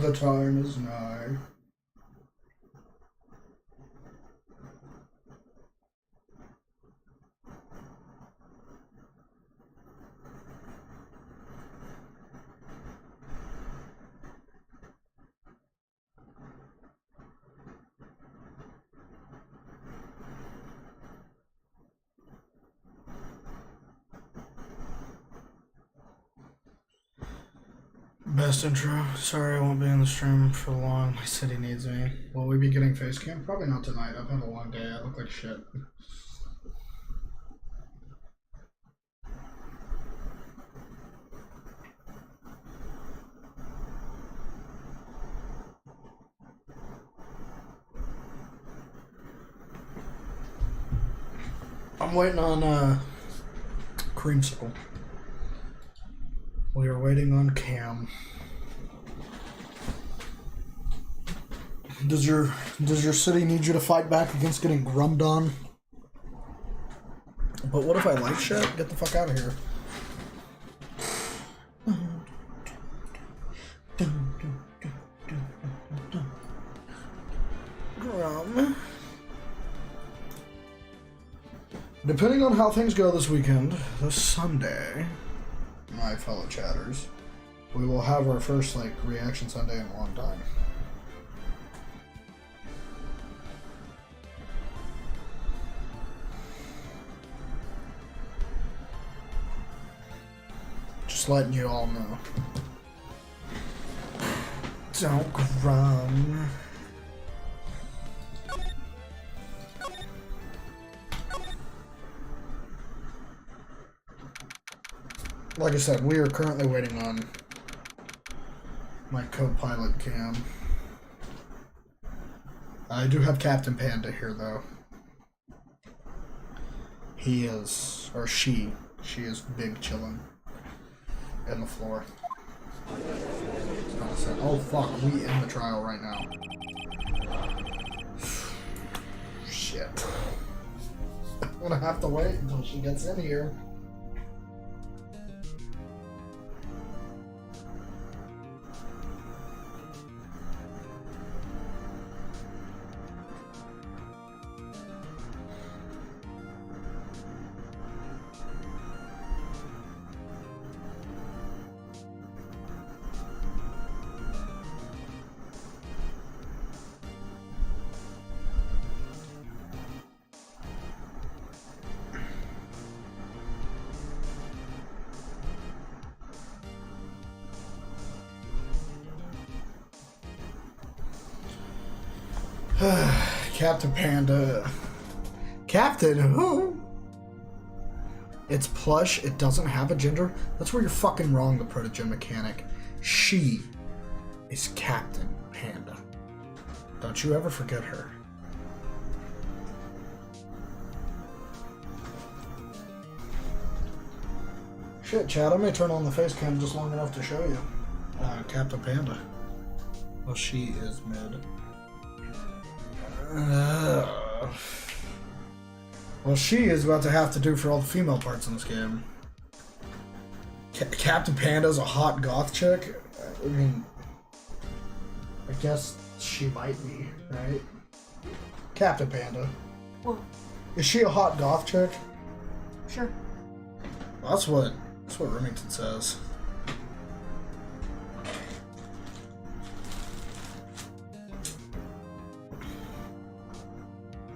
The time is nigh. Best intro. Sorry I won't be in the stream for long. My city needs me. Will we be getting face cam? Probably not tonight. I've had a long day. I look like shit. I'm waiting on Creamsicle. We are waiting on Cam. Does your city need you to fight back against getting grummed on? But what if I like shit? Get the fuck out of here. Depending on how things go this weekend, this Sunday, my fellow chatters, we will have our first, like, reaction Sunday in a long time. Just letting you all know. Don't run. Like I said, we are currently waiting on my co-pilot cam. I do have Captain Panda here, though. He is, or she is big chillin' in the floor. Oh fuck, we in the trial right now. Shit. I'm gonna have to wait until she gets in here. Captain Panda. Captain who? It's plush, it doesn't have a gender. That's where you're fucking wrong, the Protogen mechanic. She is Captain Panda. Don't you ever forget her. Shit, Chad, I may turn on the face cam just long enough to show you. Captain Panda. Well, she is mid. Well, she is about to have to do for all the female parts in this game. Captain Panda's a hot goth chick. I mean, I guess she might be, right? Captain Panda. Well, is she a hot goth chick? Sure. That's what Remington says.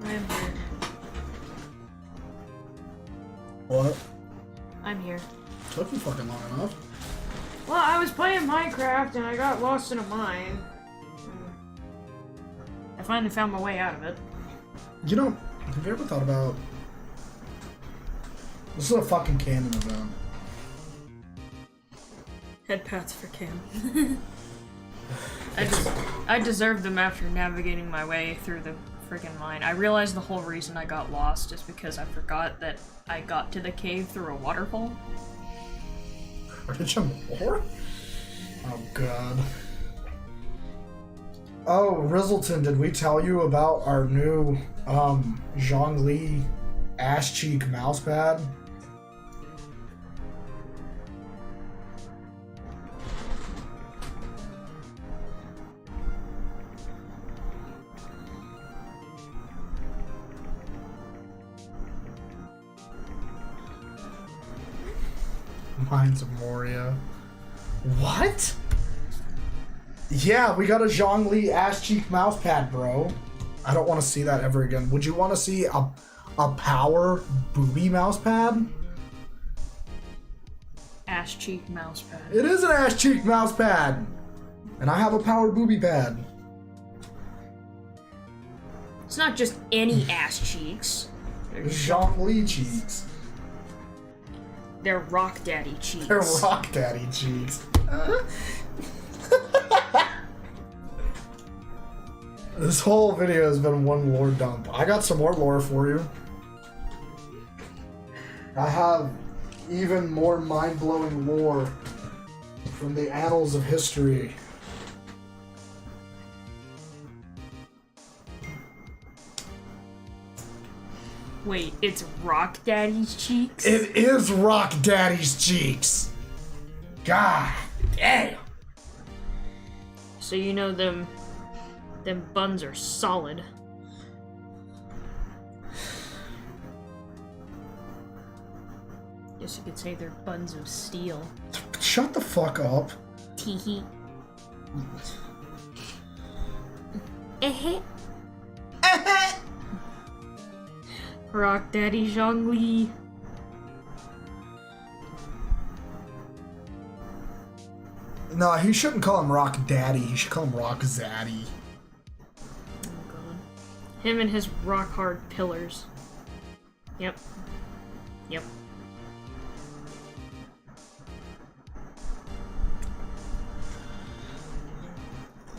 I'm here. What? I'm here. Took you fucking long enough. Well, I was playing Minecraft and I got lost in a mine. I finally found my way out of it. You know, have you ever thought about... This is a fucking canon event. Head pats for Cam. I deserved them after navigating my way through the freaking mine. I realized the whole reason I got lost is because I forgot that I got to the cave through a waterfall. Where did you more? Oh god. Oh, Rizzleton, did we tell you about our new Zhongli ass cheek mouse pad? Mines of Moria. What? Yeah, we got a Zhongli ass cheek mouse pad, bro. I don't want to see that ever again. Would you want to see a power booby mouse pad? Ass cheek mouse pad. It is an ass cheek mouse pad. And I have a power booby pad. It's not just any ass cheeks. Zhongli cheeks. They're rock daddy cheeks. They're rock daddy cheeks. This whole video has been one lore dump. I got some more lore for you. I have even more mind-blowing lore from the annals of history. Wait, it's Rock Daddy's cheeks? It is Rock Daddy's cheeks. God damn. So you know them buns are solid. Guess you could say they're buns of steel. Shut the fuck up. Teehee. Rock Daddy Zhongli. No, he shouldn't call him Rock Daddy. He should call him Rock Zaddy. Oh god. Him and his rock hard pillars. Yep. Yep.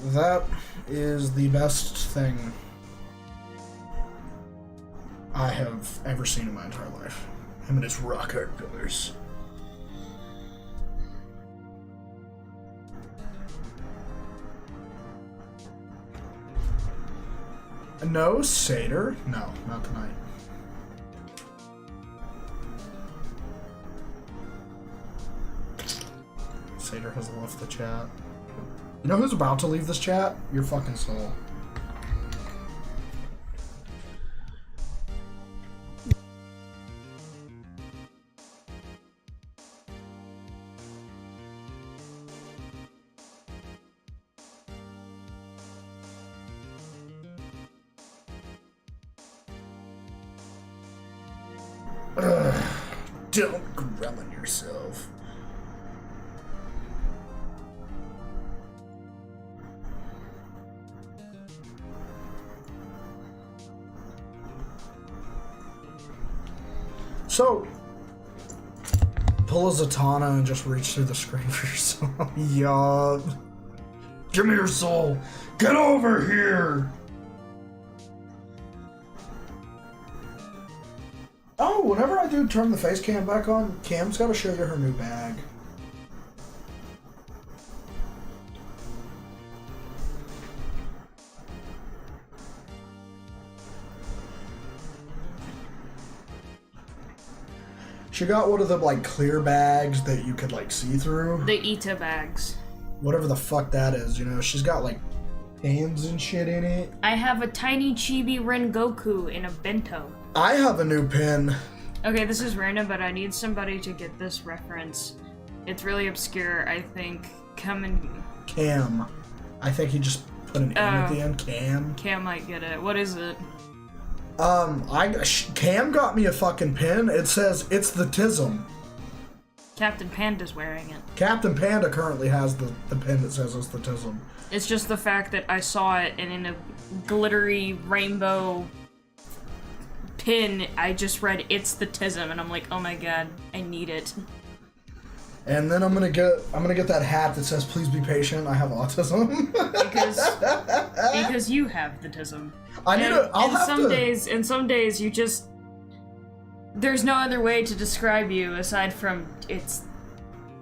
That is the best thing I have ever seen in my entire life. Him and his rock hard pillars. No, Seder? No, not tonight. Seder has left the chat. You know who's about to leave this chat? Your fucking soul. Ugh, don't gremlin yourself. So, pull a Zatanna and just reach through the screen for yourself. Yup. Give me your soul. Get over here. Oh, whenever I do turn the face cam back on, Cam's got to show you her new bag. She got one of the, like, clear bags that you could, like, see through. The Ita bags. Whatever the fuck that is, you know? She's got, like, pans and shit in it. I have a tiny chibi Rengoku in a bento. I have a new pin. Okay, this is random, but I need somebody to get this reference. It's really obscure, I think. Cam. I think he just put an N at the end. Cam. Cam might get it. What is it? Cam got me a fucking pin. It says, it's the Tism. Captain Panda's wearing it. Captain Panda currently has the pin that says it's the Tism. It's just the fact that I saw it, and in a glittery rainbow pin, I just read it's the Tism, and I'm like, oh my god, I need it. And then I'm gonna get that hat that says please be patient, I have autism. because you have the Tism. And some days you just, there's no other way to describe you aside from it's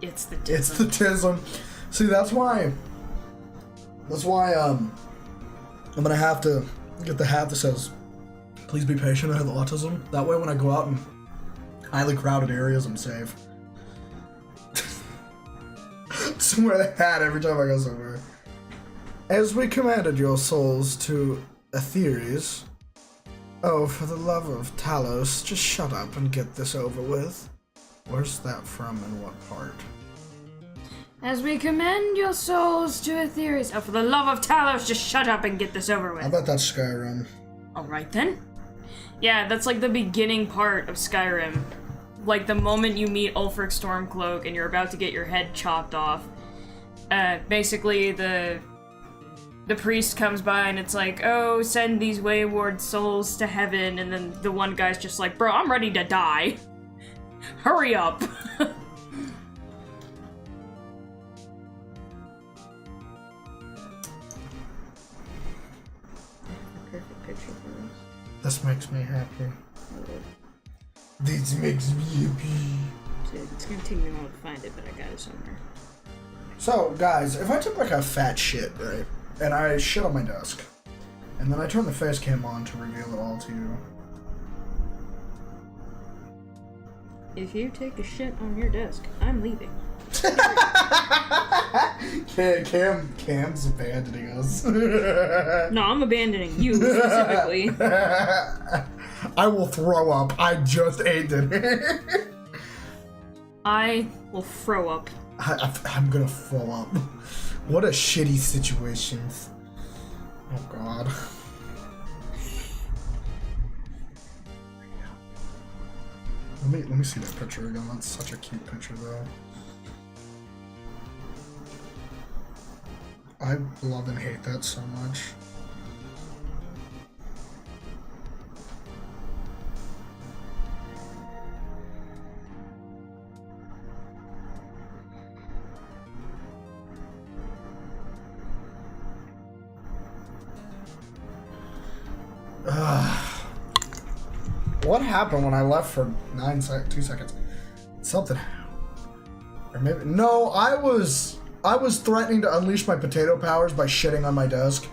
the Tism. It's the Tism. See, that's why I'm gonna have to get the hat that says please be patient, I have autism. That way when I go out in highly crowded areas, I'm safe. Just wear the hat every time I go somewhere. As we commanded your souls to Aetheres. Oh, for the love of Talos, just shut up and get this over with. Where's that from and what part? As we commend your souls to Aetheres. Oh, for the love of Talos, just shut up and get this over with. I bet that's Skyrim. Alright then. Yeah, that's like the beginning part of Skyrim. Like the moment you meet Ulfric Stormcloak and you're about to get your head chopped off. Basically the priest comes by and it's like, oh, send these wayward souls to heaven, and then the one guy's just like, bro, I'm ready to die. Hurry up. Perfect picture for this. This makes me happy. This makes me happy. It's gonna take me a while to find it, but I got it somewhere. So, guys, if I took like a fat shit, right, and I shit on my desk, and then I turn the face cam on to reveal it all to you. If you take a shit on your desk, I'm leaving. Cam's abandoning us. No, I'm abandoning you specifically. I will throw up. I just ate dinner. I will throw up. I'm gonna throw up. What a shitty situation. Oh god. Let me see that picture again. That's such a cute picture though. I love and hate that so much. What happened when I left for 2 seconds? Something. Or maybe no. I was threatening to unleash my potato powers by shitting on my desk.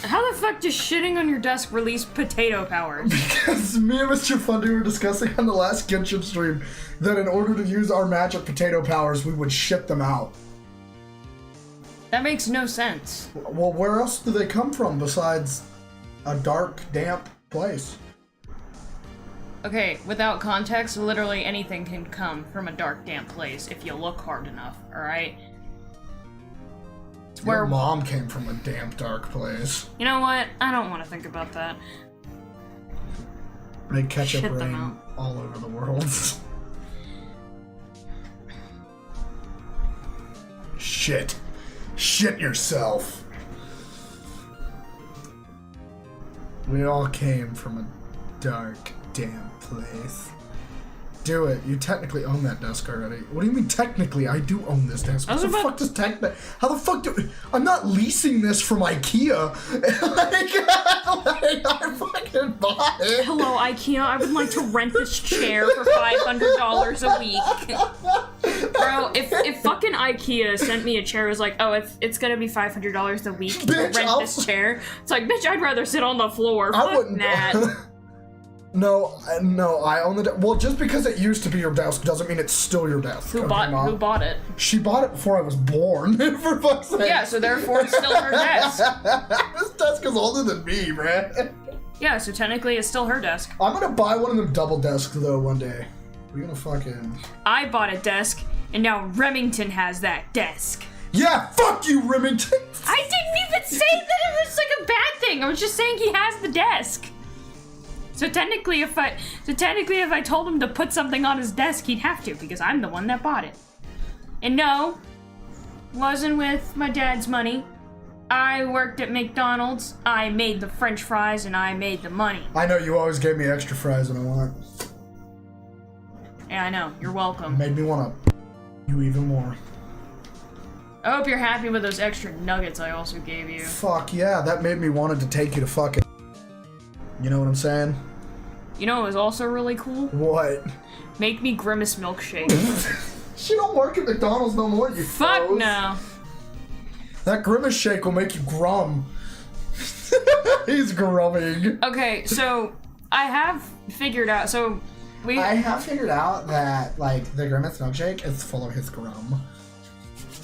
How the fuck does shitting on your desk release potato powers? Because me and Mr. Fundy were discussing on the last Genshin stream that in order to use our magic potato powers, we would shit them out. That makes no sense. Well, where else do they come from besides a dark, damp place? Okay, without context, literally anything can come from a dark, damp place if you look hard enough, alright? It's where Your mom came from a damp, dark place. You know what? I don't want to think about that. Make ketchup Shit them rain out. all over the world. Shit. Shit yourself. We all came from a dark, damp place. Do it. You technically own that desk already. What do you mean technically? I do own this desk. What the fuck does how the fuck do... I'm not leasing this from IKEA. I fucking bought it. Hello, IKEA. I would like to rent this chair for $500 a week. Bro, if fucking IKEA sent me a chair, it was like, oh, it's gonna be $500 a week to Bitch, rent this chair. It's like, bitch, I'd rather sit on the floor. I Fuck wouldn't. that. No, I own the desk. Well, just because it used to be your desk doesn't mean it's still your desk. Who bought it? She bought it before I was born, for fuck's sake. Yeah, so therefore it's still her desk. This desk is older than me, man. Yeah, so technically it's still her desk. I'm gonna buy one of them double desks, though, one day. We're gonna fucking... I bought a desk, and now Remington has that desk. Yeah, fuck you, Remington! I didn't even say that it was like a bad thing. I was just saying he has the desk. So technically if I told him to put something on his desk, he'd have to, because I'm the one that bought it. And no, wasn't with my dad's money. I worked at McDonald's, I made the French fries, and I made the money. I know you always gave me extra fries when I want. Yeah, I know. You're welcome. Made me wanna you even more. I hope you're happy with those extra nuggets I also gave you. Fuck yeah, that made me wanted to take you to fucking... You know what I'm saying? You know what was also really cool? What? Make me Grimace milkshake. She don't work at McDonald's no more, you Fuck froze. no. That Grimace shake will make you grum. He's grumming. Okay, so I have figured out, I have figured out that, like, the Grimace milkshake is full of his grum.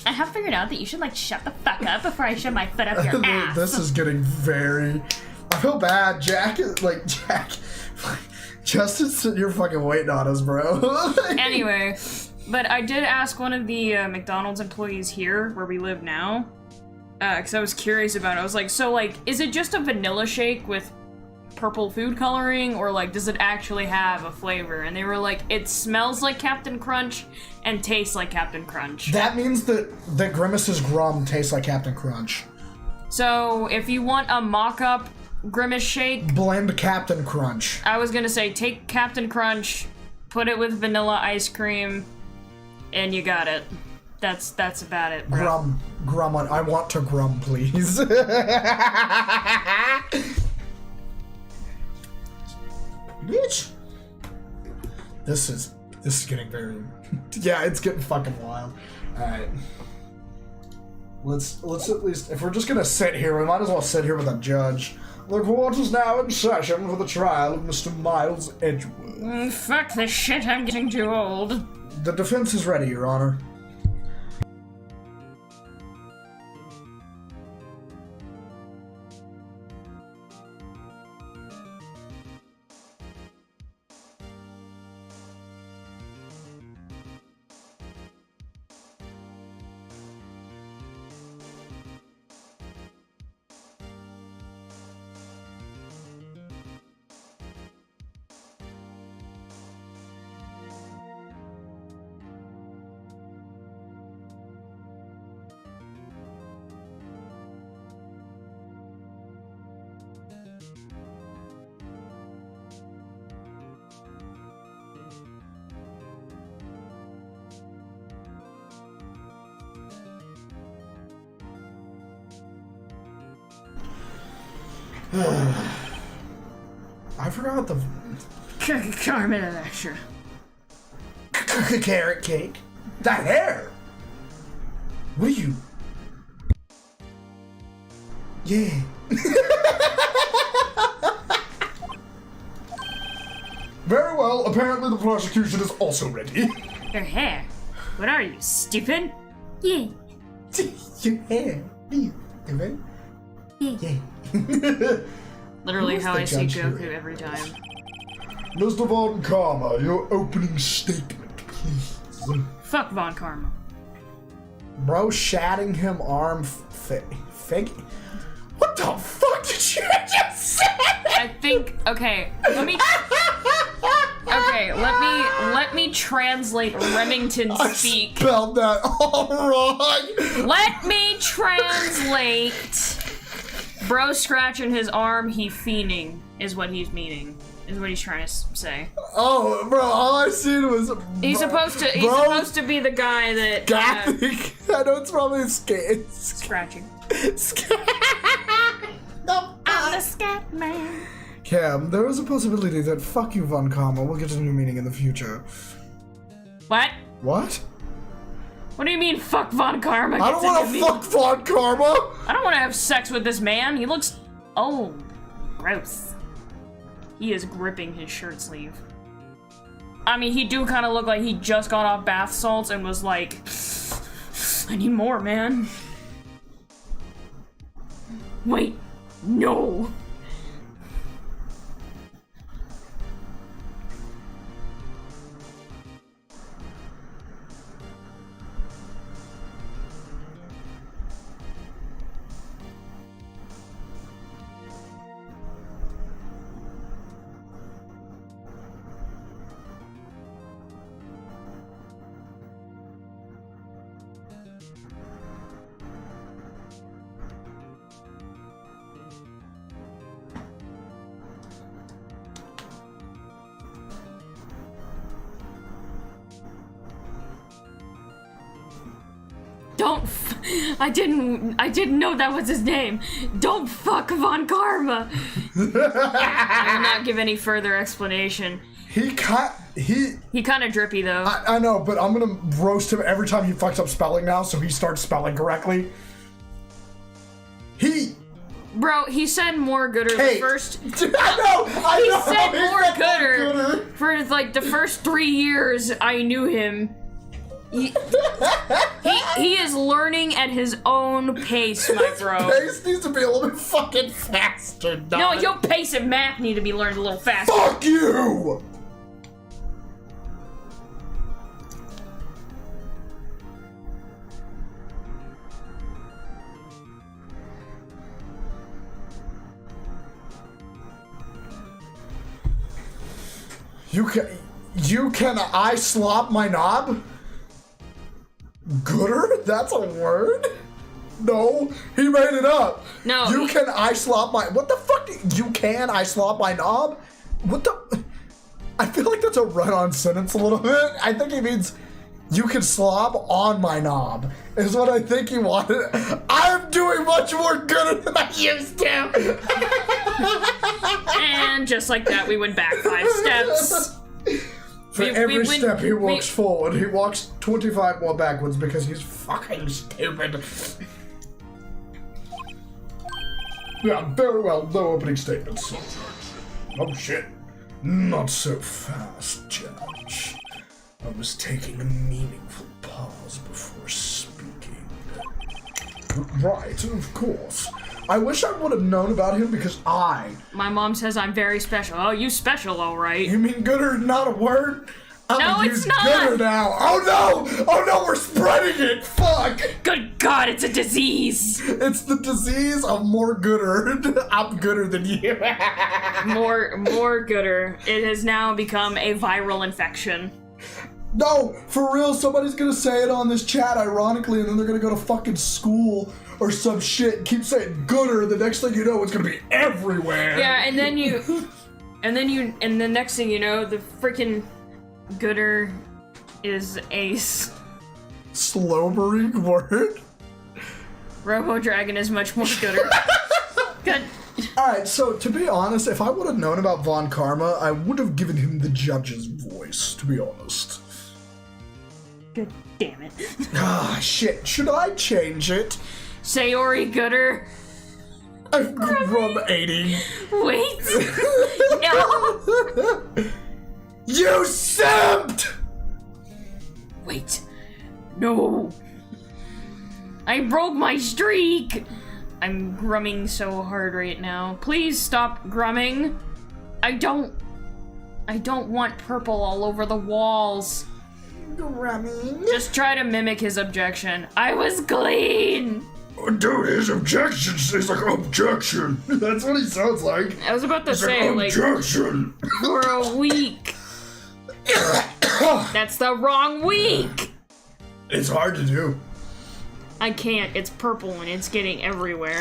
I have figured out that you should, like, shut the fuck up before I shove my foot up your ass. This is getting very... I feel bad. Jack. Justin's sitting here fucking waiting on us, bro. Anyway, but I did ask one of the McDonald's employees here, where we live now, because I was curious about it. I was like, so, like, is it just a vanilla shake with purple food coloring, or, like, does it actually have a flavor? And they were like, it smells like Captain Crunch and tastes like Captain Crunch. That means that Grimace's grum tastes like Captain Crunch. So, if you want a mock-up Grimace shake, blend Captain Crunch. I was gonna say, take Captain Crunch, put it with vanilla ice cream, and you got it. That's about it, bro. Grum on. I want to grum, please. Bitch. This is getting very... Yeah, it's getting fucking wild. Alright. Let's at least... If we're just gonna sit here, we might as well sit here with a judge. The court is now in session for the trial of Mr. Miles Edgeworth. Fuck this shit, I'm getting too old. The defense is ready, Your Honor. I forgot the Carmen and extra. carrot cake. That hair. What are you? Yeah. Very well. Apparently, the prosecution is also ready. Your hair? What are you, stupid? Yeah. Your hair. You stupid. Yeah. Literally Who's how the I see judge Goku here? every time. Mr. Von Karma, your opening statement, please. Fuck Von Karma. Bro, shatting him arm fake. What the fuck did you just say? I think. Okay, let me. Okay, let me translate Remington speak. Spelled that all wrong. Let me translate. Bro scratching his arm, he fiending is what he's meaning. Is what he's trying to say. Oh, bro, all I seen was. He's supposed to be the guy that. Gothic. I know it's probably Scratching. No, I'm the scat man. Cam, there is a possibility that fuck you, Von Karma, will get a new meaning in the future. What? What? What do you mean, fuck Von Karma? I don't want to fuck Von Karma! I don't want to have sex with this man. He looks. Oh, gross. He is gripping his shirt sleeve. I mean, he do kind of look like he just got off bath salts and was like, I need more, man. Wait, no. I didn't know that was his name. Don't fuck Von Karma. I will not give any further explanation. He kind of drippy though. I know, but I'm gonna roast him every time he fucks up spelling now, so he starts spelling correctly. Bro, he said more gooder the first. I know. He said more gooder for like the first 3 years I knew him. He is learning at his own pace, my bro. His pace needs to be a little bit fucking faster, dog. No, your pace and math need to be learned a little faster. Fuck you! You can I slop my knob? Gooder? That's a word? No, he made it up. No. You can I slop my. What the fuck? You can I slop my knob? What the? I feel like that's a run-on sentence a little bit. I think he means you can slop on my knob, is what I think he wanted. I'm doing much more gooder than I used to. And just like that, we went back 5 steps. For every step he walks forward, he walks 25 more backwards because he's fucking stupid. Yeah, very well, no opening statements. Oh shit. Not so fast, Judge. I was taking a meaningful pause before speaking. Right, of course. I wish I would have known about him because My mom says I'm very special. Oh, you special, alright. You mean gooder not a word? No, it's not! Gooder now. Oh no! Oh no, we're spreading it! Fuck! Good God, it's a disease! It's the disease of more gooder. I'm gooder than you. more gooder. It has now become a viral infection. No, for real, somebody's gonna say it on this chat ironically, and then they're gonna go to fucking school or some shit and keep saying gooder. The next thing you know, it's gonna be everywhere. Yeah, and then and the next thing you know, the freaking gooder is a slobering word. Robo Dragon is much more gooder. God Alright, so to be honest, if I would have known about Von Karma, I would have given him the judge's voice, to be honest. God damn it. Ah, shit. Should I change it? Sayori Gooder. I'm Grum 80. Wait. No. You simped! Wait. No. I broke my streak. I'm grumming so hard right now. Please stop grumming. I don't want purple all over the walls. Grumming. Just try to mimic his objection. I was clean. Oh, dude, his objection is like objection. That's what he sounds like. I was about to say, like, objection. for a week. That's the wrong week. It's hard to do. I can't. It's purple and it's getting everywhere.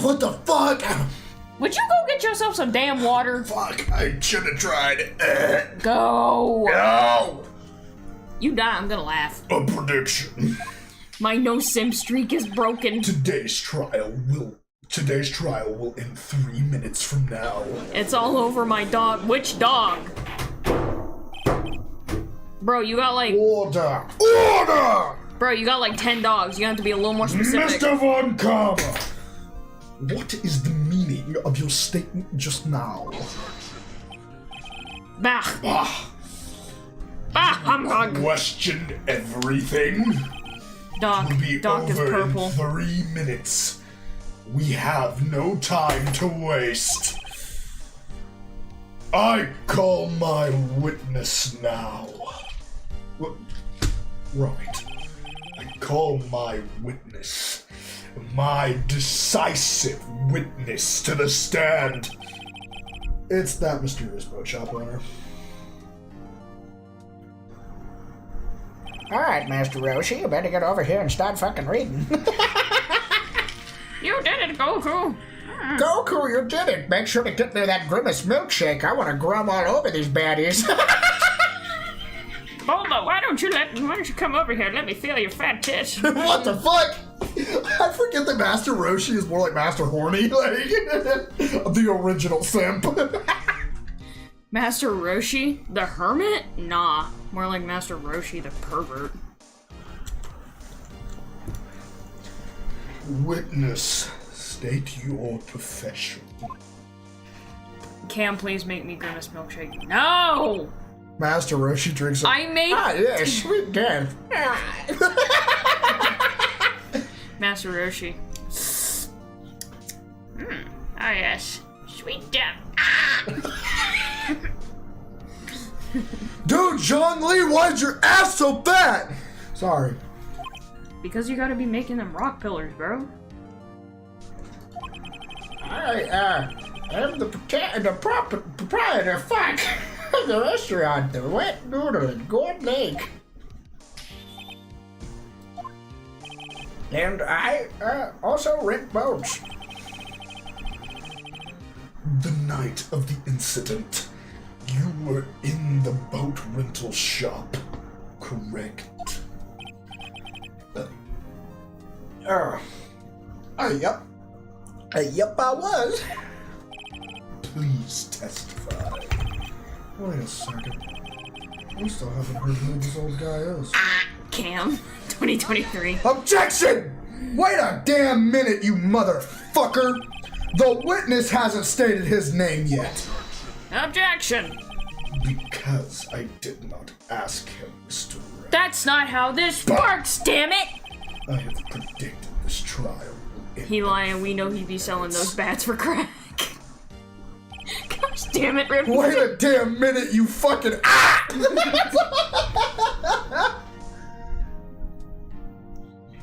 What the fuck? Would you go get yourself some damn water? Fuck, I should have tried. Go. No! You die, I'm gonna laugh. A prediction. My no sim streak is broken. Today's trial will end 3 minutes from now. It's all over my dog. Which dog? Bro, you got like... Order! Order! Bro, you got like 10 dogs. You have to be a little more specific. Mr. Von Karma! What is the meaning of your statement just now? Bah. Ah, Bah, I'm hungry. question everything. Dog. Will be Dog is over in purple. 3 minutes. We have no time to waste. I call my witness now. Right. I call my witness. My decisive witness to the stand. It's that mysterious boat shop owner. Alright, Master Roshi, you better get over here and start fucking reading. You did it, Goku. Goku, you did it! Make sure to get me that Grimace milkshake. I want to grum all over these baddies. Bulma, why don't you come over here and let me feel your fat tits? What the fuck? I forget that Master Roshi is more like Master Horny, like the original simp. Master Roshi? The hermit? Nah. More like Master Roshi, the pervert. Witness, state your profession. Cam, please make me Grimace milkshake. No! Master Roshi drinks a- I made yeah, sweet death. Master Roshi. Ah yes. Sweet death. Dude, Zhongli, why's your ass so fat? Sorry. Because you gotta be making them rock pillars, bro. I am the proprietor, fuck, of the restaurant, the Wet Noodle in Gourd Lake. And I, also rent boats. The night of the incident, you were in the boat rental shop, correct? Yep. Yep, I was. Please testify. Wait a second. We still haven't heard who this old guy is. Cam, 2023. Objection! Wait a damn minute, you motherfucker! The witness hasn't stated his name yet. Objection! Because I did not ask him, Mr. Wright. That's not how this works, damn it! I have predicted this trial will end. He lying, we know he'd be selling those bats for crack. Gosh damn it, Rip. Wait a damn minute, you fucking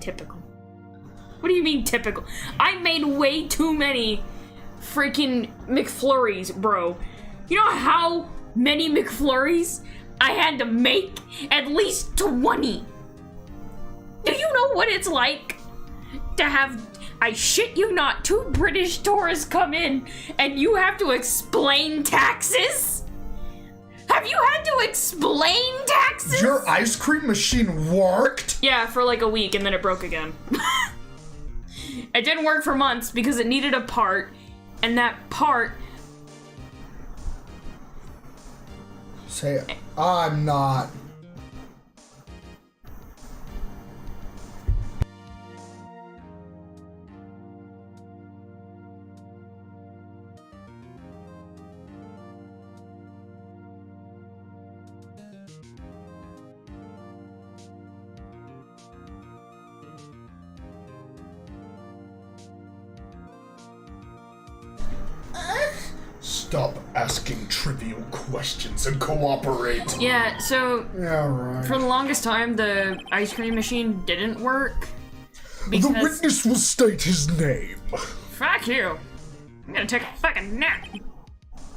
Typical. What do you mean typical? I made way too many freaking McFlurries, bro. You know how many McFlurries I had to make? At least 20. Do you know what it's like to have, I shit you not, 2 British tourists come in and you have to explain taxes? Have you had to explain taxes? Your ice cream machine worked? Yeah, for like a week and then it broke again. It didn't work for months because it needed a part and that part... Say it. I'm not. Stop asking trivial questions and cooperate. Yeah, so Yeah, right. for the longest time, the ice cream machine didn't work. Because... The witness will state his name. Fuck you. I'm gonna take a fucking nap. You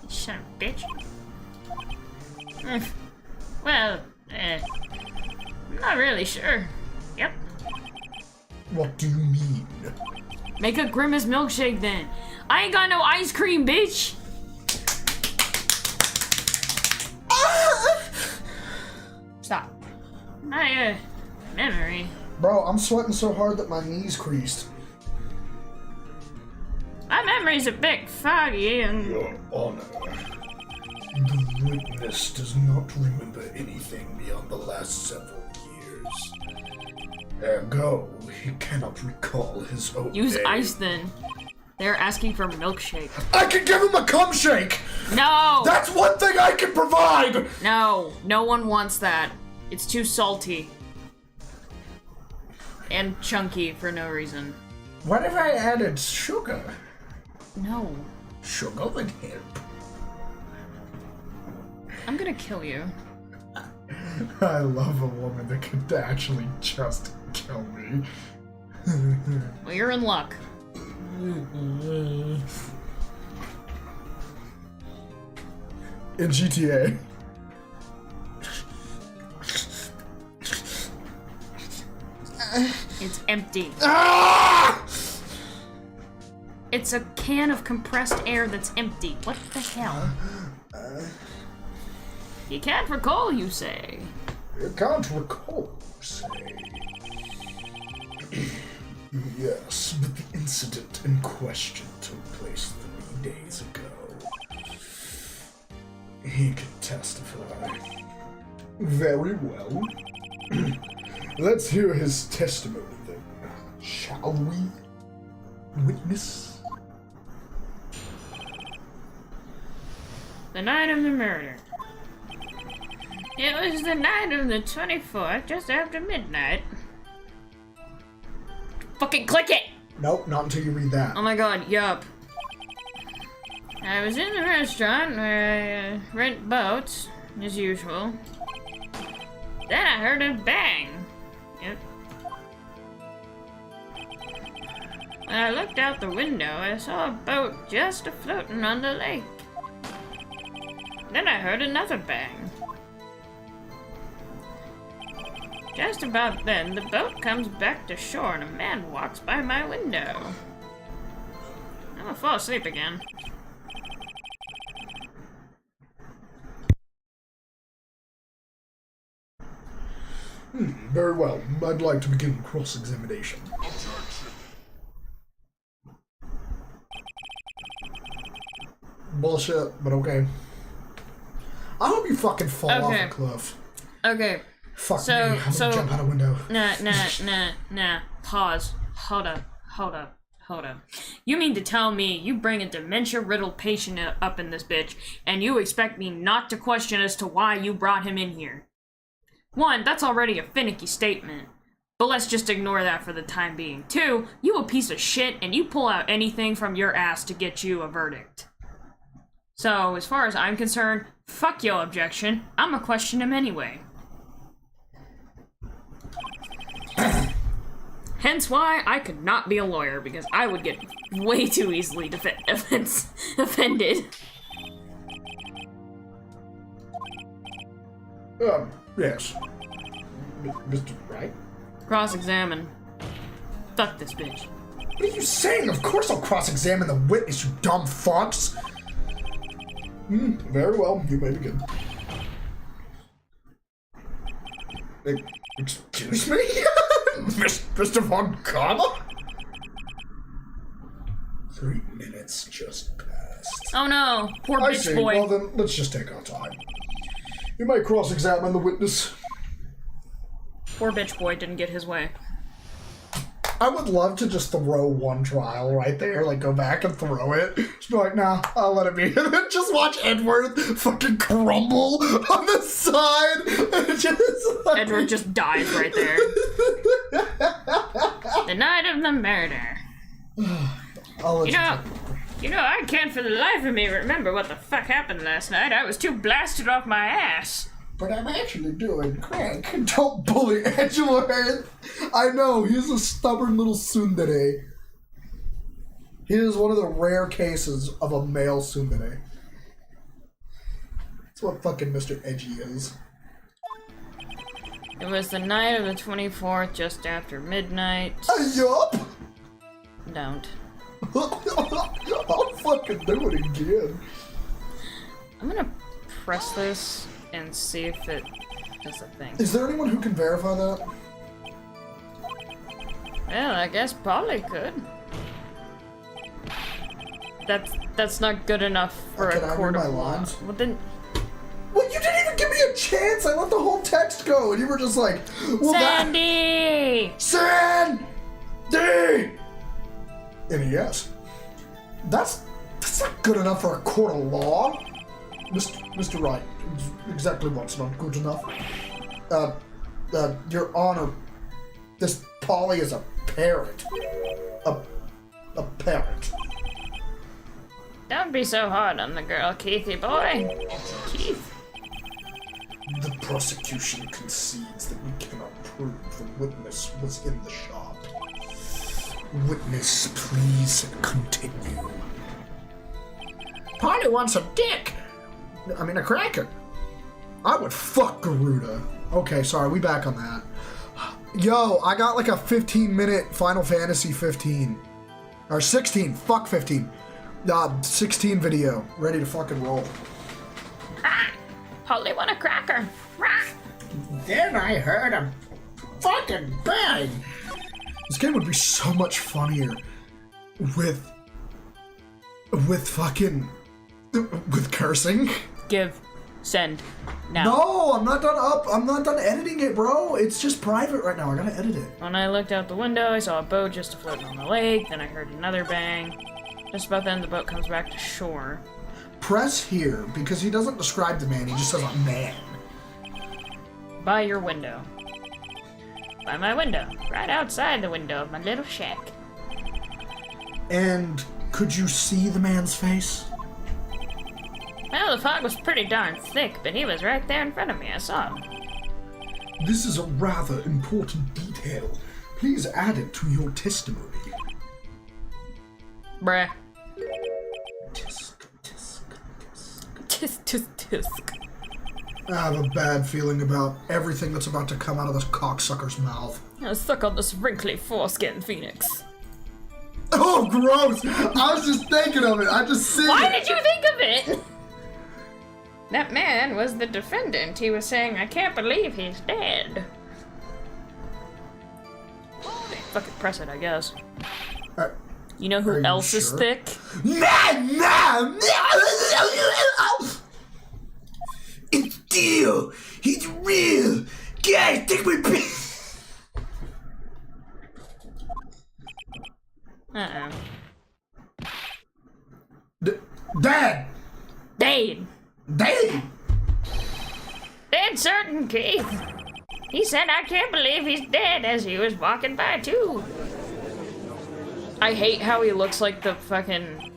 son of a bitch. Well, I'm not really sure. Yep. What do you mean? Make a Grimace milkshake then. I ain't got no ice cream, bitch. Stop. My, memory. Bro, I'm sweating so hard that my knees creased. My memory's a bit foggy and... Your Honor, the witness does not remember anything beyond the last several years. Ergo, he cannot recall his own Use name. ice then. They're asking for milkshake. I can give him a cum shake! No! That's one thing I can provide! No, no one wants that. It's too salty. And chunky for no reason. What if I added sugar? No. Sugar would help. I'm gonna kill you. I love a woman that could actually just kill me. Well, you're in luck. In GTA. It's empty. Ah! It's a can of compressed air that's empty. What the hell? You can't recall, you say? You can't recall, say. Yes, but the incident in question took place 3 days ago. He can testify. Very well. Let's hear his testimony then. Shall we, witness? The night of the murder. It was the night of the 24th, just after midnight. Fucking click it! Nope, not until you read that. Oh my god, yup. I was in the restaurant where I rent boats, as usual. Then I heard a bang. Yep. When I looked out the window, I saw a boat just a-floating on the lake. Then I heard another bang. Just about then, the boat comes back to shore and a man walks by my window. I'm gonna fall asleep again. Very well. I'd like to begin cross-examination. Bullshit, but okay. I hope you fucking fall off a cliff. Okay. Fuck me, I'm gonna jump out a window. Nah. Pause. Hold up. You mean to tell me you bring a dementia-riddled patient up in this bitch, and you expect me not to question as to why you brought him in here? One, that's already a finicky statement. But let's just ignore that for the time being. Two, you a piece of shit, and you pull out anything from your ass to get you a verdict. So, as far as I'm concerned, fuck your objection. I'ma question him anyway. Hence why I could not be a lawyer, because I would get way too easily offended. Yes. Mr. Wright? Cross-examine. Fuck this bitch. What are you saying? Of course I'll cross-examine the witness, you dumb fucks! Very well, you may begin. Excuse me? Mr. Von Karma? 3 minutes just passed. Oh no, poor I bitch see. boy. Well then, let's just take our time. You may cross-examine the witness. Poor bitch boy didn't get his way. I would love to just throw one trial right there, like go back and throw it. Just be like, nah, I'll let it be. And then just watch Edward fucking crumble on the side. And just like... Edward just dies right there. The night of the murder. I'll let You know, I can't for the life of me remember what the fuck happened last night. I was too blasted off my ass. But I'm actually doing crack. Don't bully Edgeworth. I know, he's a stubborn little tsundere. He is one of the rare cases of a male tsundere. That's what fucking Mr. Edgy is. It was the night of the 24th, just after midnight. Yup! Don't. I'll fucking do it again. I'm gonna press this and see if it does a thing. Is there anyone who can verify that? Well, I guess Polly could. That's not good enough for Can a I court read of my law. lines? Well then, Well, you didn't even give me a chance. I let the whole text go, and you were just like, well, Sandy! Sandy! And a yes. That's not good enough for a court of law. Mr. Wright, exactly what's not good enough? Your Honor, this Polly is a parrot. A parrot. Don't be so hard on the girl, Keithy boy. Keith. The prosecution concedes that we cannot prove the witness was in the shop. Witness, please continue. Polly wants a dick. I mean, a cracker. I would fuck Garuda. Okay, sorry, we back on that. Yo, I got like a 15-minute Final Fantasy 15. Or 16, fuck 15. 16 video, ready to fucking roll. Ah, Polly want a cracker. Rah. Then I heard a fucking bang. This game would be so much funnier with fucking, with cursing. Give. Send. Now. No, I'm not done editing it, bro. It's just private right now. I gotta edit it. When I looked out the window, I saw a boat just floating on the lake. Then I heard another bang. Just about then, the boat comes back to shore. Press here, because he doesn't describe the man, he just says a man. By your window. By my window. Right outside the window of my little shack. And could you see the man's face? Well, the fog was pretty darn thick, but he was right there in front of me. I saw him. This is a rather important detail. Please add it to your testimony. Bruh. Tisk. Tisk, tisk, tisk. I have a bad feeling about everything that's about to come out of this cocksucker's mouth. I suck on this wrinkly foreskin, Phoenix. Oh, gross! I was just thinking of it. I just said Why it. did you think of it? That man was the defendant. He was saying, I can't believe he's dead. Fucking press it, I guess. You know who else is sure? thick? It's real. He's real. Guys, take my piece. Uh-oh. Dad. Dead. Dad. Dead certain, Keith. He said, I can't believe he's dead, as he was walking by, too. I hate how he looks like the fucking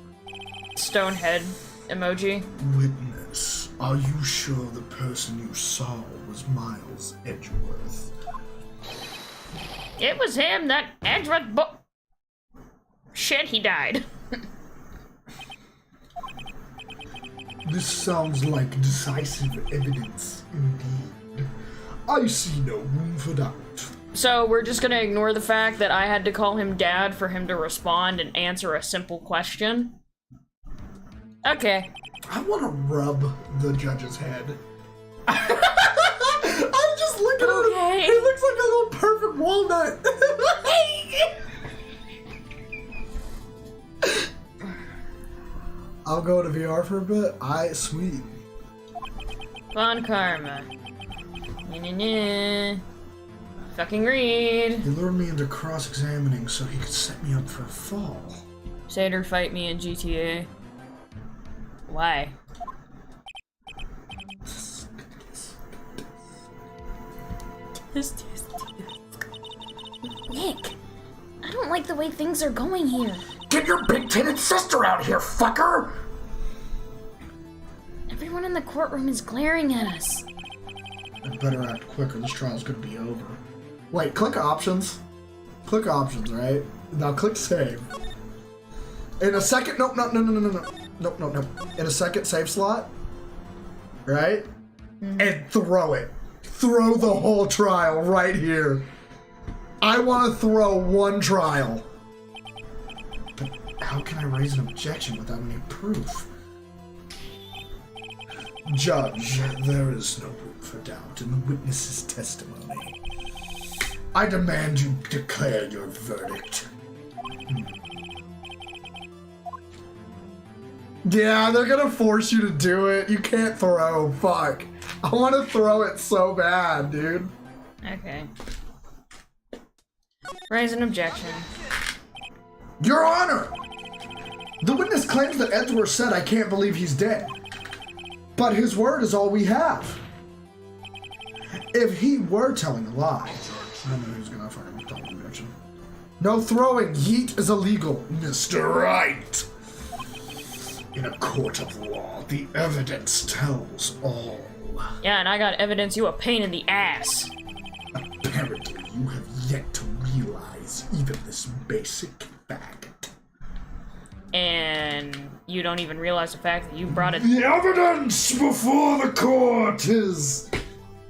stone head emoji. Witness, are you sure the person you saw was Miles Edgeworth? It was him, that Edgeworth Shit, he died. This sounds like decisive evidence indeed. I see no room for doubt. So we're just gonna ignore the fact that I had to call him Dad for him to respond and answer a simple question? Okay. I want to rub the judge's head. I'm just looking at him. He looks like a little perfect walnut. I'll go to VR for a bit. Sweet. Von Karma. Fucking read. He lured me into cross-examining so he could set me up for a fall. Satyr fight me in GTA. Why? Nick, I don't like the way things are going here. Get your big-titted sister out here, fucker! Everyone in the courtroom is glaring at us. I better act quicker. This trial's gonna be over. Wait, click options. Click options, right? Now click save. In a second, nope. In a second save slot, right? And throw it. Throw the whole trial right here. I want to throw one trial. But how can I raise an objection without any proof? Judge, there is no room for doubt in the witness's testimony. I demand you declare your verdict. Yeah, they're gonna force you to do it. You can't throw. Fuck. I want to throw it so bad, dude. Okay. Raise an objection. Your Honor! The witness claims that Edgeworth said I can't believe he's dead. But his word is all we have. If he were telling a lie, I don't know who's gonna fucking tell the objection. No throwing. Yeet is illegal, Mr. Wright. In a court of law, the evidence tells all. Yeah, and I got evidence you a pain in the ass. Apparently, you have yet to realize even this basic fact. And you don't even realize the fact that you brought it. The evidence before the court is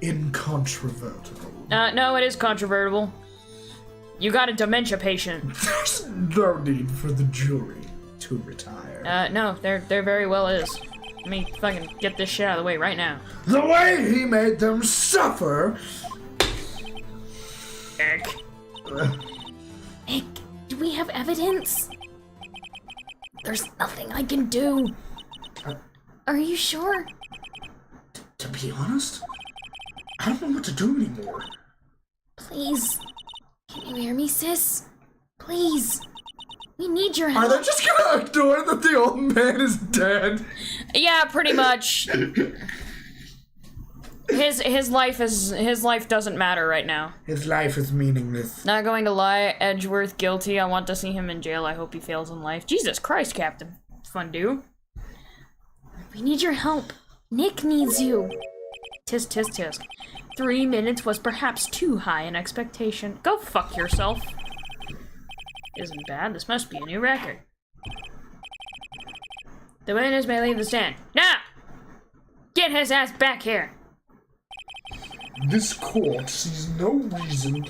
incontrovertible. No, it is controvertible. You got a dementia patient. There's no need for the jury to retire. No, there very well is. Let me fucking get this shit out of the way right now. The way he made them suffer. Ick. Nick, do we have evidence? There's nothing I can do. Are you sure? To be honest, I don't know what to do anymore. Please. Can you hear me, sis? Please. We need your help. Are they just gonna ignore that the old man is dead? Yeah, pretty much. His life doesn't matter right now. His life is meaningless. Not going to lie, Edgeworth guilty. I want to see him in jail. I hope he fails in life. Jesus Christ, Captain. Fun dude. We need your help. Nick needs you. Tisk tisk tisk. 3 minutes was perhaps too high an expectation. Go fuck yourself. Isn't bad. This must be a new record. The witness may leave the stand. Now! Get his ass back here! This court sees no reason,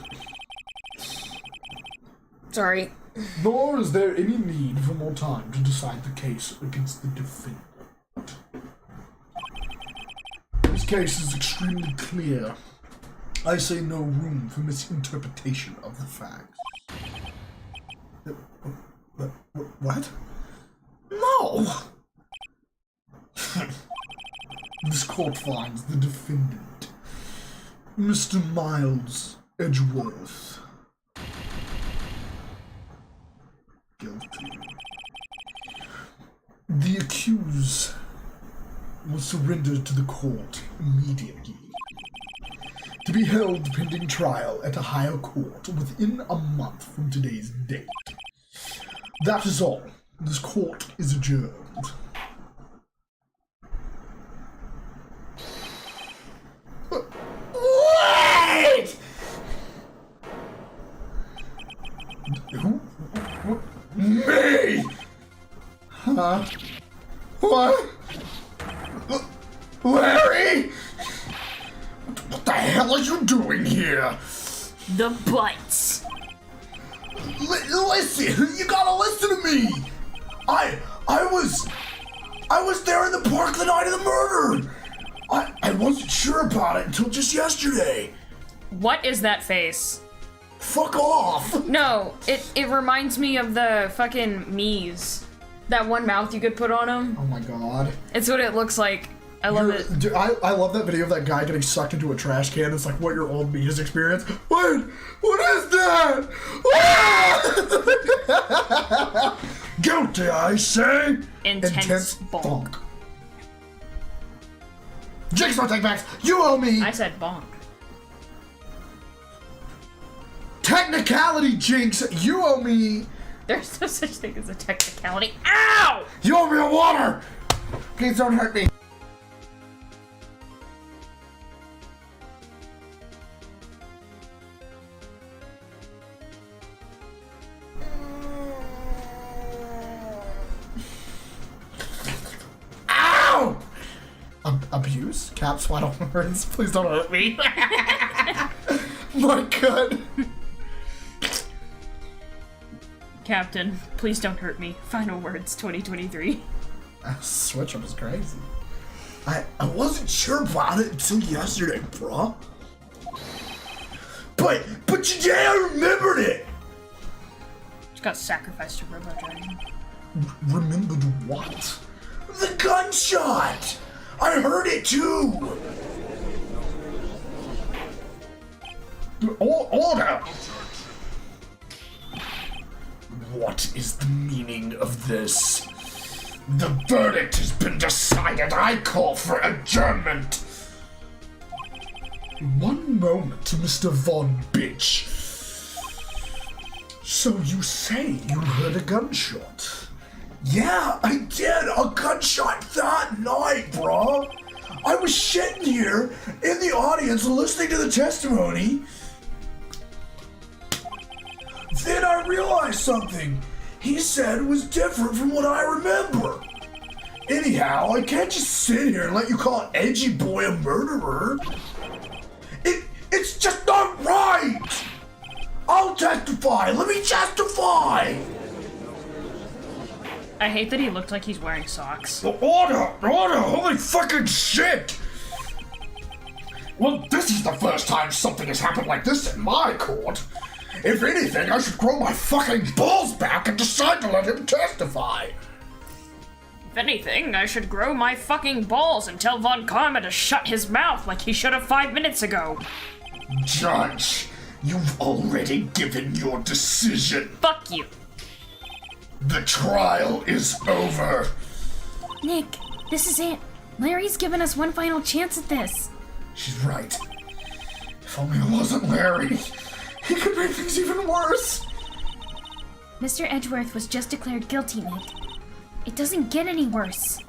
Sorry. nor is there any need for more time to decide the case against the defendant. This case is extremely clear. I say no room for misinterpretation of the facts. What? No! This court finds the defendant, Mr. Miles Edgeworth, guilty. The accused was surrendered to the court immediately, to be held pending trial at a higher court within a month from today's date. That is all. This court is adjourned. Wait! Who? Me? Huh? What? Larry? What the hell are you doing here? The bites. Listen, you gotta listen to me. I was there in the park the night of the murder. I wasn't sure about it until just yesterday. What is that face? Fuck off. No, it reminds me of the fucking Mies. That one mouth you could put on him. Oh my god. It's what it looks like. I love it. Dude, I love that video of that guy getting sucked into a trash can. It's like what your old me has experienced. Wait, what is that? Guilty, I say. Intense bonk. Jigsaw take backs. You owe me. I said bonk. Technicality, Jinx. You owe me. There's no such thing as a technicality. Ow! You owe me a water. Please don't hurt me. Abuse? Caps, final words. Please don't hurt me. My god. Captain, please don't hurt me. Final words, 2023. Switch up is crazy. I wasn't sure about it until yesterday, bro. But today I remembered it. Just got sacrificed to Robo Dragon. Remembered what? The gunshot! I heard it too! Order! What is the meaning of this? The verdict has been decided. I call for adjournment. One moment, Mr. Von Bitch. So you say you heard a gunshot? Yeah, I did! A gunshot that night, bro! I was sitting here in the audience listening to the testimony. Then I realized something he said was different from what I remember. Anyhow, I can't just sit here and let you call an edgy boy a murderer. It's just not right! I'll testify! Let me testify! I hate that he looked like he's wearing socks. Order! Holy fucking shit! Well, this is the first time something has happened like this in my court. If anything, I should grow my fucking balls back and decide to let him testify. If anything, I should grow my fucking balls and tell Von Karma to shut his mouth like he should have 5 minutes ago. Judge, you've already given your decision. Fuck you. The trial is over. Nick, this is it. Larry's given us one final chance at this. She's right. If only it wasn't Larry. He could make things even worse. Mr. Edgeworth was just declared guilty, Nick. It doesn't get any worse.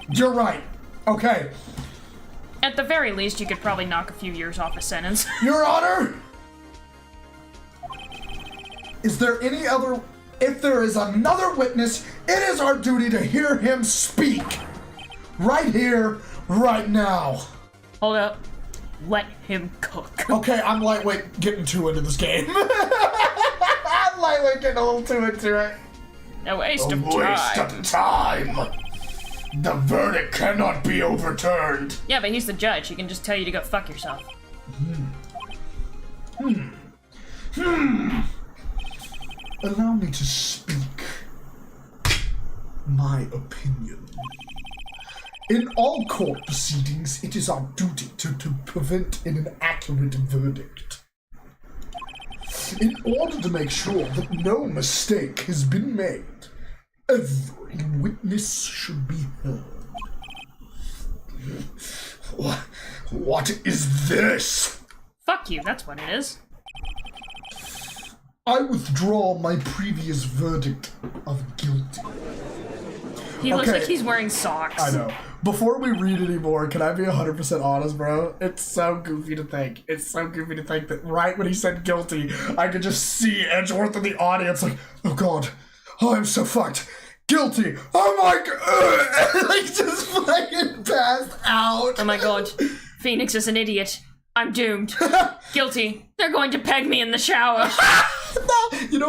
You're right. Okay. At the very least, you could probably knock a few years off a sentence. Your Honor! Is there any other... If there is another witness, it is our duty to hear him speak. Right here, right now. Hold up. Let him cook. Okay, I'm lightweight getting too into this game. I'm lightweight getting a little too into it. A waste of time. Waste of time. The verdict cannot be overturned. Yeah, but he's the judge. He can just tell you to go fuck yourself. Allow me to speak my opinion. In all court proceedings, it is our duty to prevent an inaccurate verdict. In order to make sure that no mistake has been made, every witness should be heard. What is this? Fuck you, that's what it is. I withdraw my previous verdict of guilty. He looks Okay. like he's wearing socks. I know. Before we read anymore, can I be 100% honest, bro? It's so goofy to think. It's so goofy to think that right when he said guilty, I could just see Edgeworth in the audience like, oh god, oh, I'm so fucked. Guilty. Oh my god. Like just fucking passed out. Oh my god. Phoenix is an idiot. I'm doomed. Guilty. They're going to peg me in the shower. No, you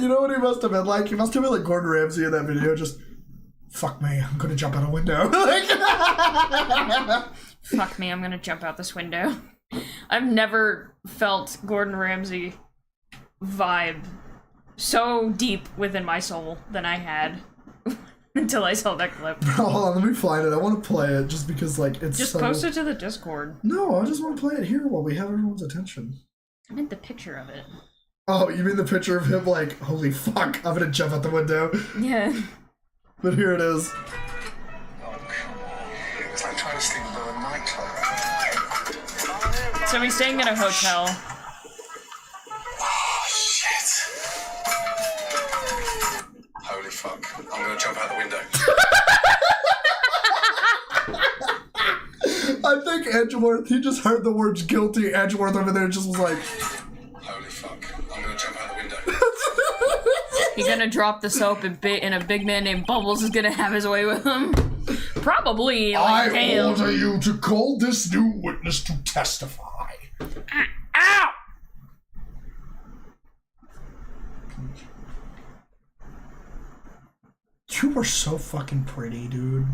know what he must have been like? He must have been like Gordon Ramsay in that video, just fuck me, I'm gonna jump out a window. Like, Fuck me, I'm gonna jump out this window. I've never felt Gordon Ramsay vibe so deep within my soul than I had until I saw that clip. Bro, hold on, let me find it. I want to play it just because, like, it's Just so... post it to the Discord. No, I just want to play it here while we have everyone's attention. I meant the picture of it. Oh, you mean the picture of him like, holy fuck, I'm gonna jump out the window. Yeah. But here it is. Oh, come on. It's like trying to sleep under a nightclub. So he's staying at a hotel. Oh, shit. Holy fuck. I'm gonna jump out the window. I think Edgeworth, he just heard the words guilty. Edgeworth over there just was like... Holy fuck. I'm gonna jump out the window. He's gonna drop the soap and a big man named Bubbles is gonna have his way with him. Probably, like, I order you to call this new witness to testify. Ow! You are so fucking pretty, dude.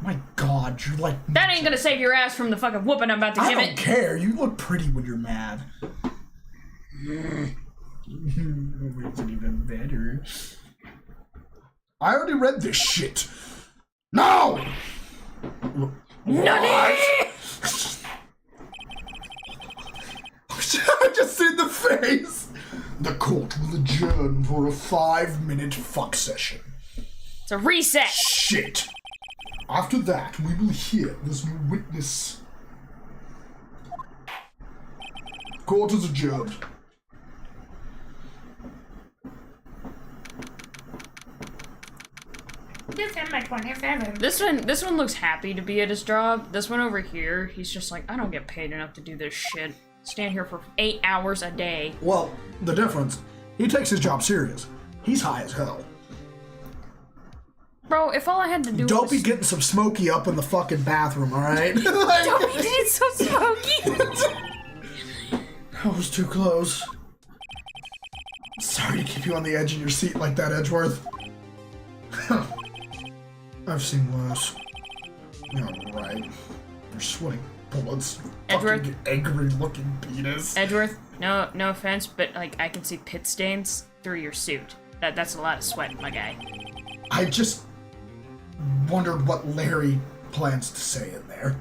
My god, you're like... That ain't gonna save your ass from the fucking whooping I'm about to I give don't it. care. You look pretty when you're mad. Makes it even better. I already read this shit. No! Nutty! I just seen the face. The court will adjourn for a 5-minute fuck session. It's a reset. Shit. After that, we will hear this new witness. Court is adjourned. This one looks happy to be at his job. This one over here, he's just like, I don't get paid enough to do this shit. Stand here for 8 hours a day. Well, the difference, he takes his job serious. He's high as hell. Bro, if all I had to do Don't was... be getting some smoky up in the fucking bathroom, alright? Don't be getting so smoky! That was too close. Sorry to keep you on the edge of your seat like that, Edgeworth. I've seen worse. You're right. You're sweating bullets. Edgeworth? Fucking angry-looking penis. Edgeworth, no offense, but like I can see pit stains through your suit. That's a lot of sweat, my guy. I just wondered what Larry plans to say in there.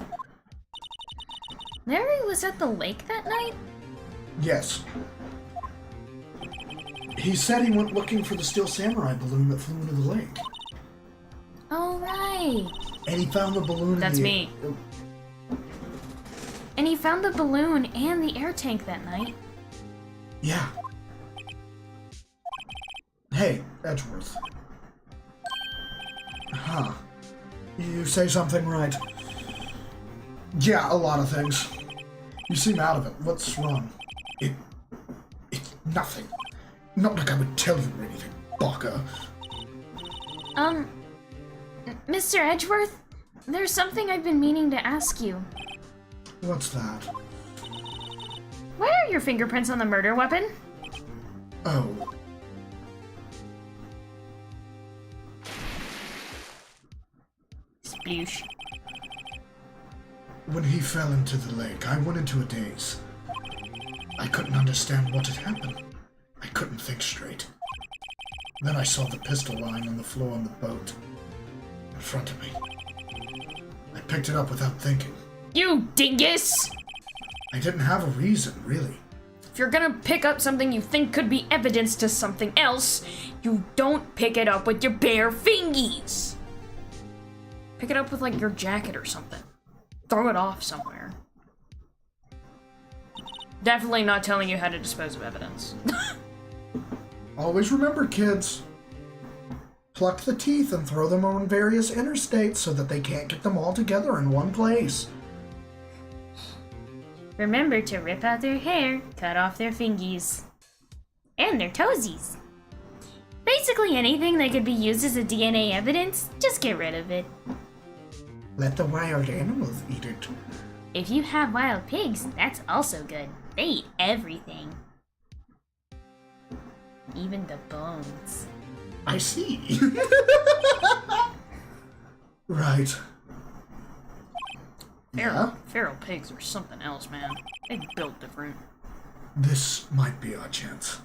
Larry was at the lake that night? Yes. He said he went looking for the Steel Samurai balloon that flew into the lake. Oh, right. And he found the balloon That's in the... me. And he found the balloon and the air tank that night. Yeah. Hey, Edgeworth. Huh. You say something right. Yeah, a lot of things. You seem out of it. What's wrong? It's nothing. Not like I would tell you anything, Baka. Mr. Edgeworth, there's something I've been meaning to ask you. What's that? Why are your fingerprints on the murder weapon? Oh. Sploosh. When he fell into the lake, I went into a daze. I couldn't understand what had happened. I couldn't think straight. Then I saw the pistol lying on the floor on the boat. In front of me. I picked it up without thinking. You dingus! I didn't have a reason, really. If you're gonna pick up something you think could be evidence to something else, you don't pick it up with your bare fingies! Pick it up with, like, your jacket or something. Throw it off somewhere. Definitely not telling you how to dispose of evidence. Always remember, kids. Pluck the teeth and throw them on various interstates so that they can't get them all together in one place. Remember to rip out their hair, cut off their fingies. And their toesies. Basically anything that could be used as a DNA evidence, just get rid of it. Let the wild animals eat it. If you have wild pigs, that's also good. They eat everything. Even the bones. I see. Right. Yeah? Feral pigs are something else, man. They built different. This might be our chance.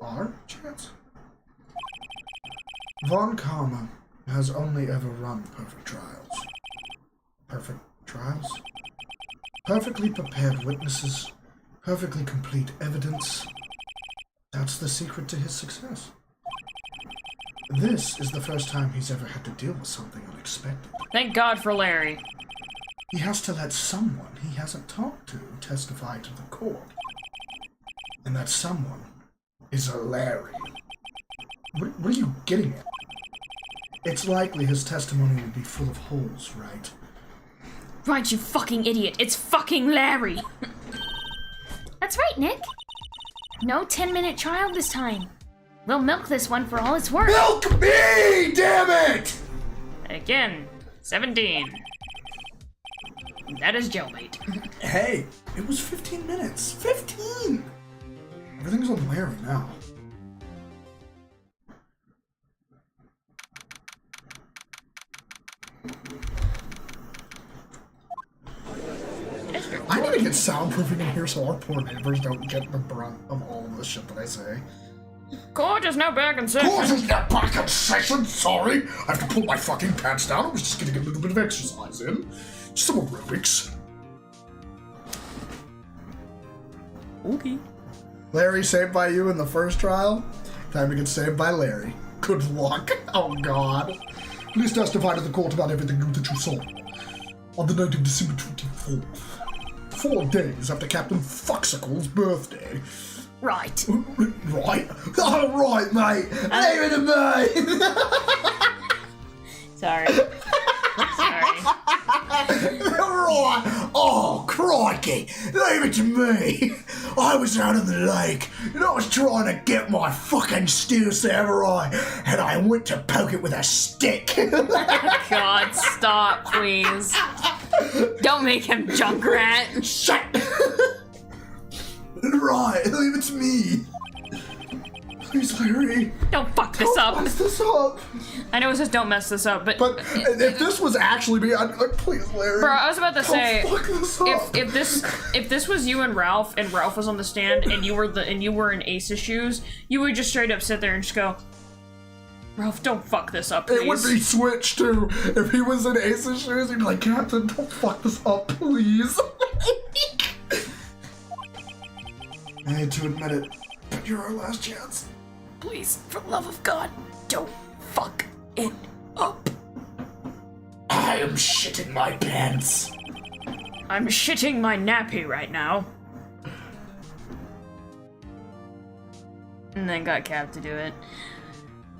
Our chance? Von Karma has only ever run perfect trials. Perfect trials? Perfectly prepared witnesses, perfectly complete evidence. That's the secret to his success. This is the first time he's ever had to deal with something unexpected. Thank God for Larry. He has to let someone he hasn't talked to testify to the court. And that someone is a Larry. What are you getting at? It's likely his testimony will be full of holes, right? Right, you fucking idiot. It's fucking Larry. That's right, Nick. No 10-minute trial this time. We'll milk this one for all it's worth. Milk me! Damn it! Again, 17. That is jailbait. Hey, it was 15 minutes. 15! Everything's on Larry now. I need to get soundproofing in here so our poor neighbors don't get the brunt of all of the shit that I say. Court is now back in session. Course is now back in session, sorry. I have to pull my fucking pants down. I was just getting a little bit of exercise in. Some aerobics. Okay. Larry saved by you in the first trial. Time to get saved by Larry. Good luck. Oh god. Please testify to the court about everything that you saw. On the night of December 24th. 4 days after Captain Fuxicle's birthday. Right. Right? Oh, right, mate. Leave it to me. Sorry. Sorry. Right. Oh, crikey. Leave it to me. I was out on the lake, and I was trying to get my fucking steel samurai, and I went to poke it with a stick. God, stop, please. Don't make him Junkrat. Shut. Right, leave it to me. Please, Larry. Don't fuck this Don't up. mess this up. I know it says don't mess this up, but if this was actually me, I'd like, please, Larry. bro, I was about to don't say, fuck this up. if this was you and Ralph was on the stand and you were in Ace's shoes, you would just straight up sit there and just go, Ralph, don't fuck this up, please. It would be switched too. If he was in Ace's shoes, he'd be like, Captain, don't fuck this up, please. I hate to admit it, but you're our last chance. Please, for the love of God, don't fuck it up. I am shitting my pants. I'm shitting my nappy right now. And then got Cap to do it.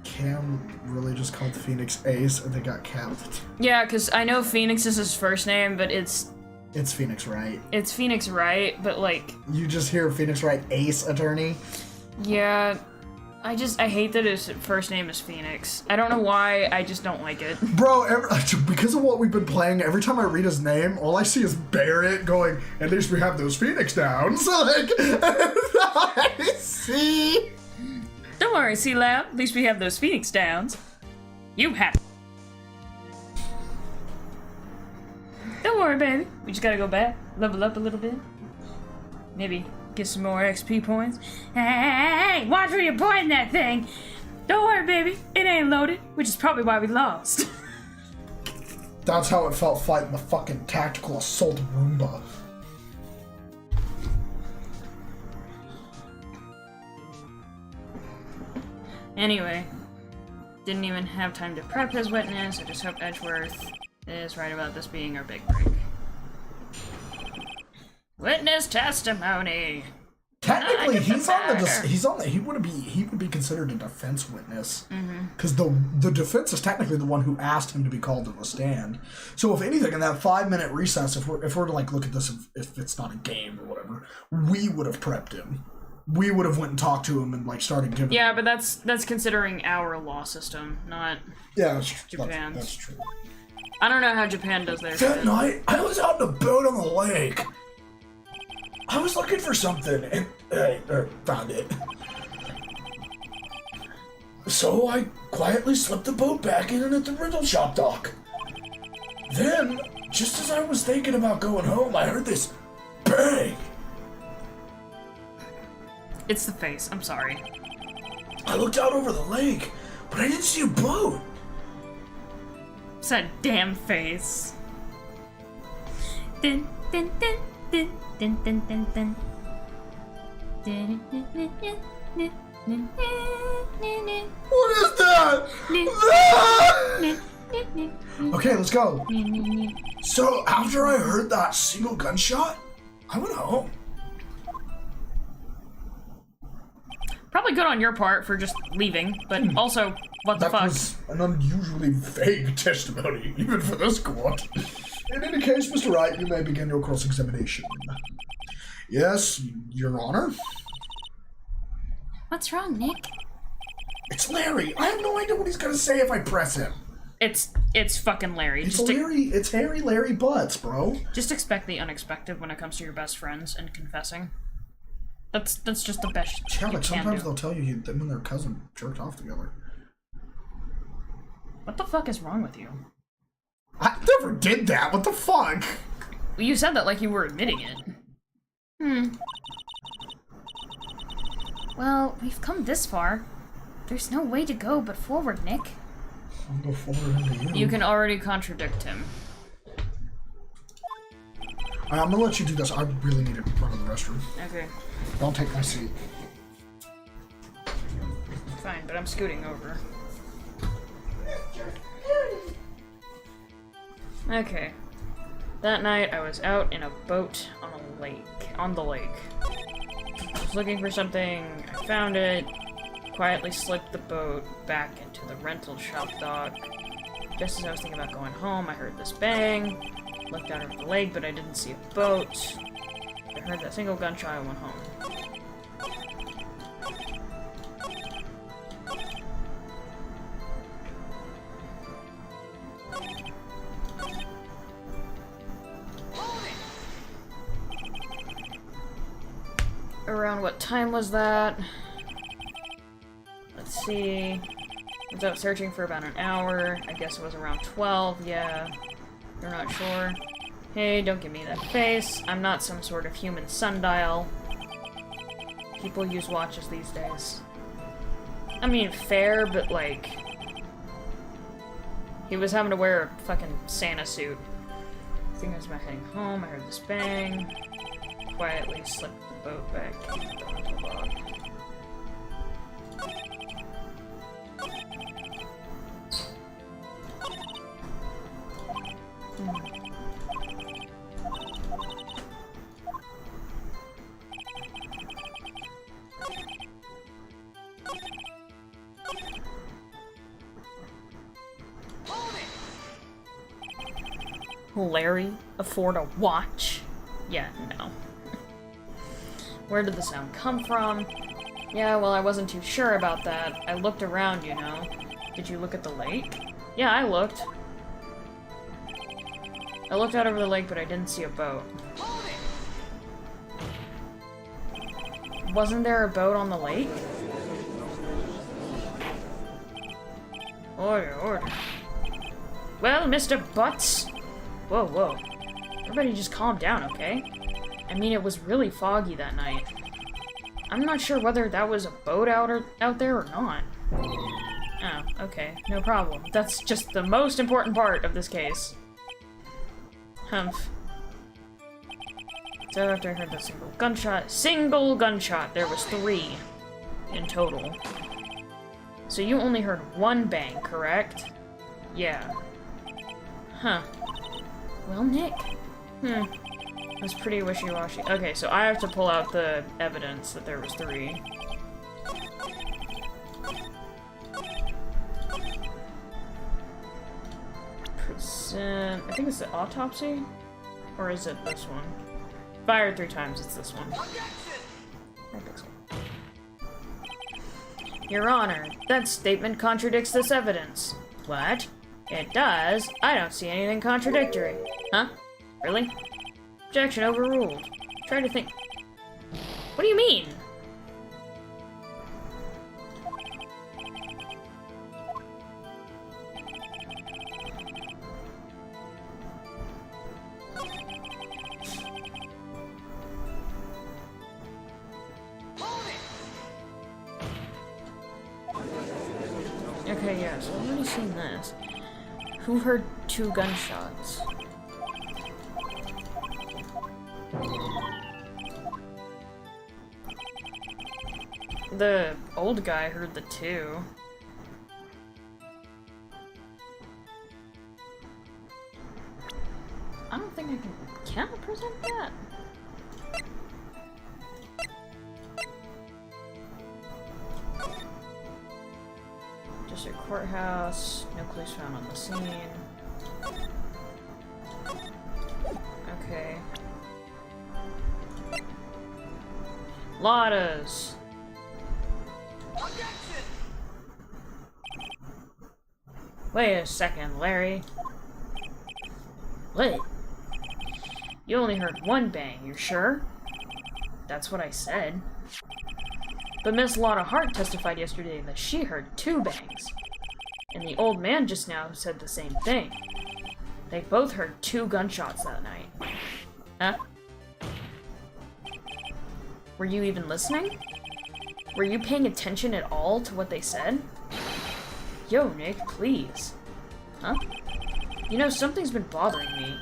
Cam really just called Phoenix Ace and they got capped. Yeah, because I know Phoenix is his first name, but it's Phoenix Wright. It's Phoenix Wright, but like... You just hear Phoenix Wright Ace Attorney? Yeah, I hate that his first name is Phoenix. I don't know why, I just don't like it. Bro, because of what we've been playing, every time I read his name, all I see is Barrett going, at least we have those Phoenix downs. Like, I see. Don't worry, C-Lab, at least we have those Phoenix downs. You have... Don't worry, baby. We just gotta go back, level up a little bit. Maybe get some more XP points. Hey, watch where you're pointing that thing. Don't worry, baby. It ain't loaded, which is probably why we lost. That's how it felt fighting the fucking tactical assault Roomba. Anyway, didn't even have time to prep his witness. I just hope Edgeworth is right about this being our big break. Witness testimony. Technically, he would be considered a defense witness because the defense is technically the one who asked him to be called to the stand. So if anything, in that 5-minute recess, if we're to like look at this, if it's not a game or whatever, we would have prepped him. We would have went and talked to him and like started giving. Yeah, but that's considering our law system, not Japan's. That's true. I don't know how Japan does theirs. That night, I was out on a boat on the lake. I was looking for something and found it. So I quietly slipped the boat back in and at the rental shop dock. Then, just as I was thinking about going home, I heard this bang. It's the face, I'm sorry. I looked out over the lake. But I didn't see a boat. It's that damn face. Dun, dun, dun, dun, dun, dun, dun, dun. Dun, dun, dun, dun, dun, dun, dun, dun, What is that? dun, dun, dun, Okay, let's go. dun, dun, dun. So after I heard that single gunshot, I went home. Probably good on your part for just leaving, but also, what the That fuck? was an unusually vague testimony, even for this court. In any case, Mr. Wright, you may begin your cross-examination. Yes, Your Honor. What's wrong, Nick? It's Larry. I have no idea what he's gonna say if I press him. It's fucking Larry. It's Just, It's Harry Larry Butts, bro. just expect the unexpected when it comes to your best friends and confessing. That's just the best Yeah, you like can sometimes do. they'll tell you them and their cousin jerked off together. What the fuck is wrong with you? I never did that. What the fuck? You said that like you were admitting it. Well, we've come this far. There's no way to go but forward, Nick. I'll go forward into you. You can already contradict him. Alright, I'm gonna let you do this. I really need to run to the restroom. Okay, Don't take my seat. fine, but I'm scooting over. Okay. That night, I was out in a boat on a lake. On the lake. I was looking for something, I found it, quietly slipped the boat back into the rental shop dock. Just as I was thinking about going home, I heard this bang. Looked out over the lake, but I didn't see a boat. I heard that single gunshot, I went home. Around what time was that? Let's see. I was out searching for about an hour. I guess it was around 12, yeah. You're not sure? Hey, don't give me that face. I'm not some sort of human sundial. People use watches these days. I mean, fair, but like... He was having to wear a fucking Santa suit. I think I was about heading home, I heard this bang. Quietly slipped the boat back into the rental dock. Larry afford a watch? Yeah, no. Where did the sound come from? Yeah, well, I wasn't too sure about that. I looked around, you know. Did you look at the lake? Yeah, I looked. I looked out over the lake, but I didn't see a boat. Wasn't there a boat on the lake? Order, order. Well, Mr. Butts. Whoa, whoa. Everybody just calm down, okay? I mean, it was really foggy that night. I'm not sure whether that was a boat out there or not. Oh, okay. No problem. That's just the most important part of this case. Humph. So after I heard the single gunshot, there was 3 in total. So you only heard 1 bang, correct? Yeah. Huh. Well, Nick. It was pretty wishy-washy. Okay, so I have to pull out the evidence that there was 3. I think it's the autopsy? Or is it this one? Fired 3 times, it's this one. I think so. Your Honor, that statement contradicts this evidence. What? It does? I don't see anything contradictory. Huh? Really? Objection overruled. Try to think. What do you mean? Okay, yeah, so I've already seen this. Who heard 2 gunshots? The old guy heard the 2. I don't think can I present that? District Courthouse, no clues found on the scene. Okay. Lotta's. Wait a second, Larry. What? You only heard 1 bang, you sure? That's what I said. But Miss Lotta Hart testified yesterday that she heard 2 bangs. And the old man just now said the same thing. They both heard 2 gunshots that night. Huh? Were you even listening? Were you paying attention at all to what they said? Yo, Nick, please. Huh? You know, something's been bothering me.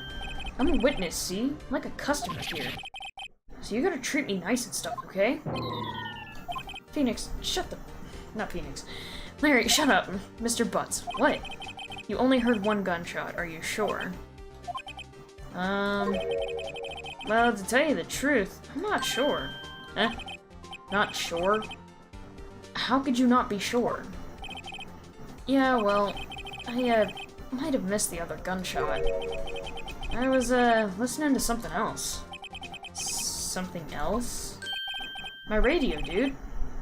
I'm a witness, see? I'm like a customer here. So you gotta treat me nice and stuff, okay? Phoenix, shut the... Not Phoenix. Larry, shut up. Mr. Butts, what? You only heard 1 gunshot, are you sure? Well, to tell you the truth, I'm not sure. Huh? Not sure? How could you not be sure? Yeah, well, I, might have missed the other gunshot. I was, listening to something else. Something else? My radio, dude.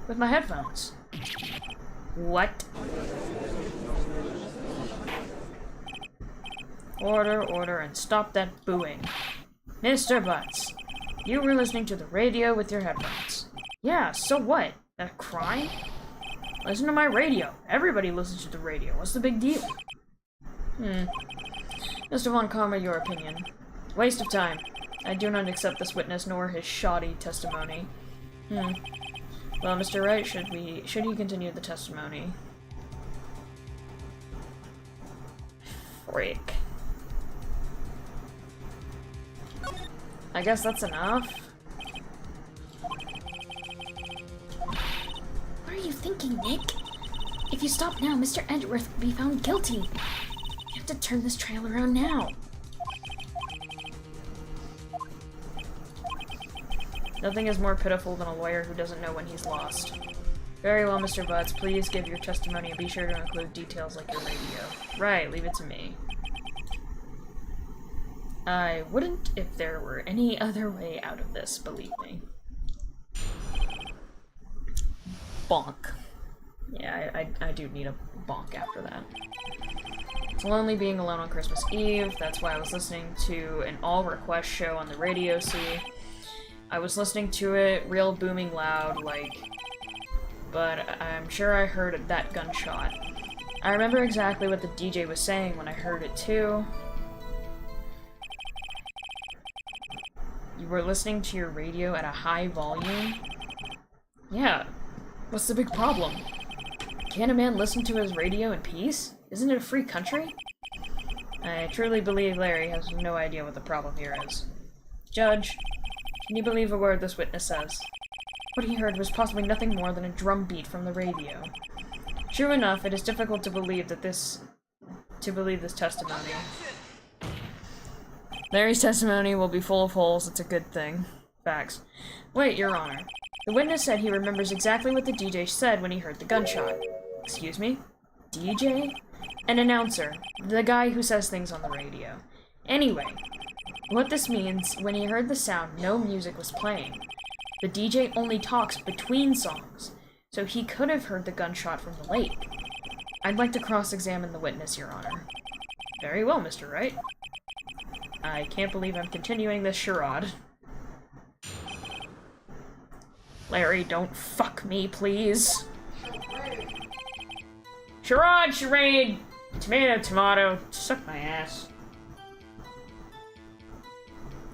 With my headphones. What? Order, and stop that booing. Mr. Butts, you were listening to the radio with your headphones. Yeah, so what? That a crime? Listen to my radio. Everybody listens to the radio. What's the big deal? Mr. Von Karma, your opinion. Waste of time. I do not accept this witness nor his shoddy testimony. Well, Mr. Wright, should he continue the testimony? Freak. I guess that's enough. What are you thinking, Nick? If you stop now, Mr. Edgeworth will be found guilty. You have to turn this trial around now. Nothing is more pitiful than a lawyer who doesn't know when he's lost. Very well, Mr. Butts, please give your testimony and be sure to include details like your radio. Right, leave it to me. I wouldn't if there were any other way out of this, believe me. Bonk. Yeah, I do need a bonk after that. It's lonely being alone on Christmas Eve. That's why I was listening to an all-request show on the radio, see? I was listening to it real booming loud, like... But I'm sure I heard that gunshot. I remember exactly what the DJ was saying when I heard it, too. You were listening to your radio at a high volume? Yeah. What's the big problem? Can't a man listen to his radio in peace? Isn't it a free country? I truly believe Larry has no idea what the problem here is. Judge, can you believe a word this witness says? What he heard was possibly nothing more than a drum beat from the radio. True enough, it is difficult to believe this testimony. Larry's testimony will be full of holes, it's a good thing. Facts. Wait, Your Honor. The witness said he remembers exactly what the DJ said when he heard the gunshot. Excuse me? DJ? An announcer. The guy who says things on the radio. Anyway, what this means, when he heard the sound, no music was playing. The DJ only talks between songs, so he could have heard the gunshot from the lake. I'd like to cross-examine the witness, Your Honor. Very well, Mr. Wright. I can't believe I'm continuing this charade. Larry, don't fuck me, please. Charade, charade! Tomato, tomato, suck my ass.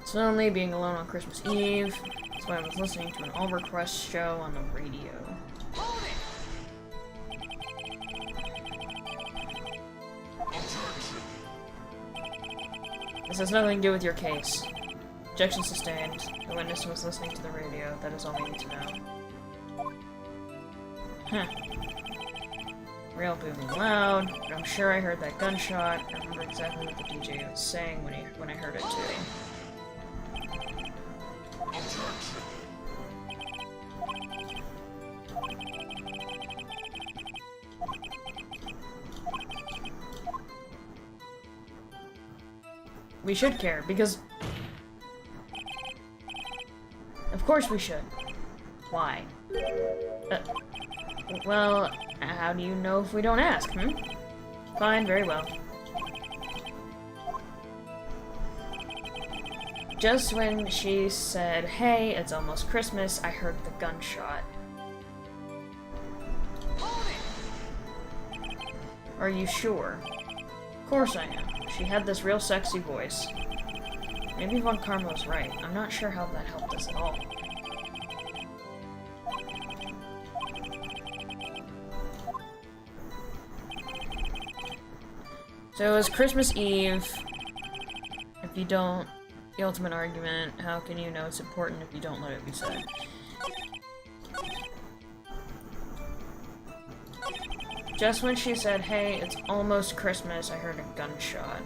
It's lonely being alone on Christmas Eve. That's why I was listening to an all-request show on the radio. This has nothing to do with your case. Objection sustained. The witness was listening to the radio. That is all we need to know. Huh. Real booming loud. But I'm sure I heard that gunshot. I remember exactly what the DJ was saying when I heard it too. We should care, because... Of course we should. Why? Well, how do you know if we don't ask, hmm? Fine, very well. Just when she said, hey, it's almost Christmas, I heard the gunshot. Are you sure? Of course I am. She had this real sexy voice. Maybe Von Karmo's right. I'm not sure how that helped us at all. So it was Christmas Eve. If you don't... The ultimate argument, how can you know it's important if you don't let it be said? Just when she said, hey, it's almost Christmas, I heard a gunshot.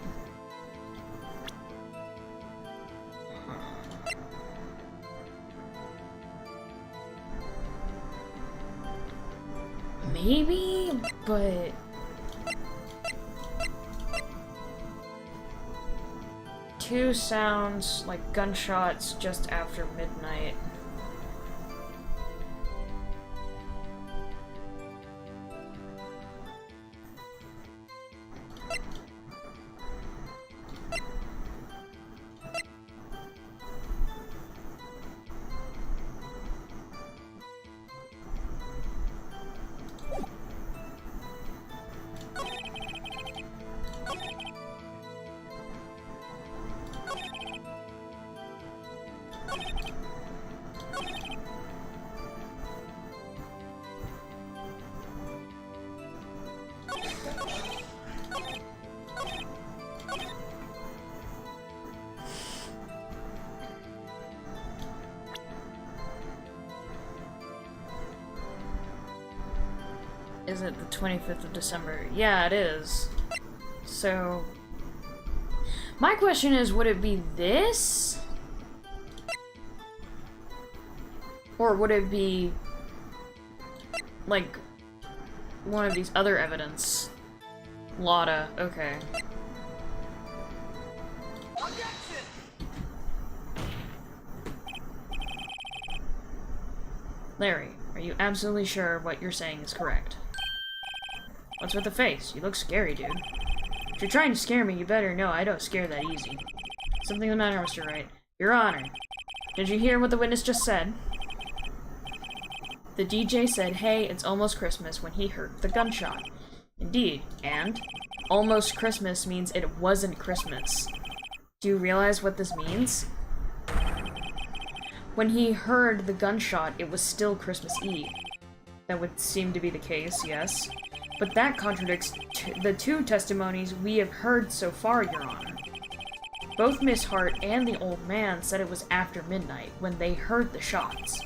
Maybe, but... Two sounds like gunshots just after midnight. Is it the 25th of December? Yeah, it is. So... My question is, would it be this? Or would it be... like... one of these other evidence? Lotta, okay. Larry, are you absolutely sure what you're saying is correct? What's with the face? You look scary, dude. If you're trying to scare me, you better know I don't scare that easy. Something the matter, Mr. Wright. Your Honor, did you hear what the witness just said? The DJ said, hey, it's almost Christmas when he heard the gunshot. Indeed, and almost Christmas means it wasn't Christmas. Do you realize what this means? When he heard the gunshot, it was still Christmas Eve. That would seem to be the case, yes. But that contradicts the two testimonies we have heard so far, Your Honor. Both Miss Hart and the old man said it was after midnight when they heard the shots.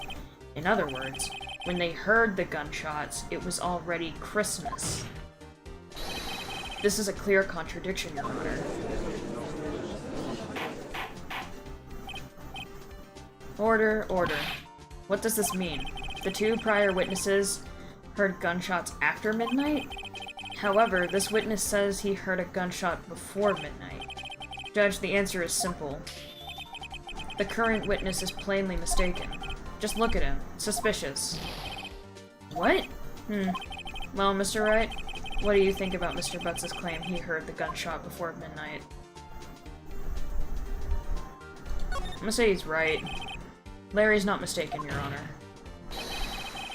In other words, when they heard the gunshots, it was already Christmas. This is a clear contradiction, Your Honor. Order, order. What does this mean? The two prior witnesses heard gunshots after midnight? However, this witness says he heard a gunshot before midnight. Judge, the answer is simple. The current witness is plainly mistaken. Just look at him. Suspicious. What? Well, Mr. Wright, what do you think about Mr. Butts' claim he heard the gunshot before midnight? I'm gonna say he's right. Larry's not mistaken, Your Honor.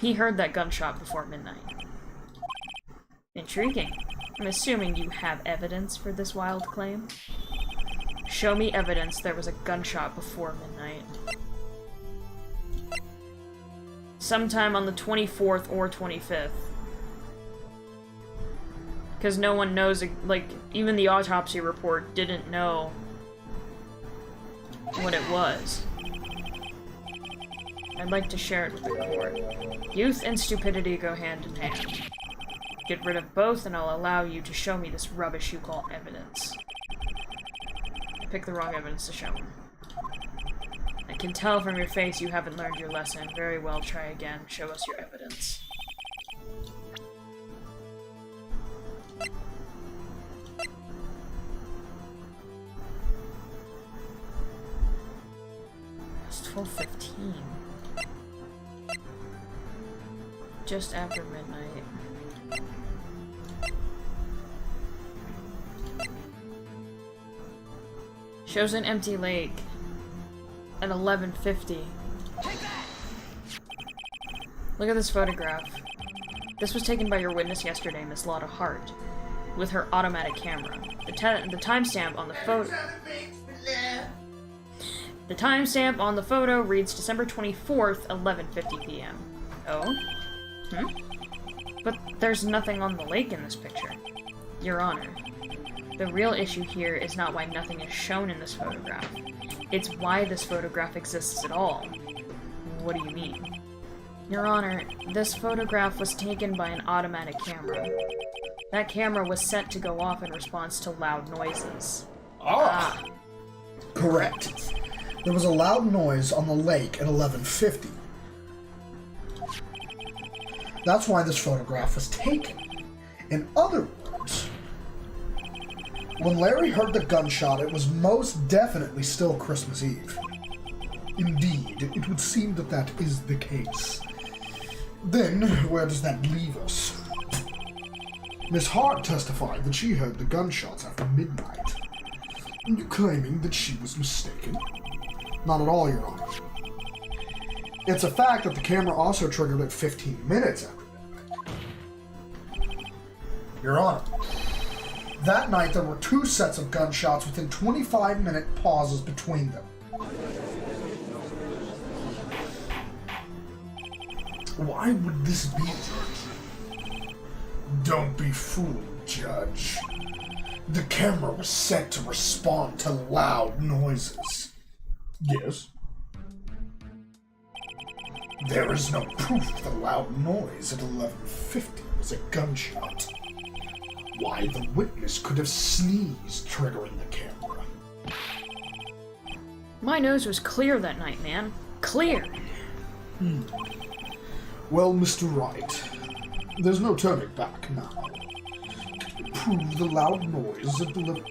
He heard that gunshot before midnight. Intriguing. I'm assuming you have evidence for this wild claim? Show me evidence there was a gunshot before midnight. Sometime on the 24th or 25th. Because no one knows, like, even the autopsy report didn't know what it was. I'd like to share it with the court. Youth and stupidity go hand in hand. Get rid of both and I'll allow you to show me this rubbish you call evidence. Pick the wrong evidence to show me. I can tell from your face you haven't learned your lesson. Very well, try again. Show us your evidence. It's 12:15. Just after midnight. Shows an empty lake at 11:50. Look at this photograph. This was taken by your witness yesterday, Miss Lotta Hart, with her automatic camera. The timestamp on the photo. The timestamp on the photo reads December 24th, 11:50 p.m. Oh? But there's nothing on the lake in this picture. Your Honor, the real issue here is not why nothing is shown in this photograph. It's why this photograph exists at all. What do you mean? Your Honor, this photograph was taken by an automatic camera. That camera was set to go off in response to loud noises. Correct. There was a loud noise on the lake at 11:50. That's why this photograph was taken. In other words, when Larry heard the gunshot, it was most definitely still Christmas Eve. Indeed, it would seem that that is the case. Then, where does that leave us? Miss Hart testified that she heard the gunshots after midnight. Are you claiming that she was mistaken? Not at all, Your Honor. It's a fact that the camera also triggered at 15 minutes after midnight. Your Honor, that night there were 2 sets of gunshots within 25-minute pauses between them. Why would this be, Judge? Don't be fooled, Judge. The camera was set to respond to loud noises. Yes. There is no proof the loud noise at 11:50 was a gunshot. Why the witness could have sneezed, triggering the camera. My nose was clear that night, man. Clear! Well, Mr. Wright, there's no turning back now. Can you prove the loud noise at 11?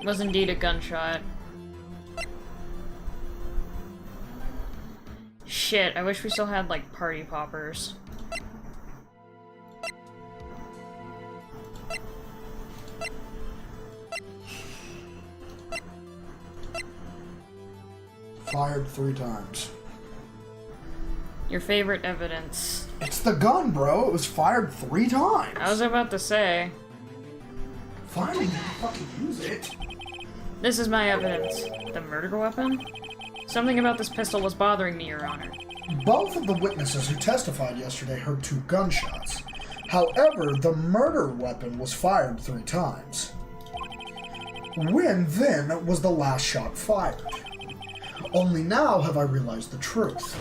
Was indeed a gunshot. Shit, I wish we still had, like, party poppers. Fired 3 times. Your favorite evidence. It's the gun, bro. It was fired 3 times. I was about to say. Finally, you fucking use it. This is my evidence. The murder weapon? Something about this pistol was bothering me, Your Honor. Both of the witnesses who testified yesterday heard 2 gunshots. However, the murder weapon was fired 3 times. When, then, was the last shot fired? Only now have I realized the truth.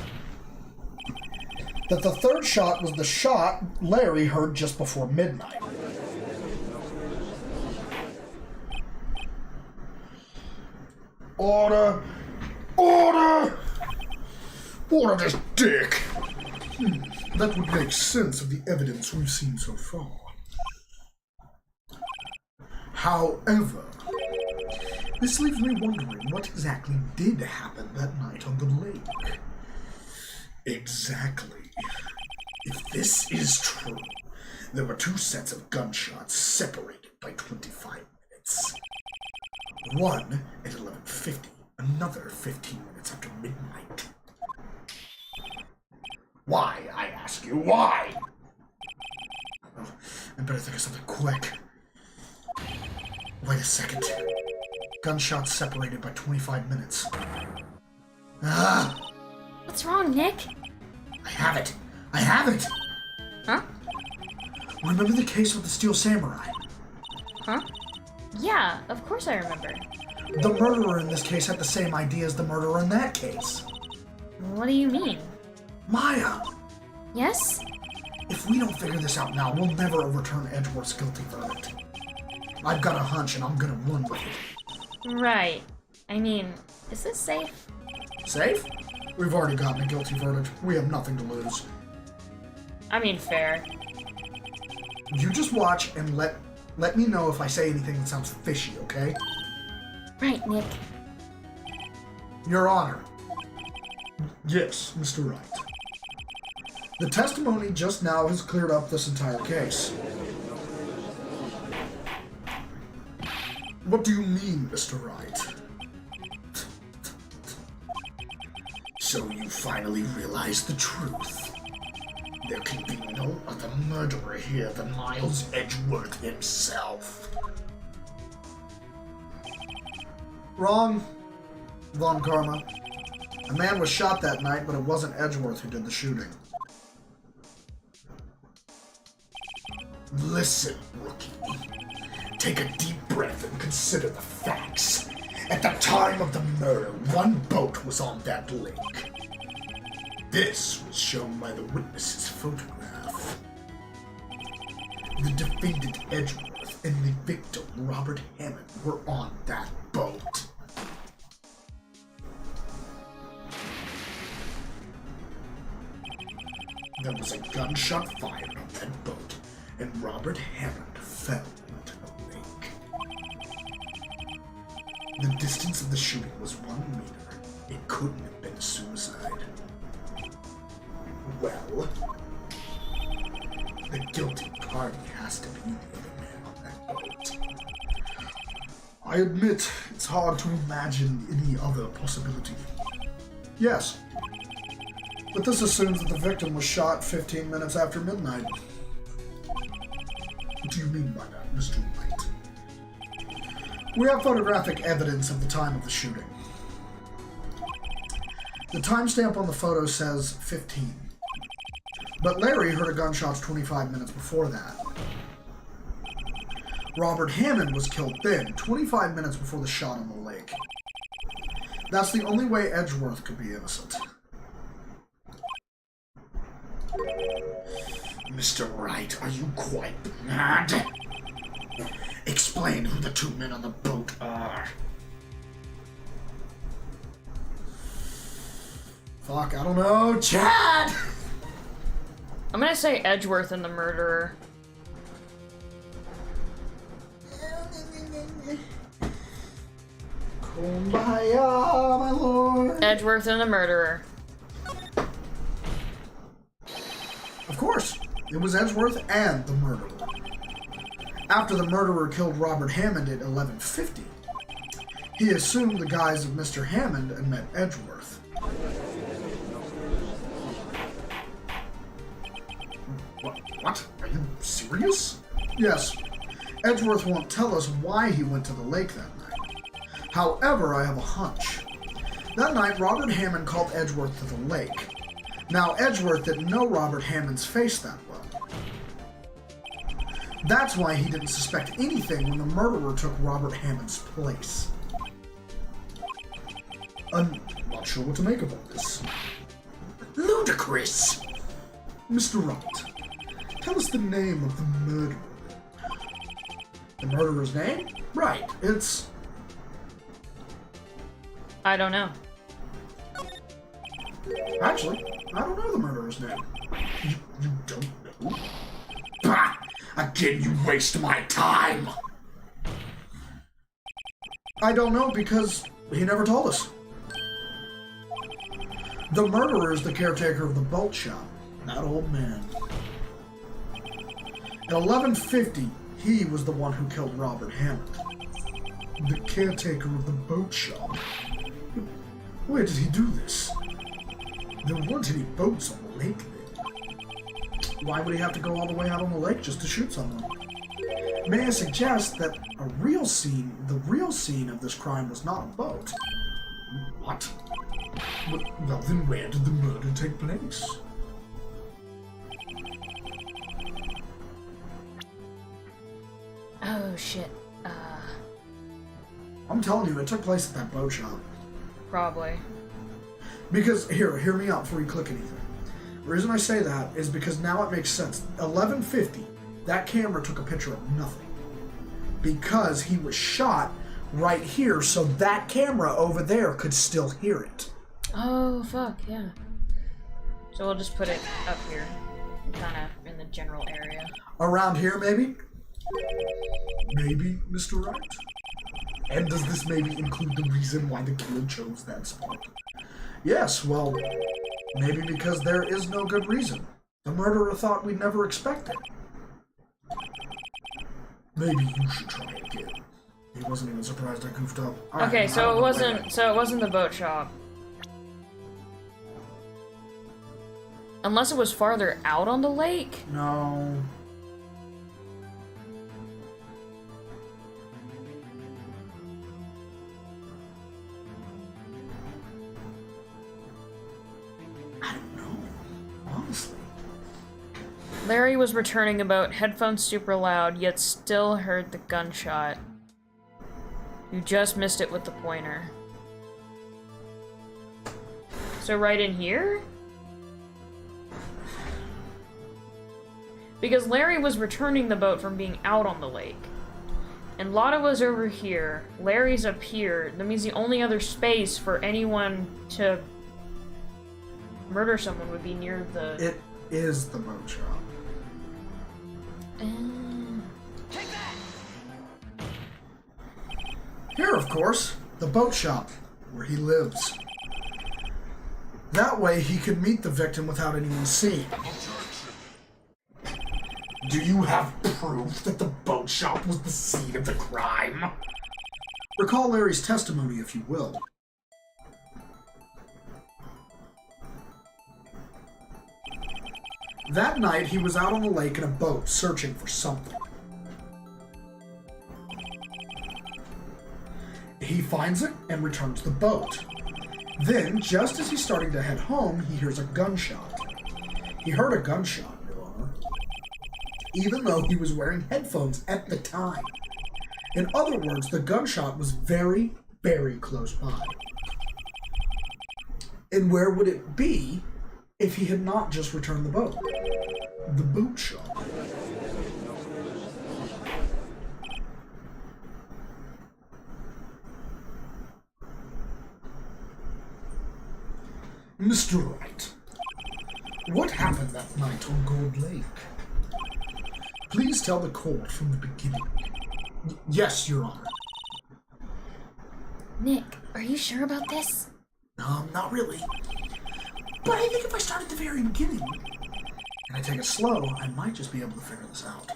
That the 3rd shot was the shot Larry heard just before midnight. Order! Order! Order this dick! That would make sense of the evidence we've seen so far. However, this leaves me wondering what exactly did happen that night on the lake. Exactly. If this is true, there were 2 sets of gunshots separated by 25 minutes. One at 11:50, another 15 minutes after midnight. Why, I ask you, why? Oh, I better think of something quick. Wait a second. Gunshots separated by 25 minutes. Ah! What's wrong, Nick? I have it! I have it! Huh? Remember the case with the Steel Samurai? Huh? Yeah, of course I remember. The murderer in this case had the same idea as the murderer in that case. What do you mean? Maya, Yes? if we don't figure this out now, we'll never overturn Edgeworth's guilty verdict. I've got a hunch and I'm gonna run with it. Right. I mean, is this safe? Safe? We've already gotten a guilty verdict. We have nothing to lose. I mean, fair. You just watch and let me know if I say anything that sounds fishy, okay? Right, Nick. Your Honor. Yes, Mr. Wright. The testimony just now has cleared up this entire case. What do you mean, Mr. Wright? So you finally realize the truth. There can be no other murderer here than Miles Edgeworth himself. Wrong. Von Karma. A man was shot that night, but it wasn't Edgeworth who did the shooting. Listen, rookie. Take a deep breath and consider the facts. At the time of the murder, one boat was on that lake. This was shown by the witness's photograph. The defendant Edgeworth and the victim Robert Hammond were on that boat. There was a gunshot fired on that boat, and Robert Hammond fell into the lake. The distance of the shooting was 1 meter. It couldn't have been a suicide. Well, the guilty party has to be the other man on that boat. I admit, it's hard to imagine any other possibility. Yes, but this assumes that the victim was shot 15 minutes after midnight. What do you mean by that, Mr. Wright? We have photographic evidence of the time of the shooting. The timestamp on the photo says 15. But Larry heard a gunshots 25 minutes before that. Robert Hammond was killed then, 25 minutes before the shot on the lake. That's the only way Edgeworth could be innocent. Mr. Wright, are you quite mad? Explain who the two men on the boat are. Fuck, I don't know. Chad! I'm gonna say Edgeworth and the murderer. Kumbaya, my lord. Edgeworth and the murderer. Of course, it was Edgeworth and the murderer. After the murderer killed Robert Hammond at 11:50, he assumed the guise of Mr. Hammond and met Edgeworth. What? Are you serious? Yes. Edgeworth won't tell us why he went to the lake that night. However, I have a hunch. That night, Robert Hammond called Edgeworth to the lake. Now, Edgeworth didn't know Robert Hammond's face that well. That's why he didn't suspect anything when the murderer took Robert Hammond's place. I'm not sure what to make of all this. Ludicrous! Mr. Wright, tell us the name of the murderer. The murderer's name? Right, it's... I don't know. Actually, I don't know the murderer's name. You don't know? Bah! Again, you waste my time! I don't know because he never told us. The murderer is the caretaker of the boat shop, that old man. At 11:50, he was the one who killed Robert Hammond. The caretaker of the boat shop. Where did he do this? There weren't any boats on the lake then. Why would he have to go all the way out on the lake just to shoot someone? May I suggest that the real scene of this crime was not a boat? What? Well, then where did the murder take place? Oh shit. I'm telling you, it took place at that boat shop. Probably. Because, hear me out before you click anything. The reason I say that is because now it makes sense. 1150, that camera took a picture of nothing. Because he was shot right here, so that camera over there could still hear it. Oh, fuck, yeah. So we'll just put it up here. Kind of in the general area. Around here, maybe? Maybe, Mr. Wright? And does this maybe include the reason why the killer chose that spot? Yes, well, maybe because there is no good reason. The murderer thought we'd never expect it. Maybe you should try again. He wasn't even surprised I goofed up. Okay, so it wasn't the boat shop. Unless it was farther out on the lake? No. I don't know. Honestly. Larry was returning a boat, headphones super loud, yet still heard the gunshot. You just missed it with the pointer. So right in here? Because Larry was returning the boat from being out on the lake. And Lotta was over here. Larry's up here. That means the only other space for anyone to murder someone would be near the... It is the boat shop. Here, of course, the boat shop, where he lives. That way he could meet the victim without anyone seeing. Do you have proof that the boat shop was the scene of the crime? Recall Larry's testimony, if you will. That night, he was out on the lake in a boat, searching for something. He finds it and returns the boat. Then, just as he's starting to head home, he hears a gunshot. He heard a gunshot, Your Honor, even though he was wearing headphones at the time. In other words, the gunshot was very, very close by. And where would it be if he had not just returned the boat? The boot shop. Mr. Wright, what happened that night on Gold Lake? Please tell the court from the beginning. Yes, Your Honor. Nick, are you sure about this? Not really. But I think if I start at the very beginning, and I take it slow, I might just be able to figure this out.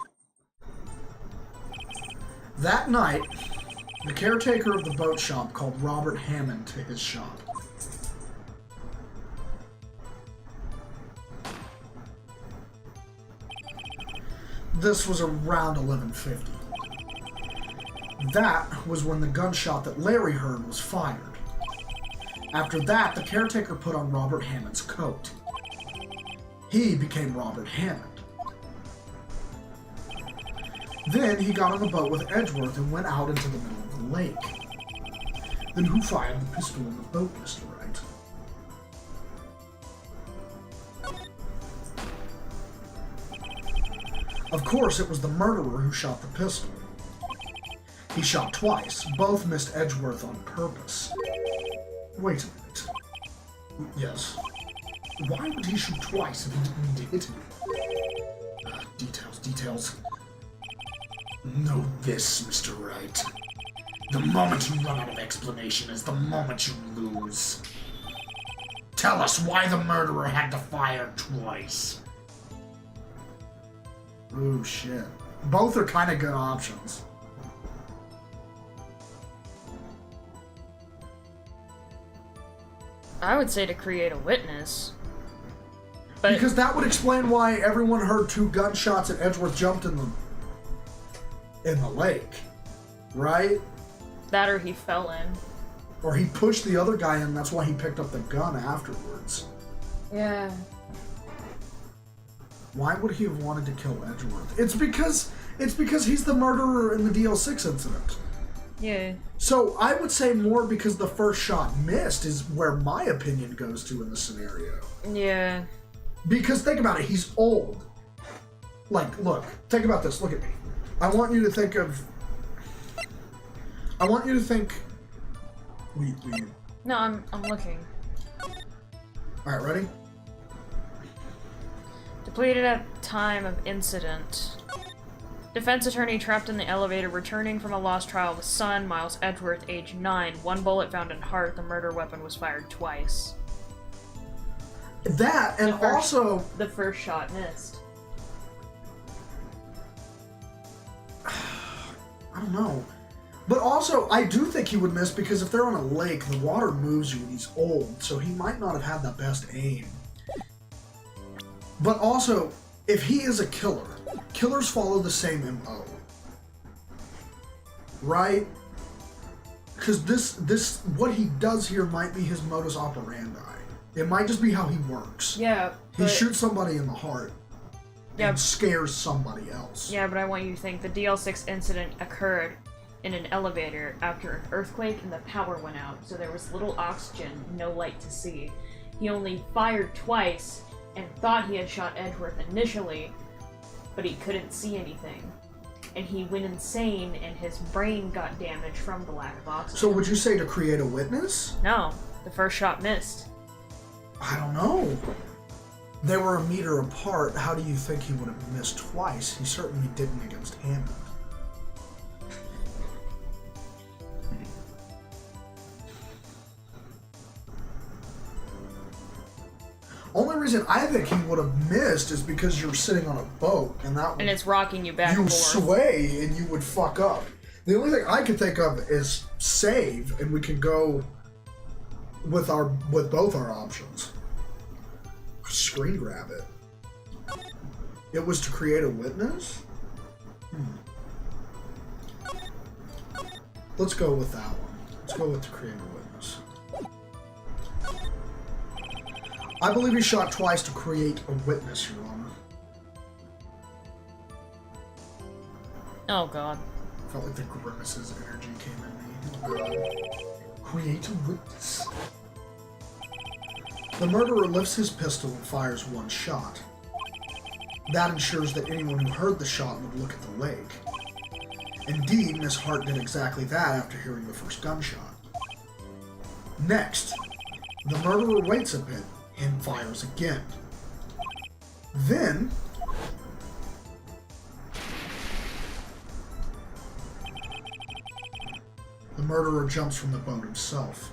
That night, the caretaker of the boat shop called Robert Hammond to his shop. This was around 1150. That was when the gunshot that Larry heard was fired. After that, the caretaker put on Robert Hammond's coat. He became Robert Hammond. Then he got on the boat with Edgeworth and went out into the middle of the lake. Then who fired the pistol in the boat, Mr. Wright? Of course, it was the murderer who shot the pistol. He shot twice. Both missed Edgeworth on purpose. Wait a minute. Yes. Why would he shoot twice if he didn't need to hit him? Details. Know this, Mr. Wright. The moment you run out of explanation is the moment you lose. Tell us why the murderer had to fire twice. Ooh, shit. Both are kind of good options. I would say to create a witness. But Because that would explain why everyone heard two gunshots and Edgeworth jumped in the lake. Right? that or he fell in. Or he pushed the other guy in, that's why he picked up the gun afterwards. Yeah. Why would he have wanted to kill Edgeworth? It's because he's the murderer in the DL6 incident. Yeah. So I would say more because the first shot missed is where my opinion goes to in the scenario. Yeah. Because think about it, he's old. Like, look, think about this. Look at me. I want you to think of. I want you to think. No, I'm looking. All right, ready? Depleted at time of incident. Defense attorney trapped in the elevator, returning from a lost trial of his son, Miles Edgeworth, age 9. One bullet found in heart. The murder weapon was fired twice. That, and also... The first shot missed. I don't know. But also, I do think he would miss because if they're on a lake, the water moves you and he's old, so he might not have had the best aim. But also, if he is a killer, killers follow the same MO. Right? Because this, what he does here might be his modus operandi. It might just be how he works. Yeah, He shoots somebody in the heart and scares somebody else. Yeah, but I want you to think the DL6 incident occurred in an elevator after an earthquake and the power went out, so there was little oxygen, no light to see. He only fired twice and thought he had shot Edgeworth initially, but he couldn't see anything. And he went insane and his brain got damaged from the lack of oxygen. So would you say to create a witness? No, the first shot missed. I don't know. They were a meter apart. How do you think he would have missed twice? He certainly didn't against Hammond. Only reason I think he would have missed is because you're sitting on a boat and that And it's rocking you back you and forth. sway and you would fuck up. The only thing I could think of is save, and we can go with both our options. Screen grab it. It was to create a witness? Let's go with that one. Let's go with to create a witness. I believe he shot twice to create a witness, Your Honor. Oh god. Felt like the grimace's energy came in me. Create a witness. The murderer lifts his pistol and fires one shot. That ensures that anyone who heard the shot would look at the lake. Indeed, Miss Hart did exactly that after hearing the first gunshot. Next, the murderer waits a bit and fires again. Then, the murderer jumps from the boat himself.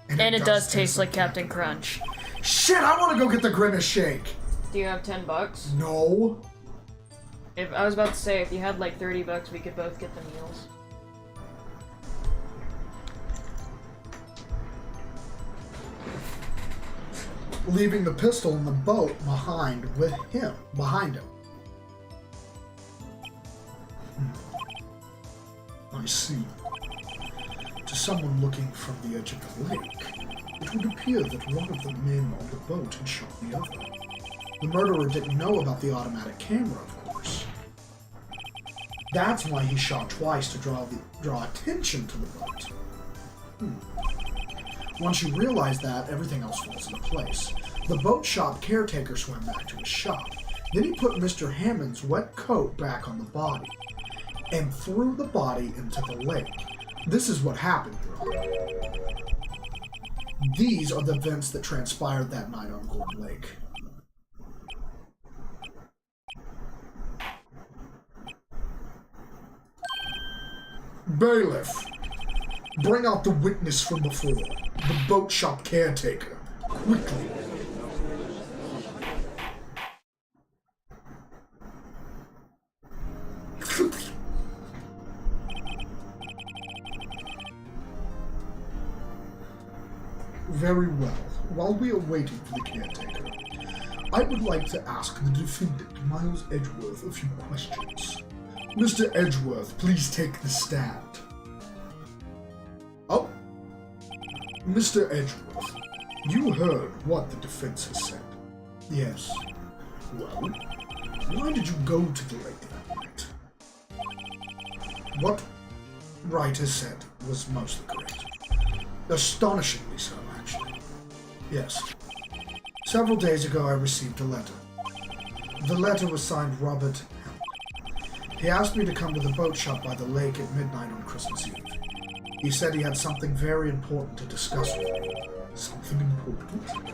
And it does taste like Captain Crunch. Shit, I want to go get the Grimace Shake! Do you have $10? No. If I was about to say, if you had like $30, we could both get the meals. Leaving the pistol in the boat behind him. I see. To someone looking from the edge of the lake, it would appear that one of the men on the boat had shot the other. The murderer didn't know about the automatic camera, of course. That's why he shot twice to draw attention to the boat. Once you realize that, everything else falls into place. The boat shop caretaker swam back to his shop. Then he put Mr. Hammond's wet coat back on the body and threw the body into the lake. This is what happened, Your Honor. These are the events that transpired that night on Gourd Lake. Bailiff, bring out the witness from before, the boat shop caretaker, quickly. Very well. While we are waiting for the caretaker, I would like to ask the defendant, Miles Edgeworth, a few questions. Mr. Edgeworth, please take the stand. Oh. Mr. Edgeworth, you heard what the defense has said. Yes. Well, why did you go to the lake that night? What Wright has said was mostly correct. Astonishingly so, actually. Yes. Several days ago I received a letter. The letter was signed Robert Hemp. He asked me to come to the boat shop by the lake at midnight on Christmas Eve. He said he had something very important to discuss with me. Something important?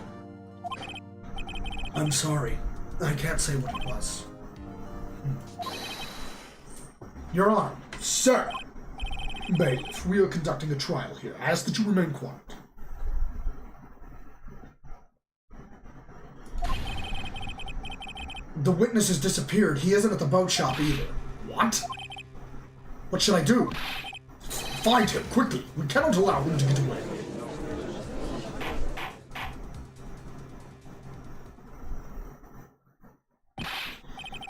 I'm sorry. I can't say what it was. Your Honor, sir! Bailiff, we are conducting a trial here. I ask that you remain quiet. The witness has disappeared. He isn't at the boat shop either. What? What should I do? Find him, quickly. We cannot allow him to get away.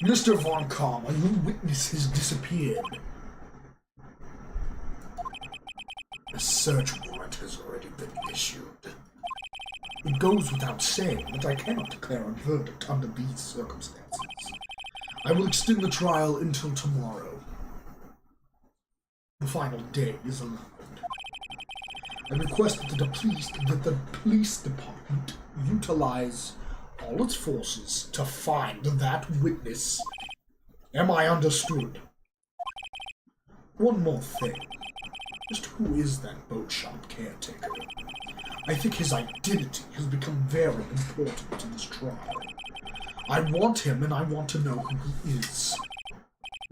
Mr. Von Karma, your witness has disappeared. A search warrant has already been issued. It goes without saying that I cannot declare a verdict under these circumstances. I will extend the trial until tomorrow. The final day is allowed. I request that the police department utilize all its forces to find that witness. Am I understood? One more thing. Just who is that boat shop caretaker? I think his identity has become very important in this trial. I want him, and I want to know who he is.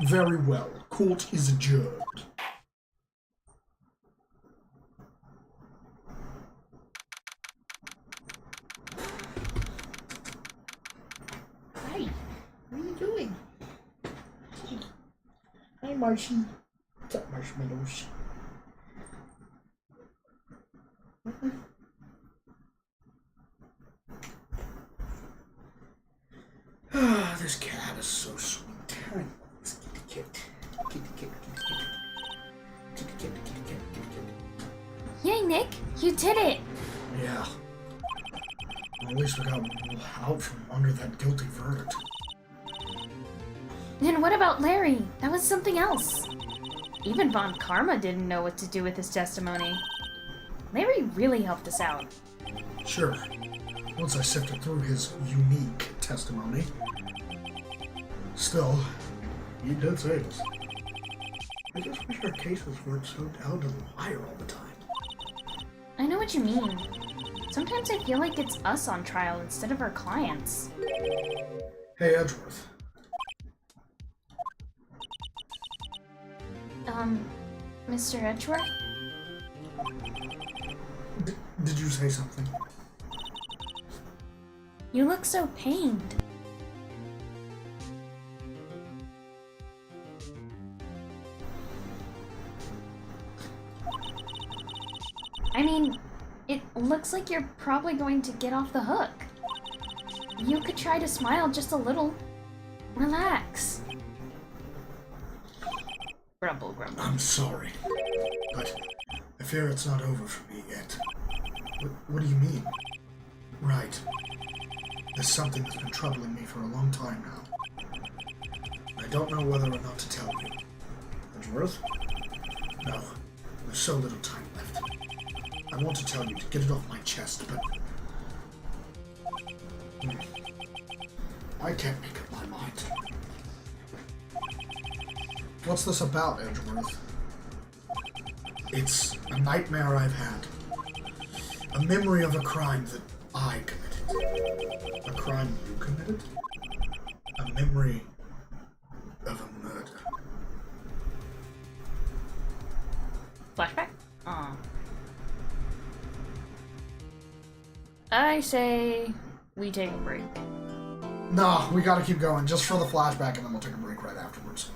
Very well. Court is adjourned. Hi, what are you doing? Hi, Marcy. What's up, marshmallows? Ah, this cat is so sweet. I love this kitty cat. Kitty cat, kitty cat. Kitty cat, kitty cat, kitty cat. Yay, Nick! You did it! Yeah. Well, at least we got out from under that guilty verdict. And what about Larry? That was something else. Even Von Karma didn't know what to do with his testimony. Larry really helped us out. Sure. Once I sifted through his unique testimony. Still, he did save us. I just wish our cases weren't so down to the wire all the time. I know what you mean. Sometimes I feel like it's us on trial instead of our clients. Hey, Edgeworth. Mr. Edgeworth? Did you say something? You look so pained. I mean, it looks like you're probably going to get off the hook. You could try to smile just a little. Relax. Grumble, grumble. I'm sorry, but I fear it's not over for me yet. What do you mean? Right. There's something that's been troubling me for a long time now. I don't know whether or not to tell you. Edgeworth? No. There's so little time left. I want to tell you to get it off my chest, but... I can't make up my mind. What's this about, Edgeworth? It's a nightmare I've had. A memory of a crime that I committed. A crime you committed? A memory of a murder. Flashback? Aw. I say we take a break. No, we gotta keep going, just for the flashback, and then we'll take a break right afterwards.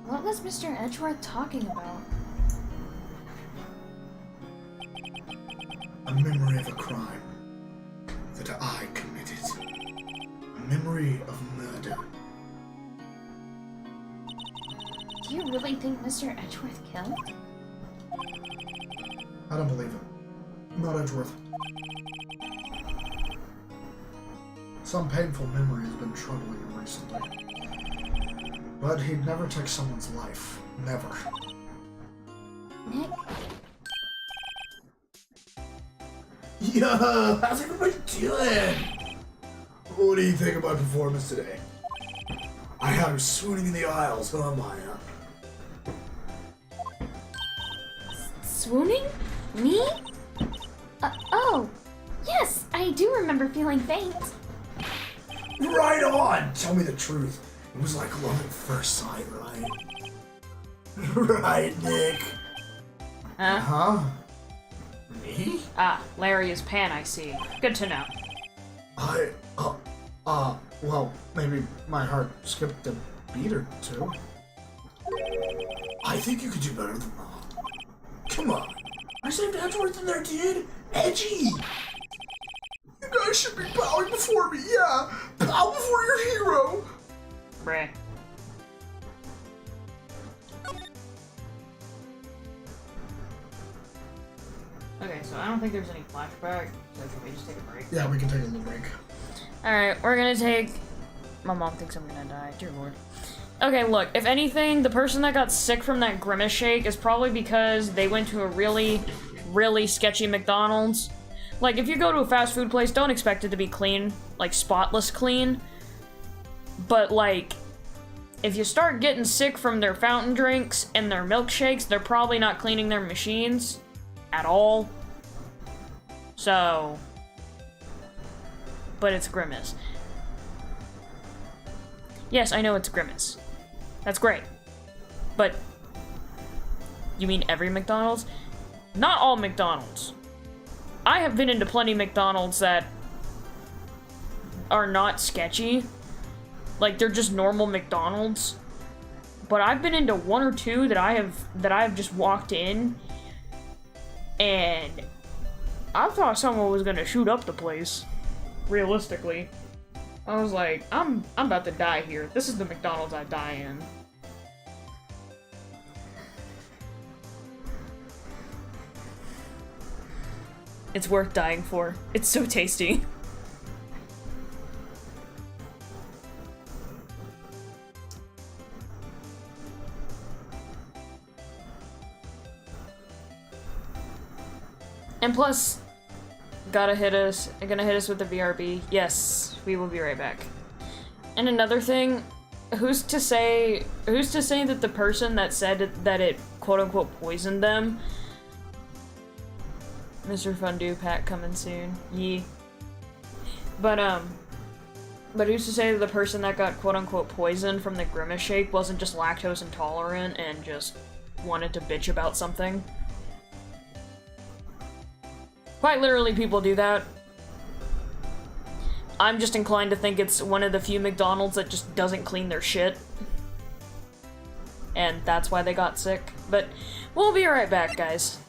What was Mr. Edgeworth talking about? A memory of a crime that I committed. Memory of murder. Do you really think Mr. Edgeworth killed? I don't believe it. Not Edgeworth. Some painful memory has been troubling him recently. But he'd never take someone's life. Never. Nick? Yo, how's everybody doing? What do you think of my performance today? I had her swooning in the aisles, huh, Maya? Swooning? Me? Oh. Yes, I do remember feeling faint. Right on! Tell me the truth. It was like love at first sight, right? Right, Nick? Huh? Huh? Me? Ah, Larry is Pan, I see. Good to know. Well, maybe my heart skipped a beat or two. I think you could do better than that. Come on. I saved Edgeworth in there, dude. Edgy! You guys should be bowing before me, yeah. Bow before your hero. Bruh. Okay, so I don't think there's any flashback, so should we just take a break? Yeah, we can take a little break. Alright, we're gonna take... My mom thinks I'm gonna die, dear lord. Okay, look, if anything, the person that got sick from that Grimace shake is probably because they went to a really, really sketchy McDonald's. Like, if you go to a fast food place, don't expect it to be clean, like, spotless clean. But, like, if you start getting sick from their fountain drinks and their milkshakes, they're probably not cleaning their machines at all. So... But it's Grimace. Yes, I know it's Grimace. That's great. But... You mean every McDonald's? Not all McDonald's. I have been into plenty McDonald's that are not sketchy. Like, they're just normal McDonald's. But I've been into one or two that I've just walked in and I thought someone was gonna shoot up the place. Realistically. I was like, I'm about to die here. This is the McDonald's I die in. It's worth dying for. It's so tasty. And plus, gonna hit us with the VRB. Yes, we will be right back. And another thing, who's to say that the person that said that it quote unquote poisoned them? Mr. Fondue pack coming soon. Yee. But who's to say that the person that got quote unquote poisoned from the Grimace shake wasn't just lactose intolerant and just wanted to bitch about something? Quite literally, people do that. I'm just inclined to think it's one of the few McDonald's that just doesn't clean their shit. And that's why they got sick. But we'll be right back, guys.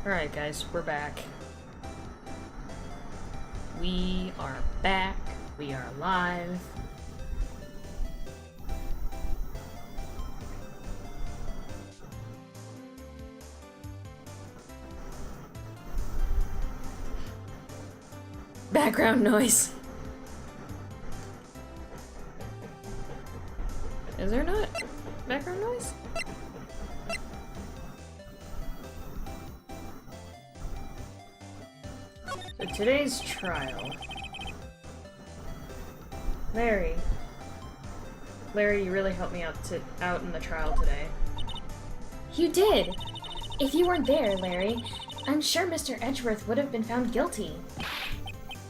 Alright guys, we're back. We are back. We are live. Background noise. Is there not background noise? So today's trial. Larry, you really helped me out in the trial today. You did! If you weren't there, Larry, I'm sure Mr. Edgeworth would have been found guilty.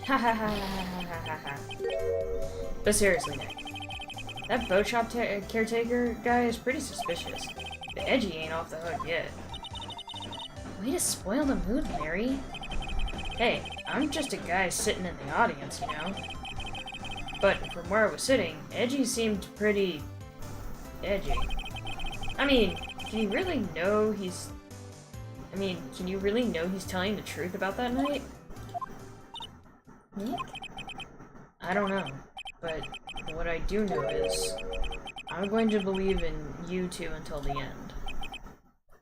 Ha ha ha ha ha ha ha. But seriously, Nick, that boat shop caretaker guy is pretty suspicious. The Edgy ain't off the hook yet. Way to spoil the mood, Larry. Hey, I'm just a guy sitting in the audience, you know? But from where I was sitting, Edgy seemed pretty edgy. I mean, can you really know he's... can you really know he's telling the truth about that night? Nick? I don't know, but what I do know is I'm going to believe in you two until the end.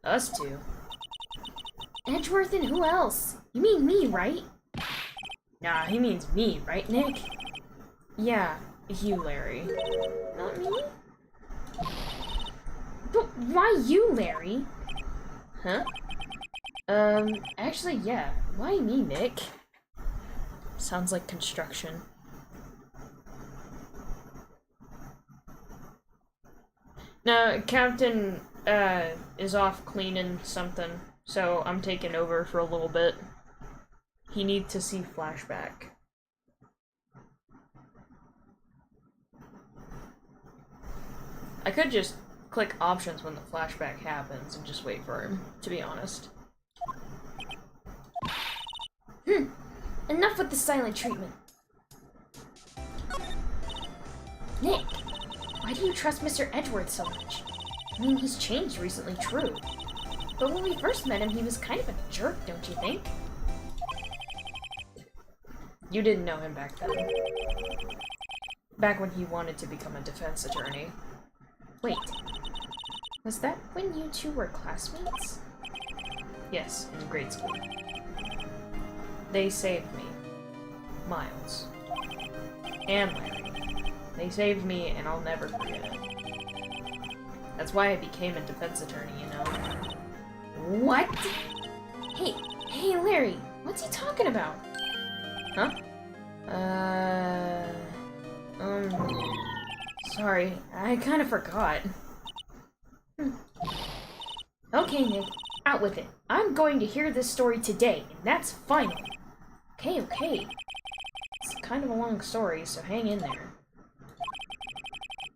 Us two? Edgeworth and who else? You mean me, right? Nah, he means me, right, Nick? Yeah, you, Larry. Not me? But why you, Larry? Huh? Actually, yeah. Why me, Nick? Sounds like construction. No, Captain, is off cleaning something, so I'm taking over for a little bit. He needs to see flashback. I could just click options when the flashback happens and just wait for him, to be honest. Enough with the silent treatment. Nick, why do you trust Mr. Edgeworth so much? I mean, he's changed recently, true. But when we first met him, he was kind of a jerk, don't you think? You didn't know him back then. Back when he wanted to become a defense attorney. Wait, was that when you two were classmates? Yes, in grade school. They saved me. Miles. And Larry. They saved me, and I'll never forget it. That's why I became a defense attorney, you know? What? Hey, Larry, what's he talking about? Huh? Sorry, I kind of forgot. Okay, Nick, out with it. I'm going to hear this story today, and that's final. Okay. It's kind of a long story, so hang in there.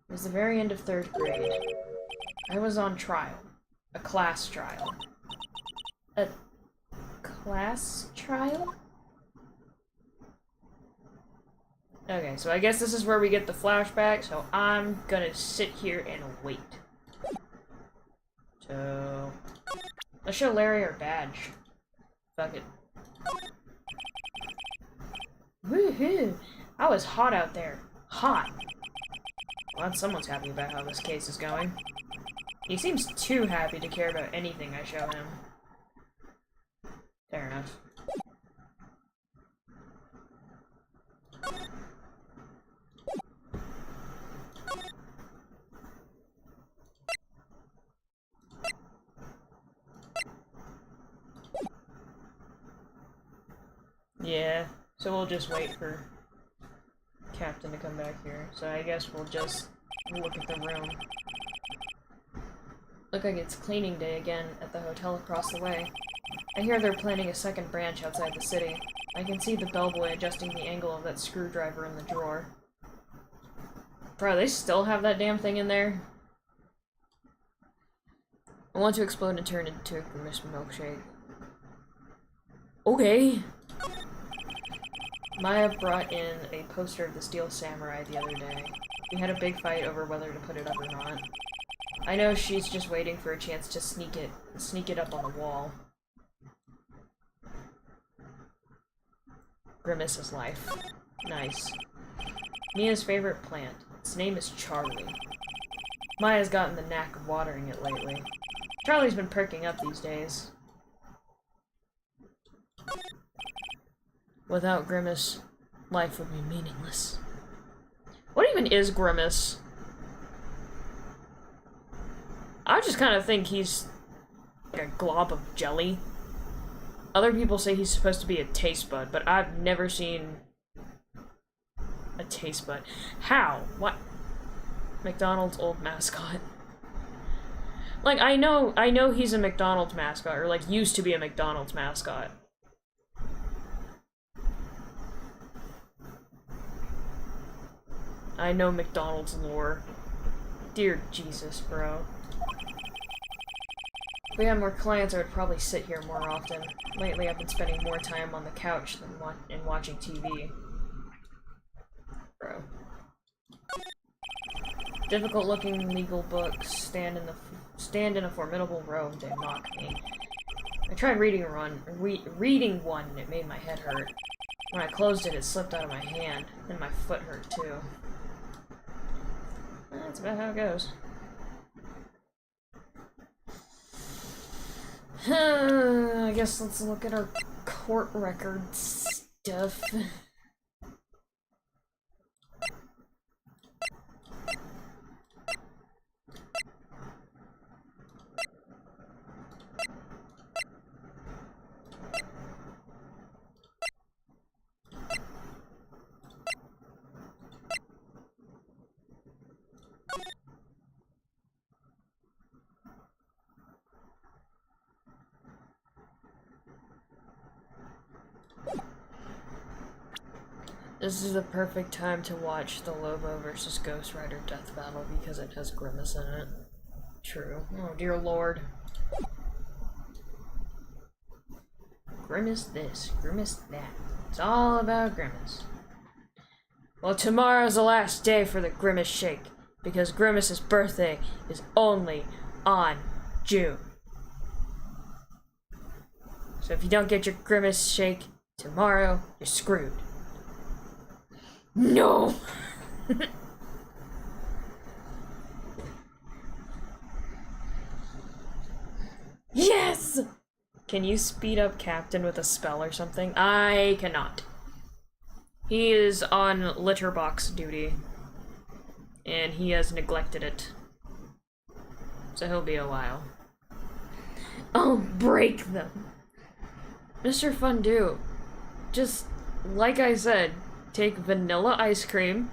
It was the very end of 3rd grade. I was on trial. A class trial. A class trial? Okay, so I guess this is where we get the flashback, so I'm gonna sit here and wait. So... let's show Larry our badge. Fuck it. Woohoo! I was hot out there. Hot! Glad someone's happy about how this case is going. He seems too happy to care about anything I show him. Fair enough. Yeah, so we'll just wait for Captain to come back here. So I guess we'll just look at the room. Look like it's cleaning day again at the hotel across the way. I hear they're planning a second branch outside the city. I can see the bellboy adjusting the angle of that screwdriver in the drawer. Bro, they still have that damn thing in there? I want to explode and turn into a grimace milkshake. Okay. Maya brought in a poster of the Steel Samurai the other day. We had a big fight over whether to put it up or not. I know she's just waiting for a chance to sneak it up on the wall. Grimace's life. Nice. Mia's favorite plant. Its name is Charlie. Maya's gotten the knack of watering it lately. Charlie's been perking up these days. Without Grimace, life would be meaningless. What even is Grimace? I just kind of think he's like a glob of jelly. Other people say he's supposed to be a taste bud, but I've never seen a taste bud. How? What? McDonald's old mascot. Like, I know he's a McDonald's mascot, or like used to be a McDonald's mascot. I know McDonald's lore. Dear Jesus, bro. If we had more clients, I would probably sit here more often. Lately, I've been spending more time on the couch than watching TV. Bro. Difficult-looking legal books stand in a formidable row. They mock me. I tried reading one, and it made my head hurt. When I closed it, it slipped out of my hand, and my foot hurt too. That's about how it goes. I guess let's look at our court record stuff. This is the perfect time to watch the Lobo versus Ghost Rider death battle because it has Grimace in it. True. Oh dear lord. Grimace this, Grimace that. It's all about Grimace. Well, tomorrow's the last day for the Grimace Shake because Grimace's birthday is only on June. So if you don't get your Grimace Shake tomorrow, you're screwed. No! Yes! Can you speed up Captain with a spell or something? I cannot. He is on litter box duty. And he has neglected it. So he'll be a while. I'll break them. Mr. Fondue, just like I said, take vanilla ice cream,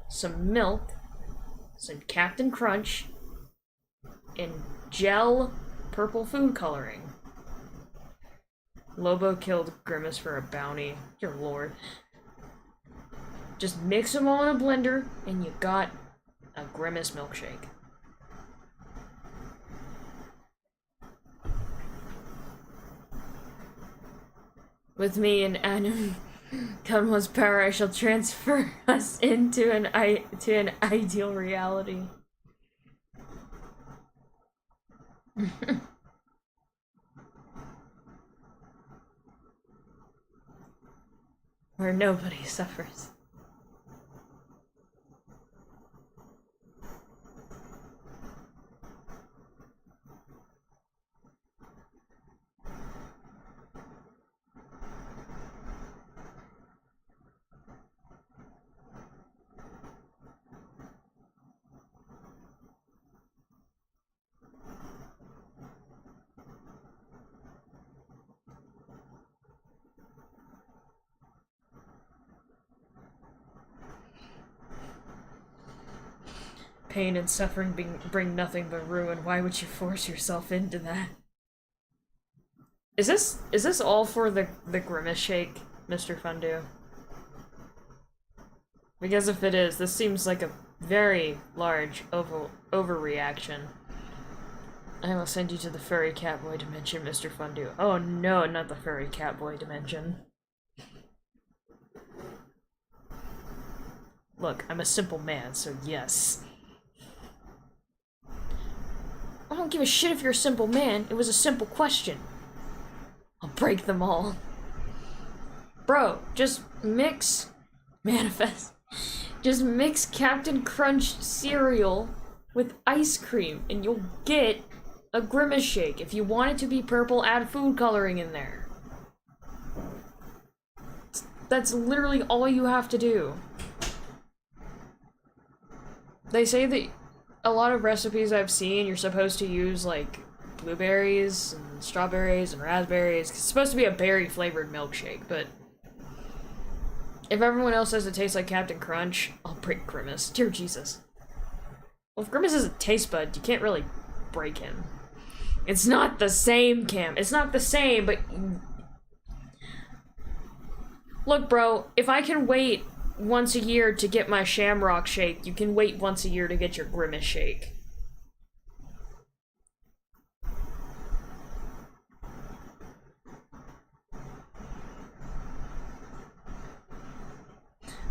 some milk, some Captain Crunch, and gel purple food coloring. Lobo killed Grimace for a bounty. Dear lord. Just mix them all in a blender, and you got a Grimace milkshake. With me and Adam Kanwa's power, I shall transfer us into an ideal reality. Where nobody suffers. Pain and suffering bring nothing but ruin. Why would you force yourself into that? Is this all for the Grimace Shake, Mr. Fondue? Because if it is, this seems like a very large overreaction. I will send you to the furry catboy dimension, Mr. Fondue. Oh no, not the furry catboy dimension. Look, I'm a simple man, so yes. I don't give a shit if you're a simple man. It was a simple question. I'll break them all. Bro, just mix... Manifest. Just mix Captain Crunch cereal with ice cream and you'll get a Grimace Shake. If you want it to be purple, add food coloring in there. That's literally all you have to do. They say that a lot of recipes I've seen, you're supposed to use, like, blueberries and strawberries and raspberries. It's supposed to be a berry-flavored milkshake, but if everyone else says it tastes like Captain Crunch, I'll break Grimace. Dear Jesus. Well, if Grimace is a taste bud, you can't really break him. It's not the same, Cam. It's not the same, but... Look, bro, if I can wait once a year to get my Shamrock Shake, you can wait once a year to get your Grimace Shake.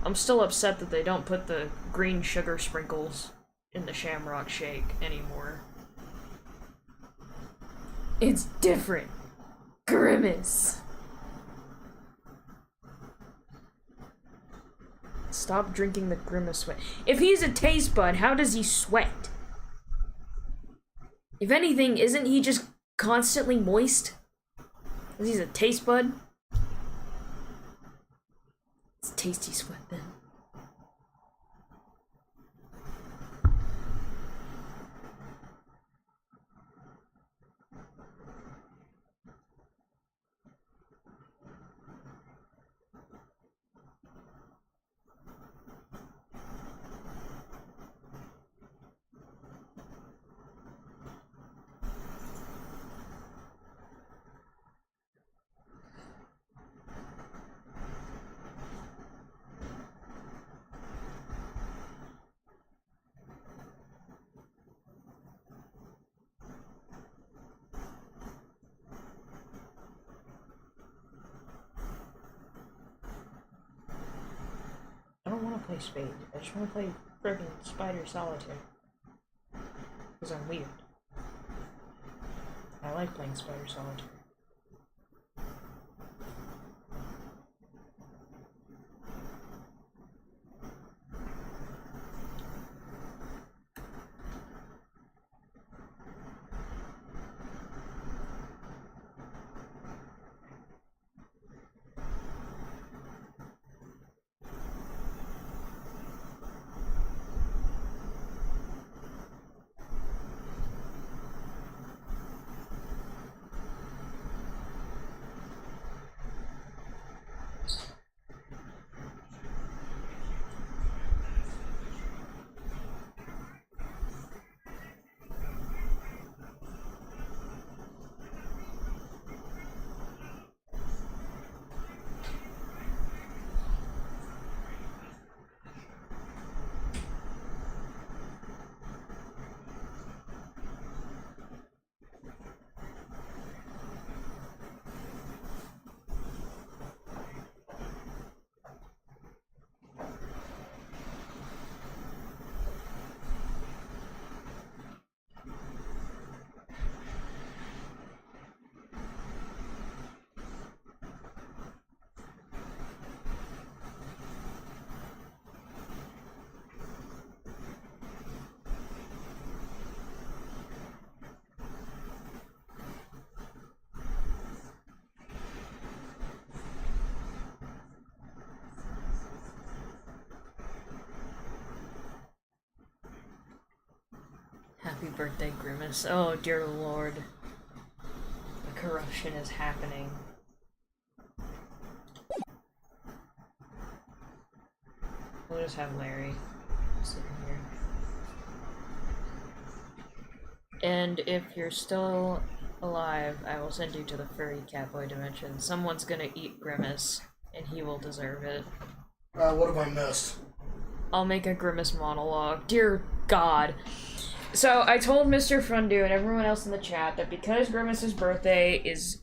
I'm still upset that they don't put the green sugar sprinkles in the Shamrock Shake anymore. It's different. Grimace. Stop drinking the Grimace sweat. If he's a taste bud, how does he sweat? If anything, isn't he just constantly moist? Because he's a taste bud? It's tasty sweat then. I don't want to play Spade. I just want to play friggin' Spider Solitaire. Because I'm weird. I like playing Spider Solitaire. Happy birthday, Grimace. Oh, dear lord. The corruption is happening. We'll just have Larry sitting here. And if you're still alive, I will send you to the furry catboy dimension. Someone's gonna eat Grimace, and he will deserve it. What have I missed? I'll make a Grimace monologue. Dear God. So I told Mr. Fundu and everyone else in the chat that because Grimace's birthday is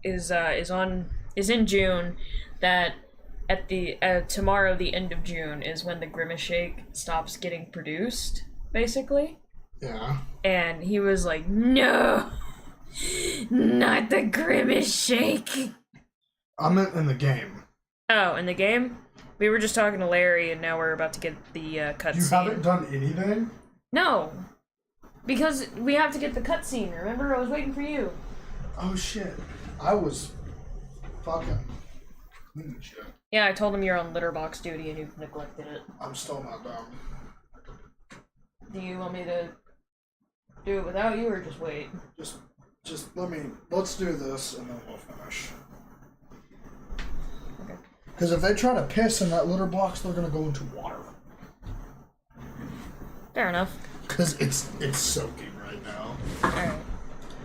in June, that at the tomorrow, the end of June, is when the Grimace Shake stops getting produced, basically. Yeah. And he was like, "No, not the Grimace Shake." I'm in the game. Oh, in the game? We were just talking to Larry, and now we're about to get the cutscene. You haven't done anything? No. Because we have to get the cutscene, remember? I was waiting for you. Oh shit. I was fucking cleaning shit. Yeah, I told him you're on litter box duty and you've neglected it. I'm still not done. Do you want me to do it without you or just wait? Just let's do this and then we'll finish. Okay. Because if they try to piss in that litter box, they're gonna go into water. Fair enough. Because it's soaking right now. Alright.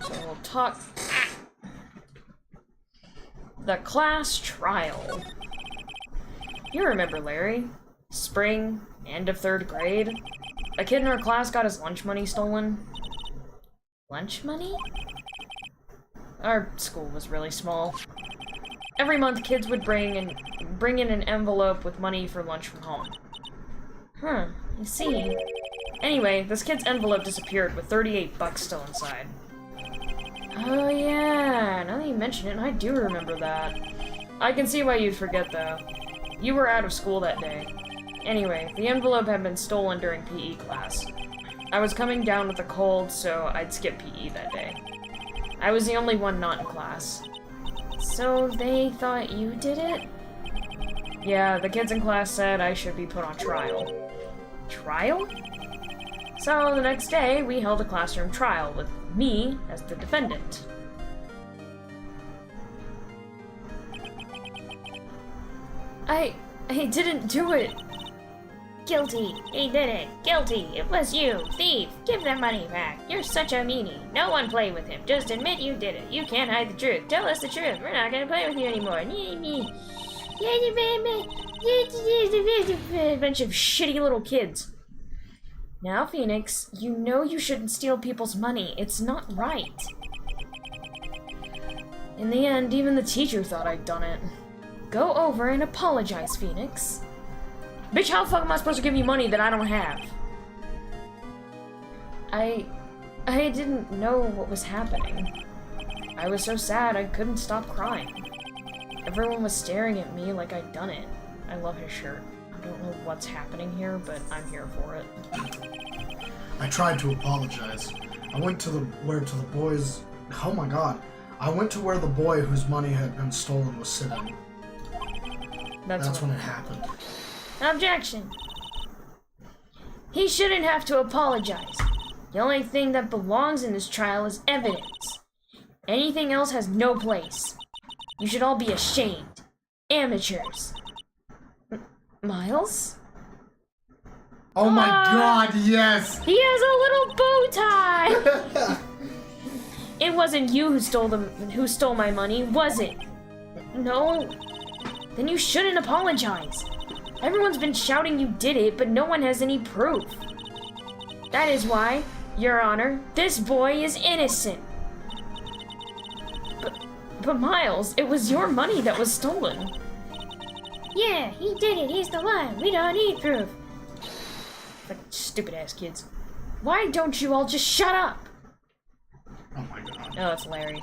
So we'll talk. The class trial. You remember Larry? Spring, end of 3rd grade. A kid in our class got his lunch money stolen. Lunch money? Our school was really small. every month kids would bring in an envelope with money for lunch from home. Huh, I see. Anyway, this kid's envelope disappeared with $38 still inside. Oh yeah, now that you mention it, I do remember that. I can see why you'd forget though. You were out of school that day. Anyway, the envelope had been stolen during PE class. I was coming down with a cold, so I'd skip PE that day. I was the only one not in class. So they thought you did it? Yeah, the kids in class said I should be put on trial. Trial? So the next day, we held a classroom trial with me as the defendant. I didn't do it. Guilty. He did it. Guilty. It was you. Thief. Give that money back. You're such a meanie. No one play with him. Just admit you did it. You can't hide the truth. Tell us the truth. We're not gonna play with you anymore. A bunch of shitty little kids. Now, Phoenix, you know you shouldn't steal people's money. It's not right. In the end, even the teacher thought I'd done it. Go over and apologize, Phoenix. Bitch, how the fuck am I supposed to give you money that I don't have? I didn't know what was happening. I was so sad I couldn't stop crying. Everyone was staring at me like I'd done it. I love his shirt. I don't know what's happening here, but I'm here for it. I tried to apologize. I went to where the boys... Oh my god. I went to where the boy whose money had been stolen was sitting. That's when it happened. Objection. He shouldn't have to apologize. The only thing that belongs in this trial is evidence. Anything else has no place. You should all be ashamed. Amateurs. Miles? Oh my god, yes! He has a little bow tie! It wasn't you who stole my money, was it? No? Then you shouldn't apologize. Everyone's been shouting you did it, but no one has any proof. That is why, Your Honor, this boy is innocent. But Miles, it was your money that was stolen. Yeah, he did it. He's the one. We don't need proof. Like stupid ass kids. Why don't you all just shut up? Oh my god. Oh, it's Larry.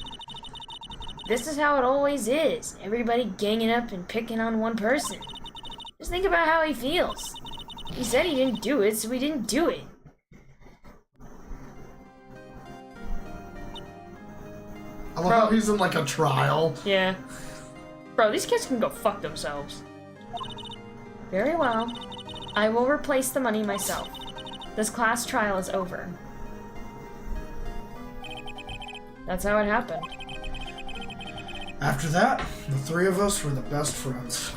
This is how it always is. Everybody ganging up and picking on one person. Just think about how he feels. He said he didn't do it, so we didn't do it. I love how he's in like a trial. Yeah. Bro, these kids can go fuck themselves. Very well. I will replace the money myself. This class trial is over. That's how it happened. After that, the three of us were the best friends.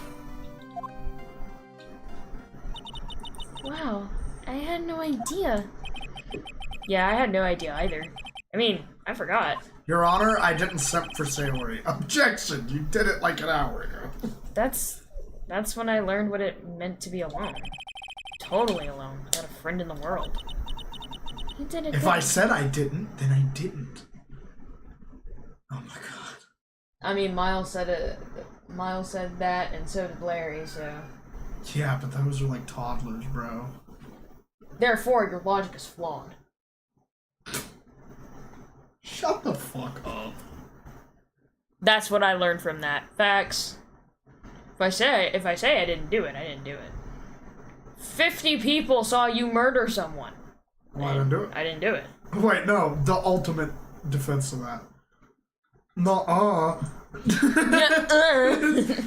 Wow, I had no idea. Yeah, I had no idea either. I mean, I forgot. Your Honor, I didn't simp for Sailor. Objection! You did it like an hour ago. That's when I learned what it meant to be alone. Totally alone. Without a friend in the world. You did it. If I said I didn't, then I didn't. Oh my god. I mean, Miles said it. Miles said that, and so did Larry. So. Yeah, but those are like toddlers, bro. Therefore, your logic is flawed. Shut the fuck up. That's what I learned from that. Facts. If I say I didn't do it, I didn't do it. 50 people saw you murder someone. Well, I didn't do it. I didn't do it. Wait, no, the ultimate defense of that. Nuh-uh.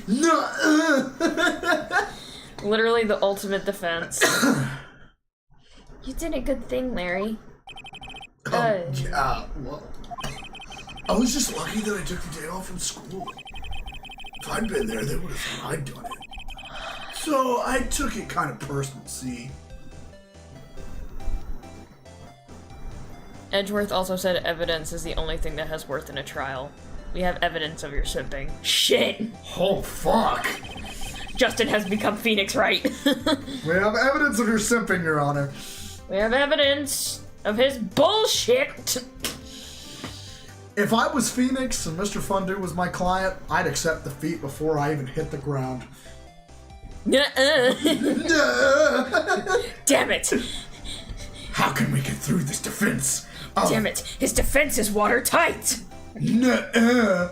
Nuh-uh. Literally the ultimate defense. You did a good thing, Larry. Yeah, well, I was just lucky that I took the day off from school. If I'd been there, they would have thought I'd done it. So I took it kind of personal, see? Edgeworth also said evidence is the only thing that has worth in a trial. We have evidence of your simping. Shit! Oh, fuck! Justin has become Phoenix Wright. We have evidence of your simping, Your Honor. We have evidence of his bullshit. If I was Phoenix and Mr. Fondue was my client, I'd accept defeat before I even hit the ground. Nuh-uh. Damn it! How can we get through this defense? Damn it! His defense is watertight! Nuh-uh.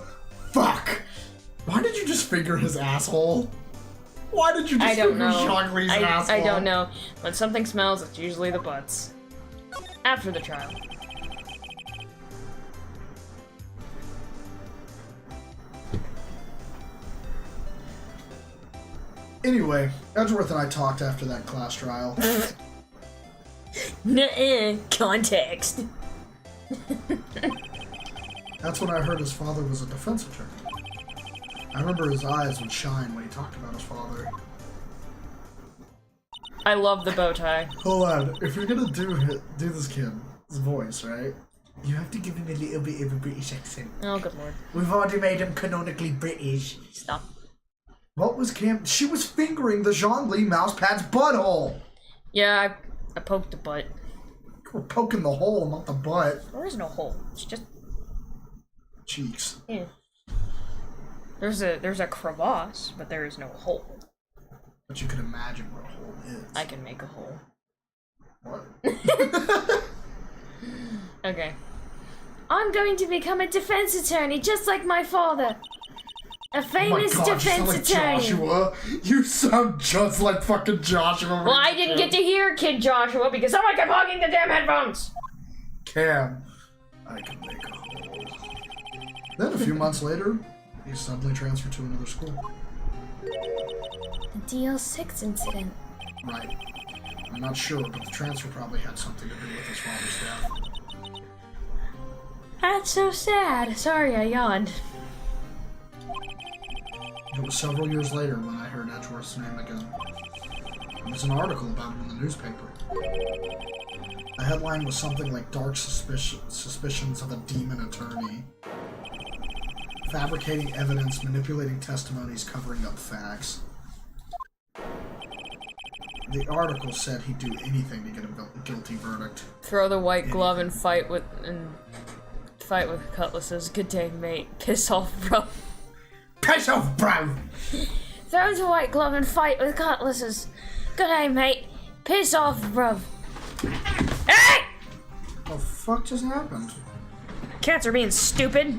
Fuck. Why did you just figure his asshole? Why did you just I don't figure know. Zhongli's asshole? I don't know. When something smells, it's usually the butts. After the trial. Anyway, Edgeworth and I talked after that class trial. Nuh-uh. Context. That's when I heard his father was a defense attorney. I remember his eyes would shine when he talked about his father. I love the bow tie. Hold on, if you're gonna do this kid's voice, right? You have to give him a little bit of a British accent. Oh, good lord. We've already made him canonically British. Stop. What was Cam? She was fingering the Zhongli mousepad's butthole. Yeah, I poked the butt. We're poking the hole, not the butt. There is no hole. It's just... Cheeks. Yeah. There's a crevasse, but there is no hole. But you can imagine what a hole is. I can make a hole. What? Okay. I'm going to become a defense attorney, just like my father. A famous oh my God, defense you sound like attorney. Joshua. You sound just like fucking Joshua. Well, I didn't get to hear Kid Joshua because someone kept hogging the damn headphones. Cam, I can make a hole. Then a few months later, he suddenly transferred to another school. The DL6 incident. Right. I'm not sure, but the transfer probably had something to do with his father's death. That's so sad. Sorry, I yawned. It was several years later when I heard Edgeworth's name again. There was an article about him in the newspaper. The headline was something like Dark Suspicions of a Demon Attorney. Fabricating evidence, manipulating testimonies, covering up facts. The article said he'd do anything to get a guilty verdict. Throw the white glove and fight with cutlasses. Good day, mate. Piss off, bro. Piss off, bro! Throw the white glove and fight with cutlasses. Good day, mate. Piss off, bruv. Hey! What the fuck just happened? Cats are being stupid.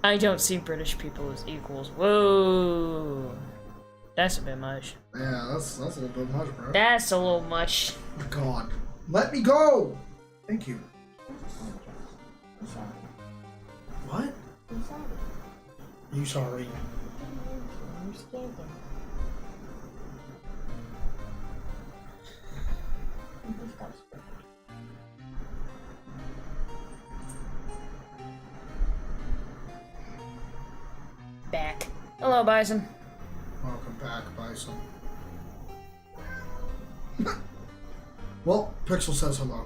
I don't see British people as equals. Whoa. That's a bit much. Yeah, that's a little bit much, bro. That's a little much. God. Let me go! Thank you. What? You sorry? Back. Hello, Bison. Welcome back, Bison. Well, Pixel says hello.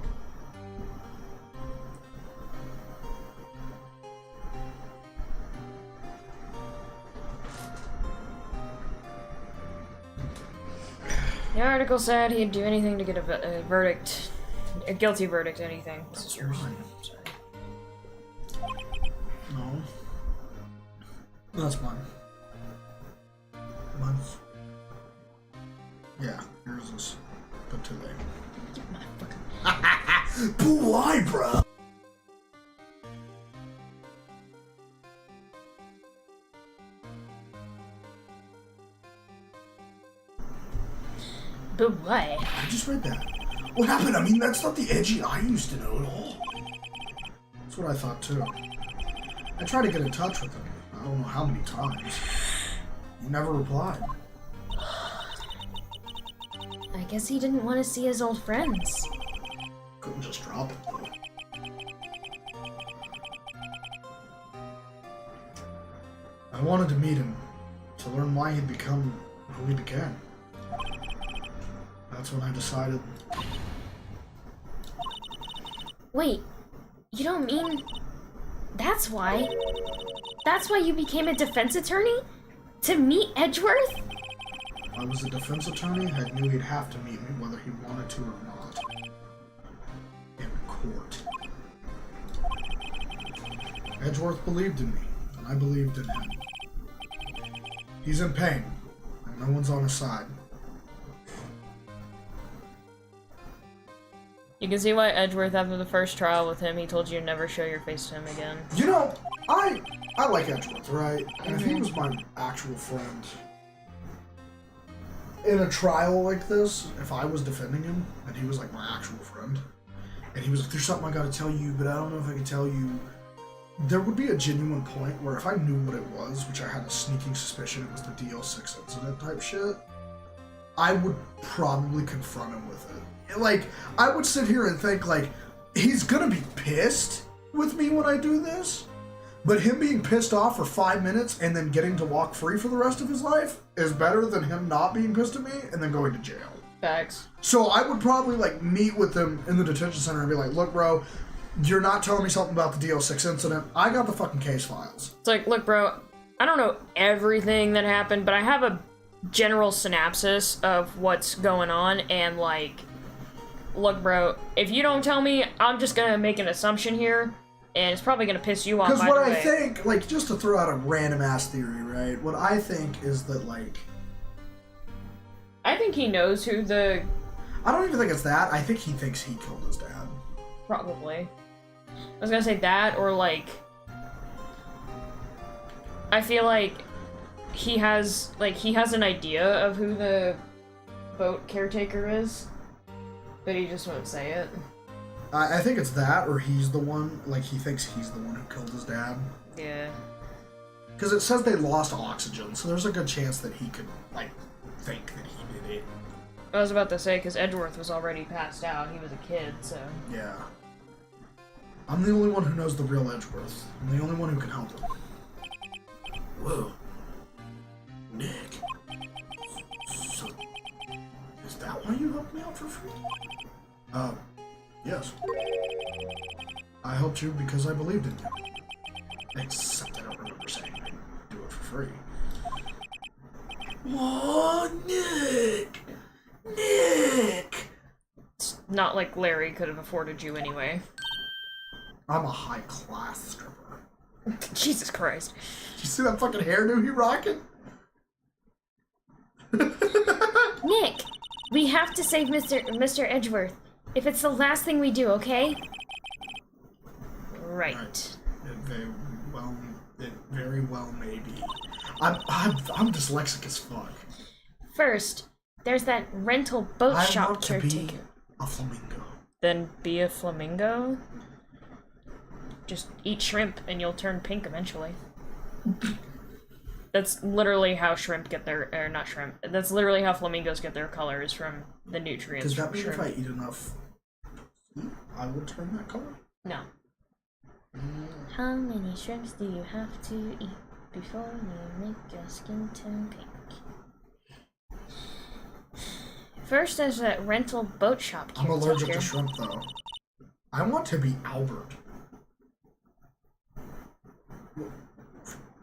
The article said he'd do anything to get a verdict. A guilty verdict, anything. This is yours. Mine. Sorry. No. That's mine. Mine's... Yeah, yours is... But too late. But why, bro? But why? I just read that. What happened? I mean, that's not the edgy I used to know at all. That's what I thought, too. I tried to get in touch with him. I don't know how many times. He never replied. I guess he didn't want to see his old friends. Couldn't just drop it, though. wanted to meet him, to learn why he'd become who he became. That's when I decided. Wait, you don't mean... That's why? That's why you became a defense attorney? To meet Edgeworth? I was a defense attorney. I knew he'd have to meet me whether he wanted to or not. In court. Edgeworth believed in me, and I believed in him. He's in pain, and no one's on his side. You can see why Edgeworth, after the first trial with him, he told you to never show your face to him again. You know, I like Edgeworth, right? And if he was my actual friend, in a trial like this, if I was defending him, and he was like my actual friend, and he was like, there's something I gotta tell you, but I don't know if I can tell you, there would be a genuine point where if I knew what it was, which I had a sneaking suspicion it was the DL6 incident type shit, I would probably confront him with it. Like, I would sit here and think, like, he's gonna be pissed with me when I do this, but him being pissed off for 5 minutes and then getting to walk free for the rest of his life is better than him not being pissed at me and then going to jail. Facts. So I would probably, like, meet with him in the detention center and be like, look, bro, you're not telling me something about the DL6 incident. I got the fucking case files. It's like, look, bro, I don't know everything that happened, but I have a general synopsis of what's going on, and, like, look, bro, if you don't tell me, I'm just gonna make an assumption here, and it's probably gonna piss you off. Because what I think, like, just to throw out a random-ass theory, right? What I think is that, like... I think he knows who the... I don't even think it's that. I think he thinks he killed his dad. Probably. I was gonna say that, or, like... I feel like he has an idea of who the boat caretaker is, but he just won't say it. I think it's that, or he's the one, like, he thinks he's the one who killed his dad. Yeah. Because it says they lost oxygen, so there's a good chance that he could, like, think that he did it. I was about to say, because Edgeworth was already passed out. He was a kid, so... Yeah. I'm the only one who knows the real Edgeworth. I'm the only one who can help him. Whoa. Nick. So, is that why you helped me out for free? Yes. I helped you because I believed in you. Except I don't remember saying I'd do it for free. Whoa, Nick! Nick! It's not like Larry could have afforded you anyway. I'm a high-class stripper. Jesus Christ. Did you see that fucking hairdo he rocking? Nick, we have to save Mr. Edgeworth. If it's the last thing we do, okay? Right. It very well may be. I'm dyslexic as fuck. First, there's that rental boat I shop want to be caretaker. a flamingo. Then be a flamingo? Just eat shrimp and you'll turn pink eventually. That's literally how shrimp get their, or not shrimp, that's literally how flamingos get their colors, from the nutrients. Does that from mean shrimp. if I eat enough, I would turn that color? No. How many shrimps do you have to eat before you make your skin turn pink? First, there's that rental boat shop I'm caretaker. allergic to shrimp, though. I want to be Albert.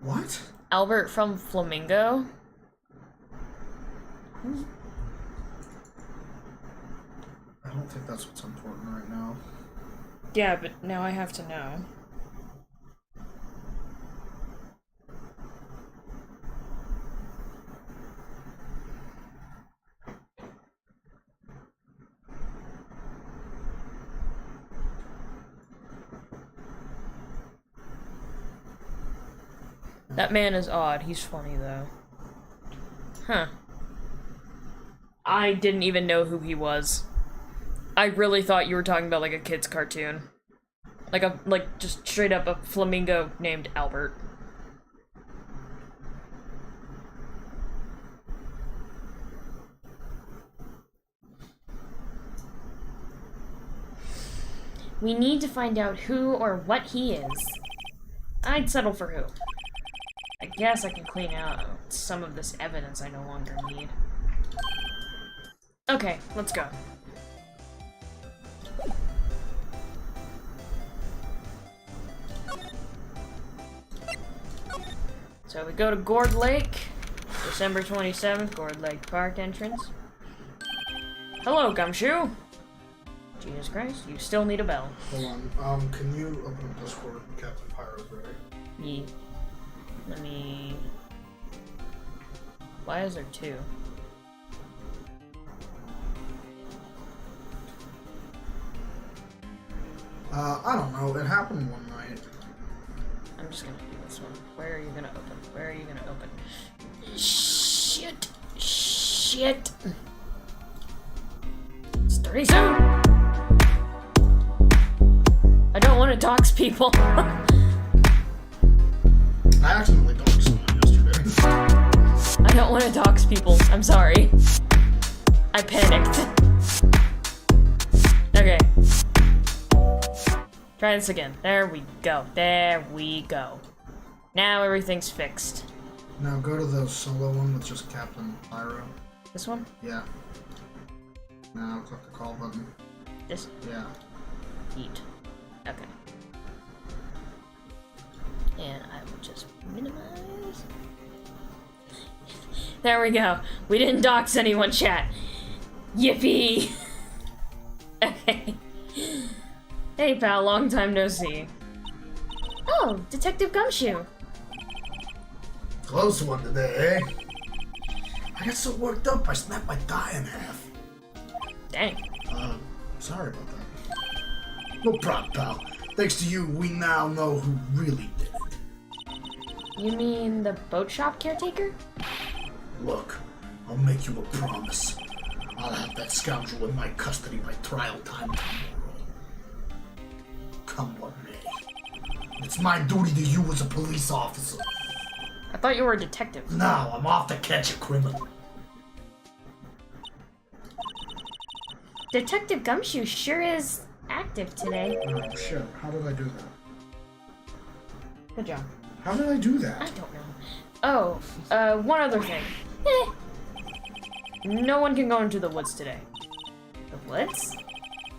What? Albert from Flamingo? I don't think that's what's important right now. Yeah, but now I have to know. That man is odd. He's funny, though. Huh. I didn't even know who he was. I really thought you were talking about, like, a kid's cartoon. Like, just straight up a flamingo named Albert. We need to find out who or what he is. I'd settle for who. I guess I can clean out some of this evidence I no longer need. Okay, let's go. So we go to Gourd Lake, December 27th, Gourd Lake Park entrance. Hello, Gumshoe! Jesus Christ, you still need a bell. Hold on. Can you open up Discord? Captain Pyro's ready. Yeah. Let me... Why is there two? I don't know. It happened one night. I'm just gonna do this one. Where are you gonna open? Where are you gonna open? Shit! Shit! It's 37! I don't want to dox people. I accidentally doxed someone yesterday. I don't want to dox people. I'm sorry. I panicked. Okay. Try this again. There we go. There we go. Now everything's fixed. Now go to the solo one with just Captain Pyro. This one? Yeah. Now click the call button. This? Yeah. Eat. Okay. And I will just minimize. There we go. We didn't dox anyone, chat. Yippee! Okay. Hey pal, long time no see. Oh, Detective Gumshoe. Close one today, eh? I got so worked up I snapped my thigh in half. Dang. Sorry about that. No problem, pal. Thanks to you, we now know who really did it. You mean the boat shop caretaker? Look, I'll make you a promise. I'll have that scoundrel in my custody by trial time. Come what may. It's my duty to you as a police officer. I thought you were a detective. Now I'm off to catch a criminal. Detective Gumshoe sure is active today. Oh shit, how did I do that? Good job. How did I do I that? don't know. Oh, one other thing. No one can go into the woods today. The woods?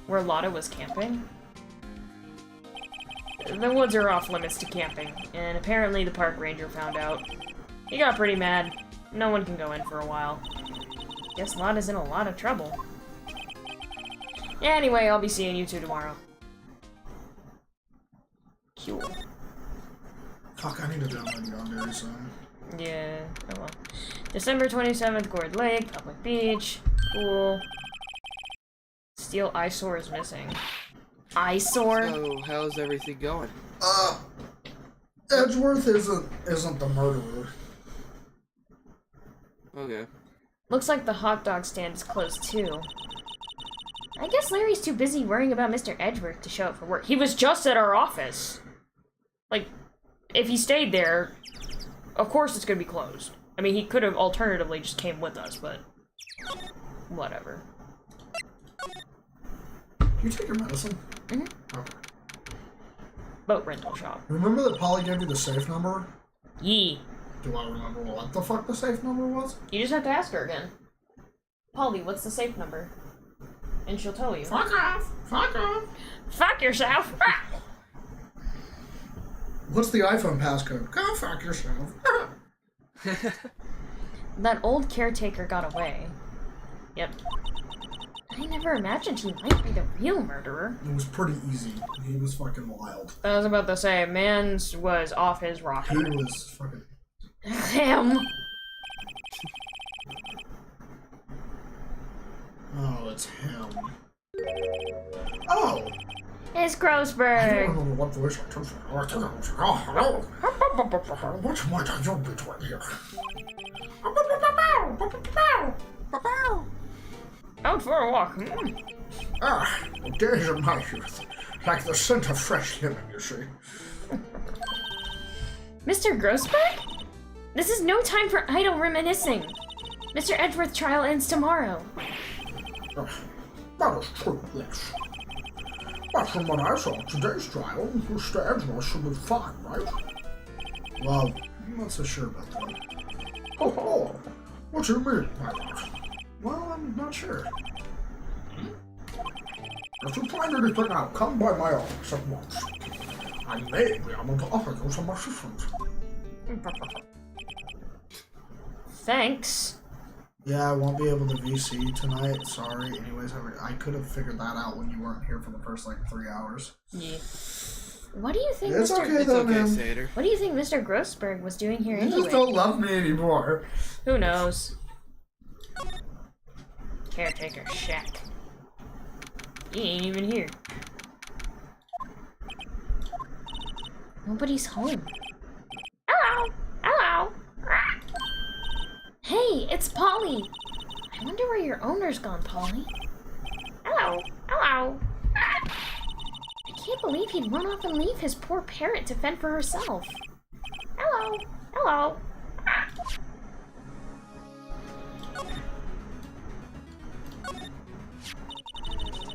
Where Lotta was camping. The woods are off limits to camping, and apparently the park ranger found out. He got pretty mad. No one can go in for a while. Guess Lotta's in a lot of trouble. Anyway, I'll be seeing you two tomorrow. Cool. Fuck, I need to download it on very soon. Yeah, oh well. December 27th, Gourd Lake, Public Beach. Cool. Steel eyesore is missing. Eyesore? So, how's everything going? Edgeworth isn't the murderer. Okay. Looks like the hot dog stand is closed too. I guess Larry's too busy worrying about Mr. Edgeworth to show up for work. He was just at our office. Like, if he stayed there, of course it's gonna be closed. I mean, he could have alternatively just came with us, but whatever. You take your medicine? Mm-hmm. Okay. Boat rental shop. Remember that Polly gave you the safe number? Yee. Do I remember what the fuck the safe number was? You just have to ask her again. Polly, what's the safe number? And she'll tell you. Fuck off! Fuck off! Fuck yourself! What's the iPhone passcode? Go fuck yourself. That old caretaker got away. Yep. I never imagined he might be the real murderer. It was pretty easy. He was fucking wild. I was about to say, man's was off his He rocker. was fucking... Him! Oh, it's him. Oh! It's I don't Grossberg. remember what voice I took from. Oh, hello. What's more than you between here? Out for a walk. Ah, the days of my youth. Like the scent of fresh lemon, you see. Mr. Grossberg? This is no time for idle reminiscing. Mr. Edgeworth trial ends tomorrow. That is true, yes. But from what I saw, today's trial, Mr. Edgeworth should be fine, right? Well, I'm not so sure about that. Oh, what you mean, my lord? Well, I'm not sure. If you find anything out, come by my office at once. I may be able to offer you some assistance. Thanks. Yeah, I won't be able to VC tonight. Sorry. Anyways, I could have figured that out when you weren't here for the first, like, 3 hours. Yeah. What do you think, It's Mr. okay, It's though, okay, man. Satyr. What do you think Mr. Grossberg was doing here You anyway? just don't love me anymore. Who knows? Caretaker shack. He ain't even here. Nobody's home. Hello! Hello! Hey, it's Polly! I wonder where your owner's gone, Polly. Hello! Hello! I can't believe he'd run off and leave his poor parrot to fend for herself. Hello! Hello!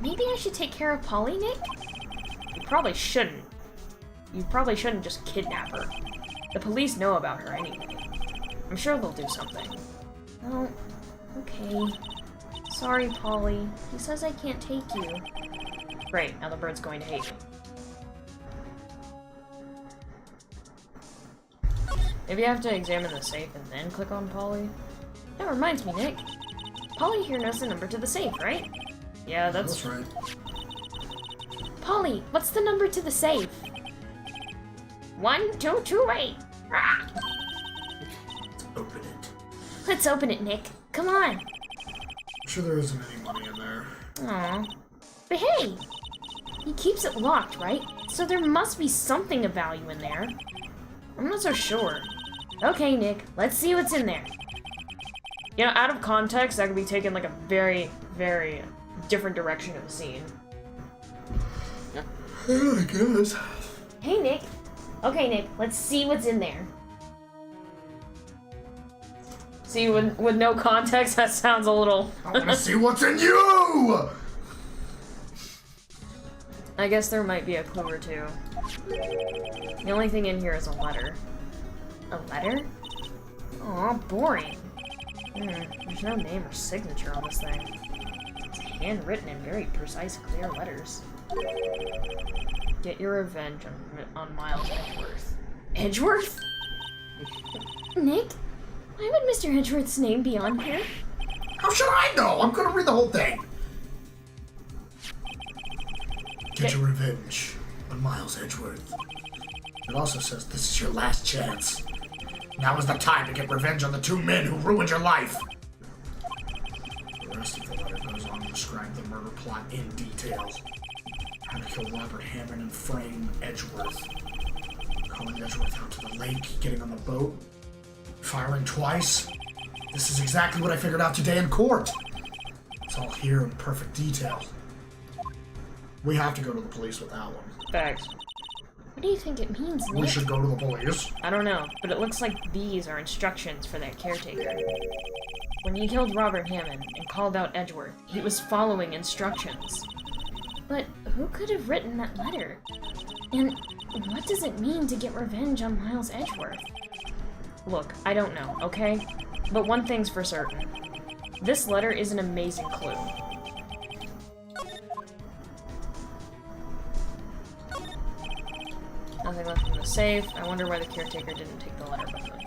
Maybe I should take care of Polly, Nick? You probably shouldn't. You probably shouldn't just kidnap her. The police know about her anyway. I'm sure they'll do something. Oh, okay. Sorry, Polly. He says I can't take you. Great, now the bird's going to hate me. Maybe I have to examine the safe and then click on Polly? That reminds me, Nick. Polly here knows the number to the safe, right? Yeah, That's right. Polly, what's the number to the safe? 1228. Open it. Let's open it, Nick. Come on. I'm sure there isn't any money in there. Aw. But hey, he keeps it locked, right? So there must be something of value in there. I'm not so sure. Okay, Nick, let's see what's in there. You know, out of context, that could be taken like a very, very different direction of the scene. Yeah, I guess. Hey, Nick. Okay, Nick, let's see what's in there. See, with no context, that sounds a little... I want to see what's in you! I guess there might be a clue or two. The only thing in here is a letter. A letter? Aw, boring. There's no name or signature on this thing. It's handwritten in very precise, clear letters. Get your revenge on Miles Edgeworth. Edgeworth? Nick? Why would Mr. Edgeworth's name be on here? How should I know? I'm gonna read the whole thing. Get your revenge on Miles Edgeworth. It also says this is your last chance. Now is the time to get revenge on the 2 men who ruined your life. The rest of the letter goes on to describe the murder plot in detail. How to kill Robert Hammond and frame Edgeworth. Calling Edgeworth out to the lake, getting on the boat, firing twice. This is exactly what I figured out today in court. It's all here in perfect detail. We have to go to the police with that one. Facts. What do you think it means, Nick? We should go to the police. I don't know, but it looks like these are instructions for that caretaker. When he killed Robert Hammond and called out Edgeworth, he was following instructions. But who could have written that letter? And what does it mean to get revenge on Miles Edgeworth? Look, I don't know, okay? But one thing's for certain. This letter is an amazing clue. Nothing left in the safe. I wonder why the caretaker didn't take the letter with him.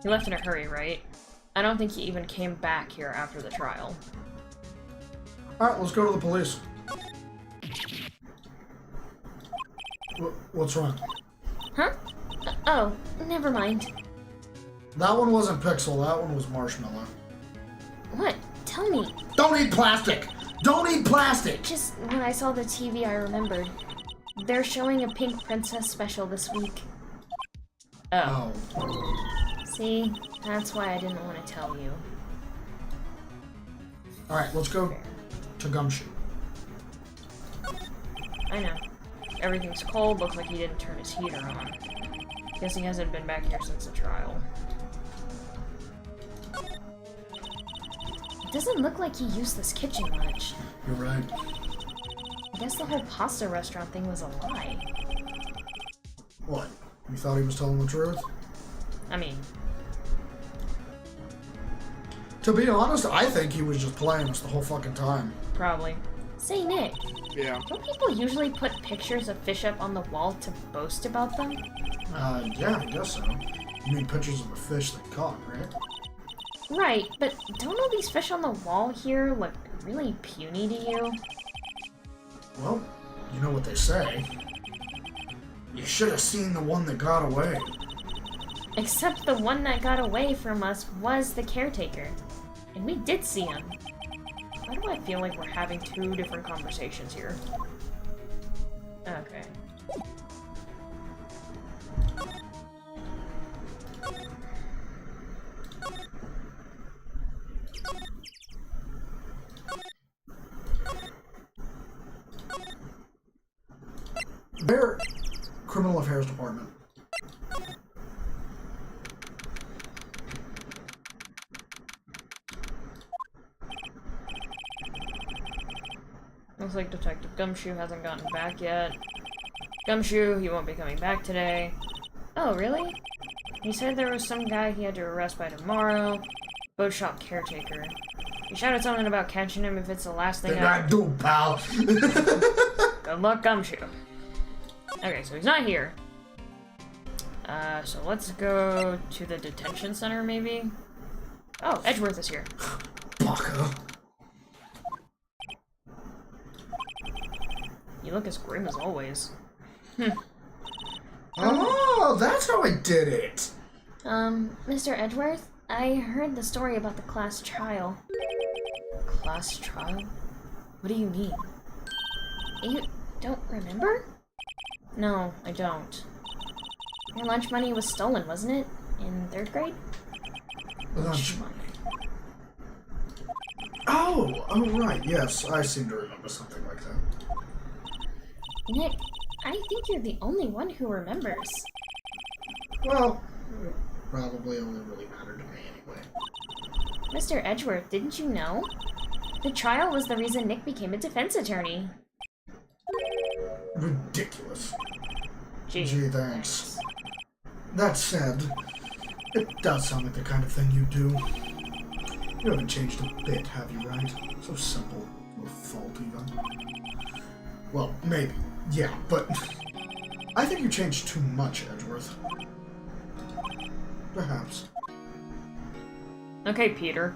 He left in a hurry, right? I don't think he even came back here after the trial. Alright, let's go to the police. What's wrong? Huh? Oh, never mind. That one wasn't Pixel, that one was Marshmallow. What? Tell me. Don't eat plastic! Don't eat plastic! Just when I saw the TV, I remembered. They're showing a Pink Princess special this week. Oh. See? That's why I didn't want to tell you. Alright, let's go to Gumshoe. I know. Everything's cold, looks like he didn't turn his heater on. Guess he hasn't been back here since the trial. It doesn't look like he used this kitchen much. You're right. I guess the whole pasta restaurant thing was a lie. What? You thought he was telling the truth? I mean, To be honest, I think he was just playing us the whole fucking time. probably. Say, Nick, Yeah. don't people usually put pictures of fish up on the wall to boast about them? Yeah, I guess so. You mean pictures of the fish they caught, right? Right, but don't all these fish on the wall here look really puny to you? Well, you know what they say. You should have seen the one that got away. Except the one that got away from us was the caretaker. And we did see him. Why do I feel like we're having two different conversations here? Okay. Their criminal affairs department. Looks like Detective Gumshoe hasn't gotten back yet. Gumshoe, he won't be coming back today. Oh, really? He said there was some guy he had to arrest by tomorrow. Boat shop caretaker. He shouted something about catching him if it's the last thing They're not do, pal. Good luck, Gumshoe. Okay, so he's not here. So let's go to the detention center, maybe? Oh, Edgeworth is here. Baka. You look as grim as always. Oh, that's how I did it. Mr. Edgeworth, I heard the story about the class trial. Class trial? What do you mean? You don't remember? No, I don't. Your lunch money was stolen, wasn't it? In 3rd grade? Lunch money. Oh, right, yes, I seem to remember something like that. Nick, I think you're the only one who remembers. Well, it probably only really mattered to me anyway. Mr. Edgeworth, didn't you know? The trial was the reason Nick became a defense attorney. Ridiculous. Gee, Thanks. That said, it does sound like the kind of thing you do. You haven't changed a bit, have you, right? So simple. No fault, even. Well, maybe. Yeah, but I think you changed too much, Edgeworth. Perhaps. Okay, Peter.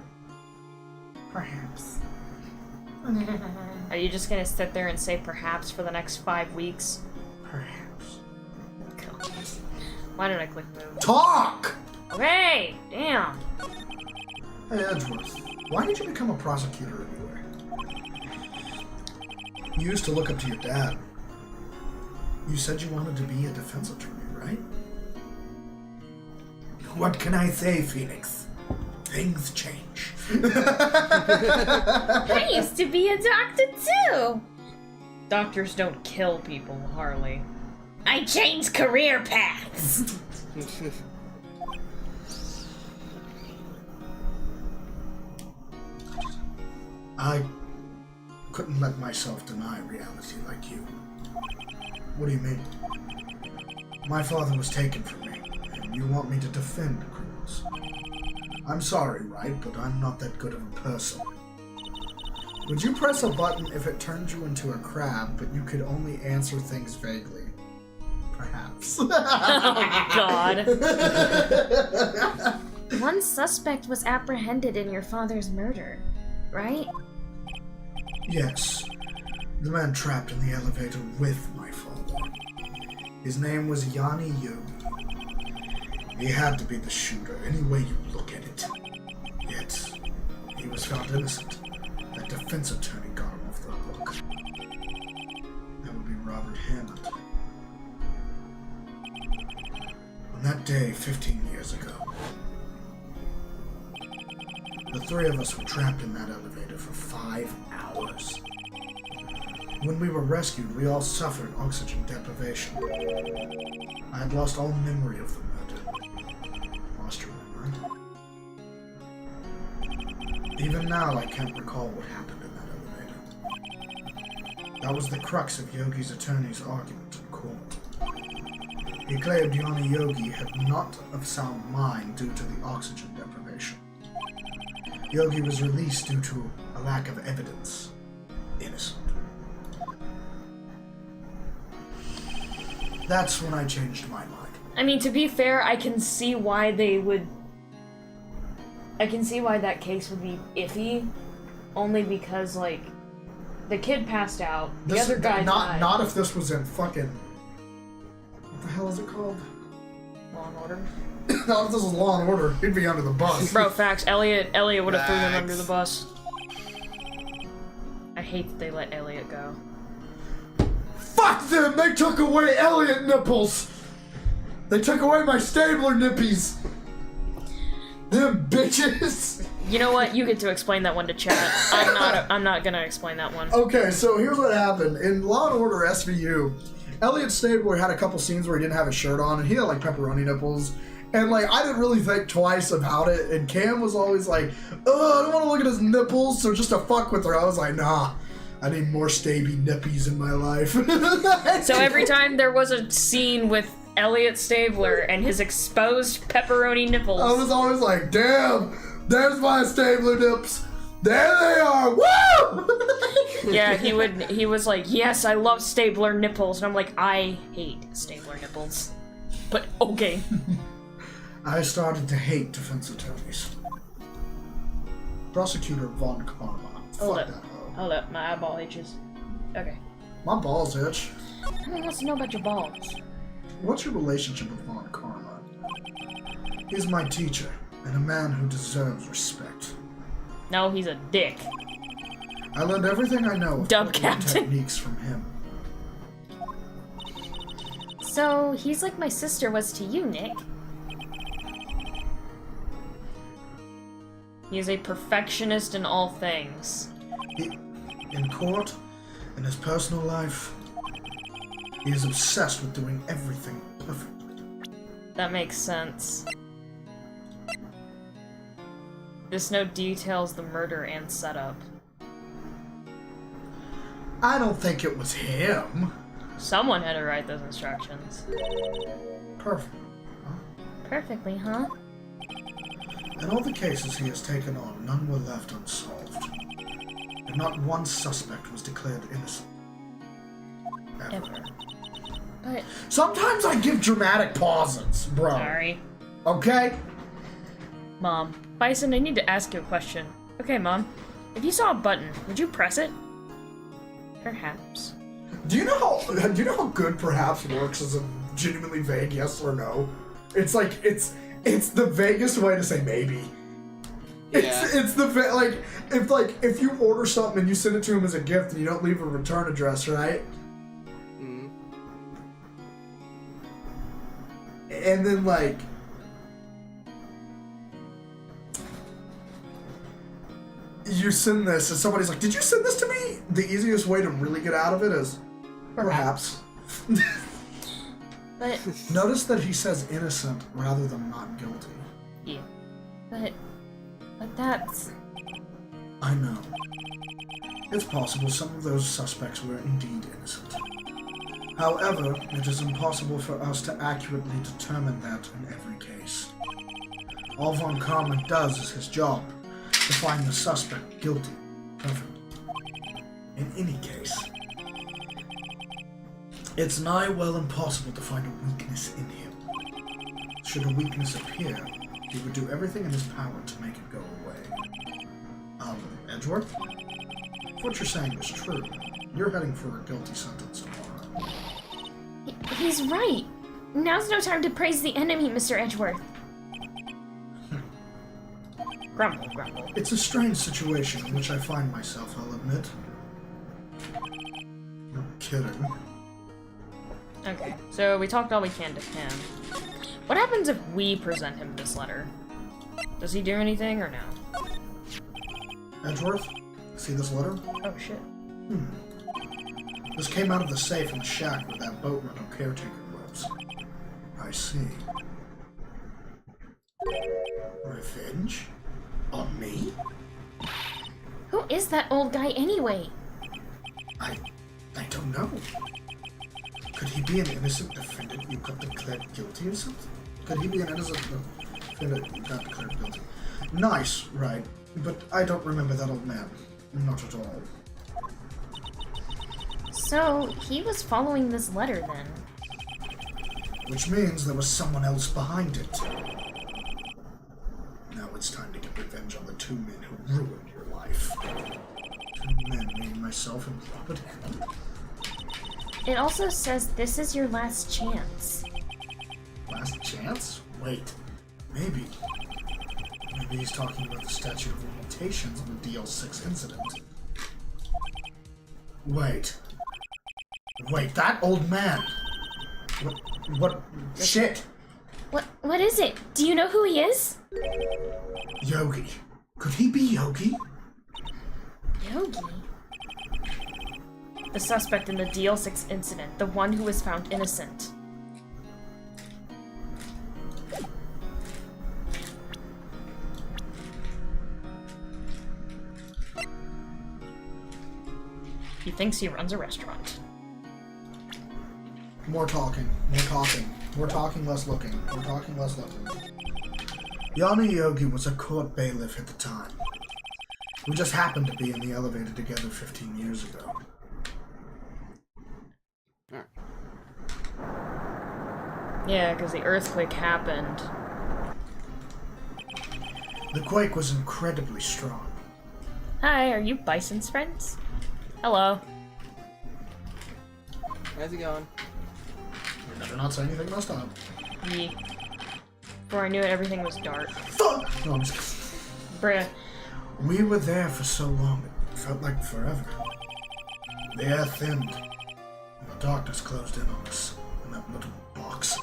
Perhaps. Are you just gonna sit there and say perhaps for the next 5 weeks? Perhaps. God. Why did I click move? Talk! Okay, damn. Hey, Edgeworth, why did you become a prosecutor anyway? You used to look up to your dad. You said you wanted to be a defense attorney, right? What can I say, Phoenix? Things change. I used to be a doctor too. Doctors don't kill people, Harley. I changed career paths. I couldn't let myself deny reality like you. What do you mean? My father was taken from me, and you want me to defend criminals. I'm sorry, Wright, but I'm not that good of a person. Would you press a button if it turned you into a crab, but you could only answer things vaguely? Perhaps. Oh God. One suspect was apprehended in your father's murder, right? Yes. The man trapped in the elevator with my father. His name was Yanni Yogi. He had to be the shooter, any way you look at it. Yet, he was found innocent. That defense attorney got him off the hook. That would be Robert Hammond. On that day, 15 years ago, the three of us were trapped in that elevator for 5 hours. When we were rescued, we all suffered oxygen deprivation. I had lost all memory of the murder. Lost your memory? Even now, I can't recall what happened in that elevator. That was the crux of Yogi's attorney's argument in court. He claimed Yana Yogi had not of sound mind due to the oxygen deprivation. Yogi was released due to a lack of evidence. Innocent. That's when I changed my mind. I mean, to be fair, I can see why they would... I can see why that case would be iffy, only because, like, the kid passed out, the other guy died. Not if this was in fucking... What the hell is it called? Law and Order? Not if this was Law and Order, he'd be under the bus. Bro, facts. Elliot would have threw them under the bus. I hate that they let Elliot go. Fuck them! They took away Elliot nipples! They took away my Stabler nippies! Them bitches! You know what? You get to explain that one to chat. I'm not gonna explain that one. Okay, so here's what happened. In Law & Order SVU, Elliot Stabler had a couple scenes where he didn't have his shirt on, and he had, like, pepperoni nipples. And, like, I didn't really think twice about it, and Cam was always like, oh, I don't want to look at his nipples, so just to fuck with her, I was like, nah, I need more Staby nippies in my life. So every time there was a scene with Elliot Stabler and his exposed pepperoni nipples, I was always like, damn, there's my Stabler nips. There they are, woo! yeah, he was like, yes, I love Stabler nipples, and I'm like, I hate Stabler nipples. But okay. I started to hate defense attorneys. Prosecutor Von Karma. Hold Fuck up. that hoe. Hold up, my eyeball itches. Okay. My balls itch. Who wants to know about your balls? What's your relationship with Von Karma? He's my teacher, and a man who deserves respect. No, he's a dick. I learned everything I know of Dub courtroom captain. techniques from him. So, he's like my sister was to you, Nick. He is a perfectionist in all things. In court, in his personal life, he is obsessed with doing everything perfectly. That makes sense. This note details the murder and setup. I don't think it was him. Someone had to write those instructions. Perfect. Perfectly, huh? In all the cases he has taken on, none were left unsolved. And not one suspect was declared innocent. Ever. But Sometimes I give dramatic pauses, bro. Sorry. Okay? Mom. Bison, I need to ask you a question. Okay, Mom. If you saw a button, would you press it? Perhaps. Do you know how good perhaps works as a genuinely vague yes or no? It's like it's the vaguest way to say maybe. Yeah. It's the if you order something and you send it to him as a gift and you don't leave a return address, right? Mm. And then like you send this and somebody's like, did you send this to me? The easiest way to really get out of it is perhaps. But Notice that he says innocent rather than not guilty. Yeah. but that's I know. It's possible some of those suspects were indeed innocent. However, it is impossible for us to accurately determine that in every case. All Von Karma does is his job, to find the suspect guilty. Perfect. In any case, it's nigh well impossible to find a weakness in him. Should a weakness appear, he would do everything in his power to make it go away. Edgeworth? If what you're saying is true, you're heading for a guilty sentence tomorrow. he's right. Now's no time to praise the enemy, Mr. Edgeworth. Grumble, grumble. It's a strange situation in which I find myself, I'll admit. No kidding. Okay, so we talked all we can to him. What happens if we present him this letter? Does he do anything or no? Edgeworth, see this letter? Oh shit. This came out of the safe in the shack where that boat rental caretaker lives. I see. Revenge? On me? Who is that old guy anyway? I don't know. Could he be an innocent defendant you got declared guilty or something? Could he be an innocent defendant you got declared guilty? Nice, right. But I don't remember that old man. Not at all. So, he was following this letter then. Which means there was someone else behind it. Now it's time to get revenge on the two men who ruined your life. Two men, me, myself, and Robert. It also says this is your last chance. Last chance? Wait. Maybe. Maybe he's talking about the statute of limitations on the DL6 incident. Wait. Wait, that old man! What? Shit! What is it? Do you know who he is? Yogi. Could he be Yogi? Yogi? The suspect in the DL6 incident, the one who was found innocent. He thinks he runs a restaurant. More talking, more talking. More talking, less looking. More talking, less looking. Yanni Yogi was a court bailiff at the time. We just happened to be in the elevator together 15 years ago. Yeah, because the earthquake happened. The quake was incredibly strong. Hi, are you Bison's friends? Hello. How's it going? You better not say anything last time. Yeah. Before I knew it, everything was dark. Fuck! No, I'm just kidding. Bruh. We were there for so long, it felt like forever. The air thinned, and the darkness closed in on us in that little box.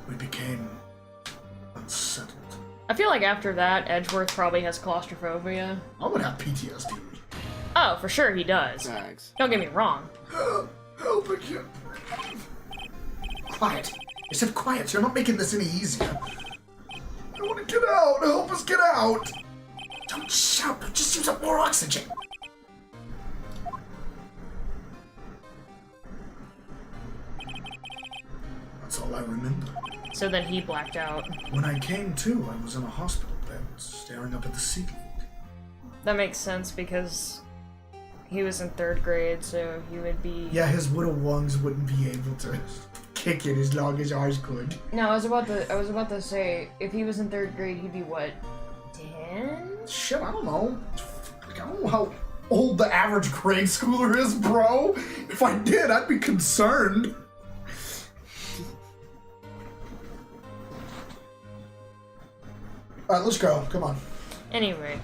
We became unsettled. I feel like after that, Edgeworth probably has claustrophobia. I would have PTSD. Oh, for sure he does. Thanks. Don't get me wrong. Help, I can't breathe. Quiet. I said quiet. You're not making this any easier. I want to get out. Help us get out. Don't shout. Just use up more oxygen. That's all I remember. So then he blacked out. When I came to, I was in a hospital bed, staring up at the ceiling. That makes sense because he was in 3rd grade, so he would be... Yeah, his little lungs wouldn't be able to kick it as long as ours could. No, I was about to say, if he was in 3rd grade, he'd be what? 10? Shit, I don't know. I don't know how old the average grade schooler is, bro. If I did, I'd be concerned. Alright, let's go. Come on. Anyway.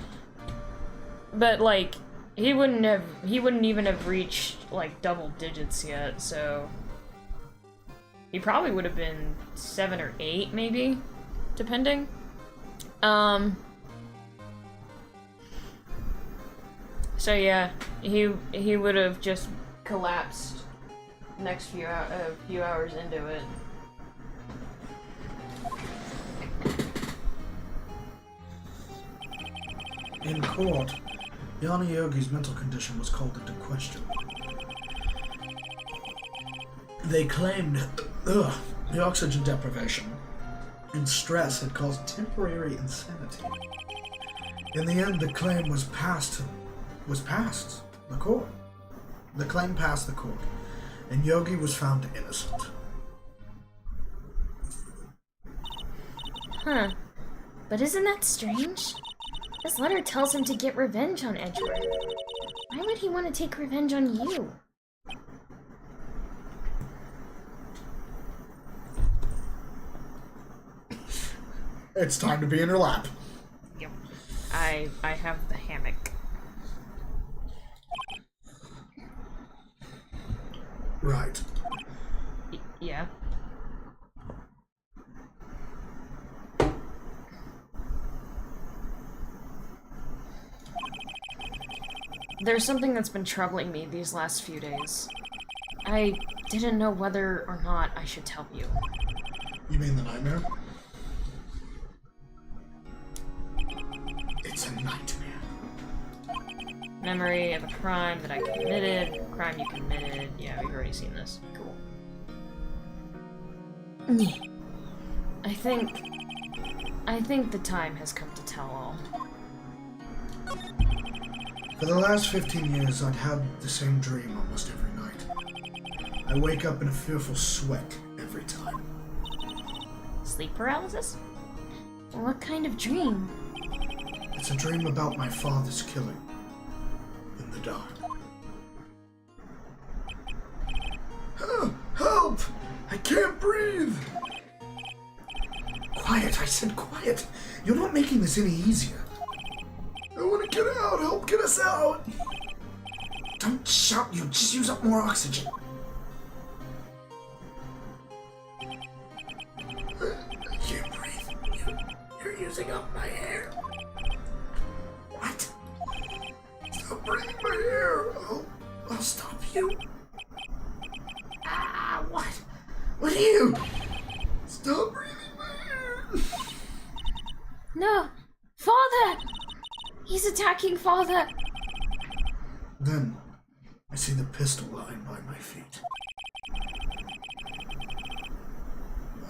But, like, he wouldn't even have reached, like, double digits yet, so... He probably would have been 7 or 8, maybe? Depending. So yeah, he would have just collapsed next few hours into it. In court, Yanni Yogi's mental condition was called into question. They claimed the oxygen deprivation and stress had caused temporary insanity. In the end, the claim was passed the court. The claim passed the court, and Yogi was found innocent. Huh. But isn't that strange? This letter tells him to get revenge on Edgeworth. Why would he want to take revenge on you? It's time to be in her lap. Yep. I have the hammock. Right. Yeah. There's something that's been troubling me these last few days. I didn't know whether or not I should tell you. You mean the nightmare? It's a nightmare. Memory of a crime that I committed. Crime you committed. Yeah, we've already seen this. Cool. I think the time has come to tell all. For the last 15 years, I'd had the same dream almost every night. I wake up in a fearful sweat every time. Sleep paralysis? What kind of dream? It's a dream about my father's killing. In the dark. Help! I can't breathe! Quiet, I said quiet. You're not making this any easier. I want to get out. Help get us out. Don't shout, you just use up more oxygen. I can't breathe. You're using up my air. What? Stop breathing my air. I'll stop you. Ah, what? What are you? Stop breathing my air. No! Father! He's attacking Father! Then, I see the pistol lying by my feet.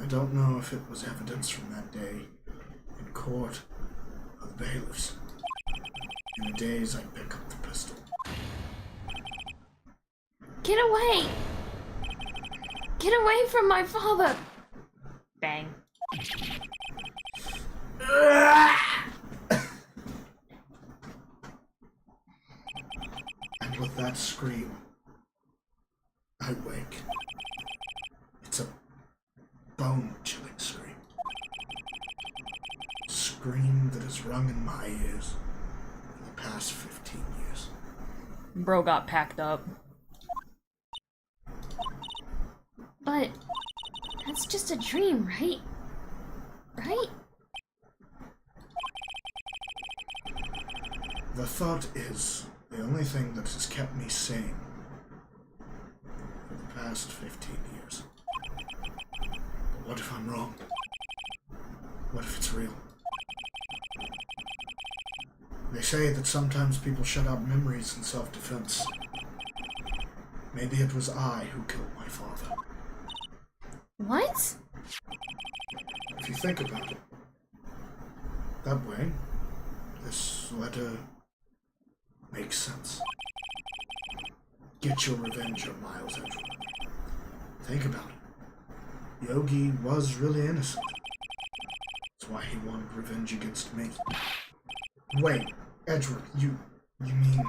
I don't know if it was evidence from that day in court or the bailiffs. In a daze, I pick up the pistol. Get away! Get away from my father! Bang. And with that scream, I wake. It's a bone-chilling scream. A scream that has rung in my ears for the past 15 years. Bro got packed up. But that's just a dream, right? Right? The thought is the only thing that has kept me sane for the past 15 years. But what if I'm wrong? What if it's real? They say that sometimes people shut out memories in self-defense. Maybe it was I who killed my father. What? If you think about it, that way, this letter makes sense. Get your revenge on Miles Edgeworth. Think about it. Yogi was really innocent. That's why he wanted revenge against me. Wait, Edgeworth, you mean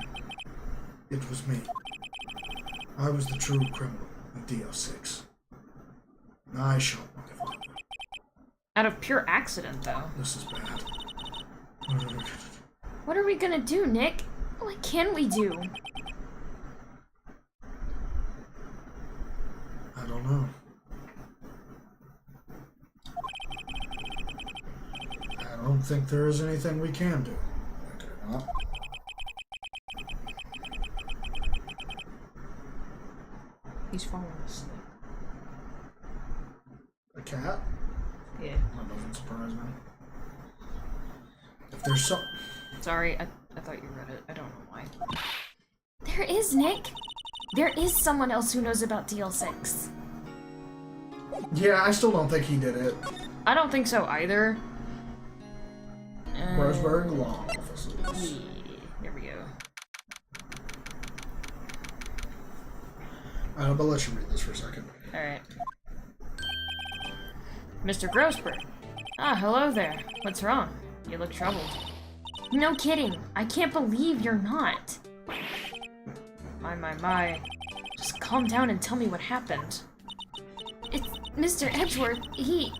it was me? I was the true criminal in DO6. I shot my father. Out of pure accident, though. This is bad. What are we gonna do, Nick? What can we do? I don't know. I don't think there is anything we can do. Like it or not. He's falling asleep. A cat? Yeah. That doesn't surprise me. If there's some... Sorry, I thought you read it. I don't know why. There is, Nick! There is someone else who knows about DL6. Yeah, I still don't think he did it. I don't think so either. Roseberry Law Offices. Yeah, there we go. I'll let you read this for a second. Alright. Mr. Grossberg. Ah, hello there. What's wrong? You look troubled. No kidding. I can't believe you're not. My. Just calm down and tell me what happened. It's Mr. Edgeworth. He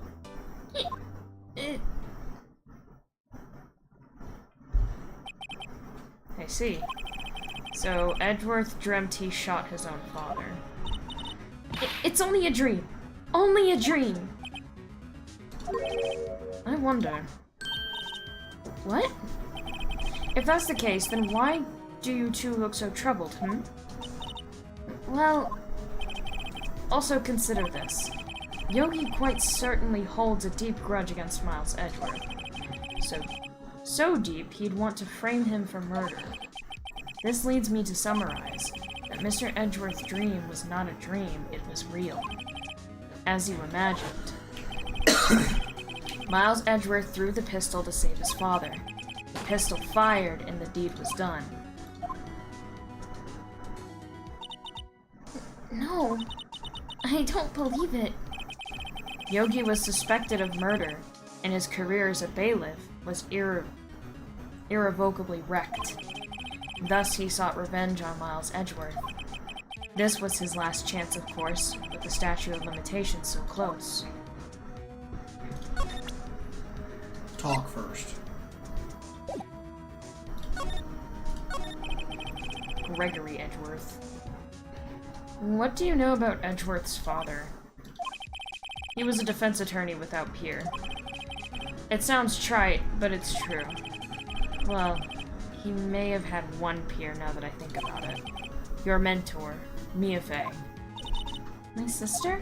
I see. So, Edgeworth dreamt he shot his own father. It's only a dream. Only a dream. I wonder. What? If that's the case, then why do you two look so troubled, hmm? Well, Also consider this. Yogi quite certainly holds a deep grudge against Miles Edgeworth. So deep he'd want to frame him for murder. This leads me to summarize that Mr. Edgeworth's dream was not a dream, it was real. As you imagined. Miles Edgeworth threw the pistol to save his father. The pistol fired and the deed was done. No, I don't believe it. Yogi was suspected of murder, and his career as a bailiff was irrevocably wrecked. Thus, he sought revenge on Miles Edgeworth. This was his last chance, of course, with the statute of limitations so close. Talk first. Gregory Edgeworth. What do you know about Edgeworth's father? He was a defense attorney without peer. It sounds trite, but it's true. Well, he may have had one peer now that I think about it. Your mentor, Mia Fey. My sister?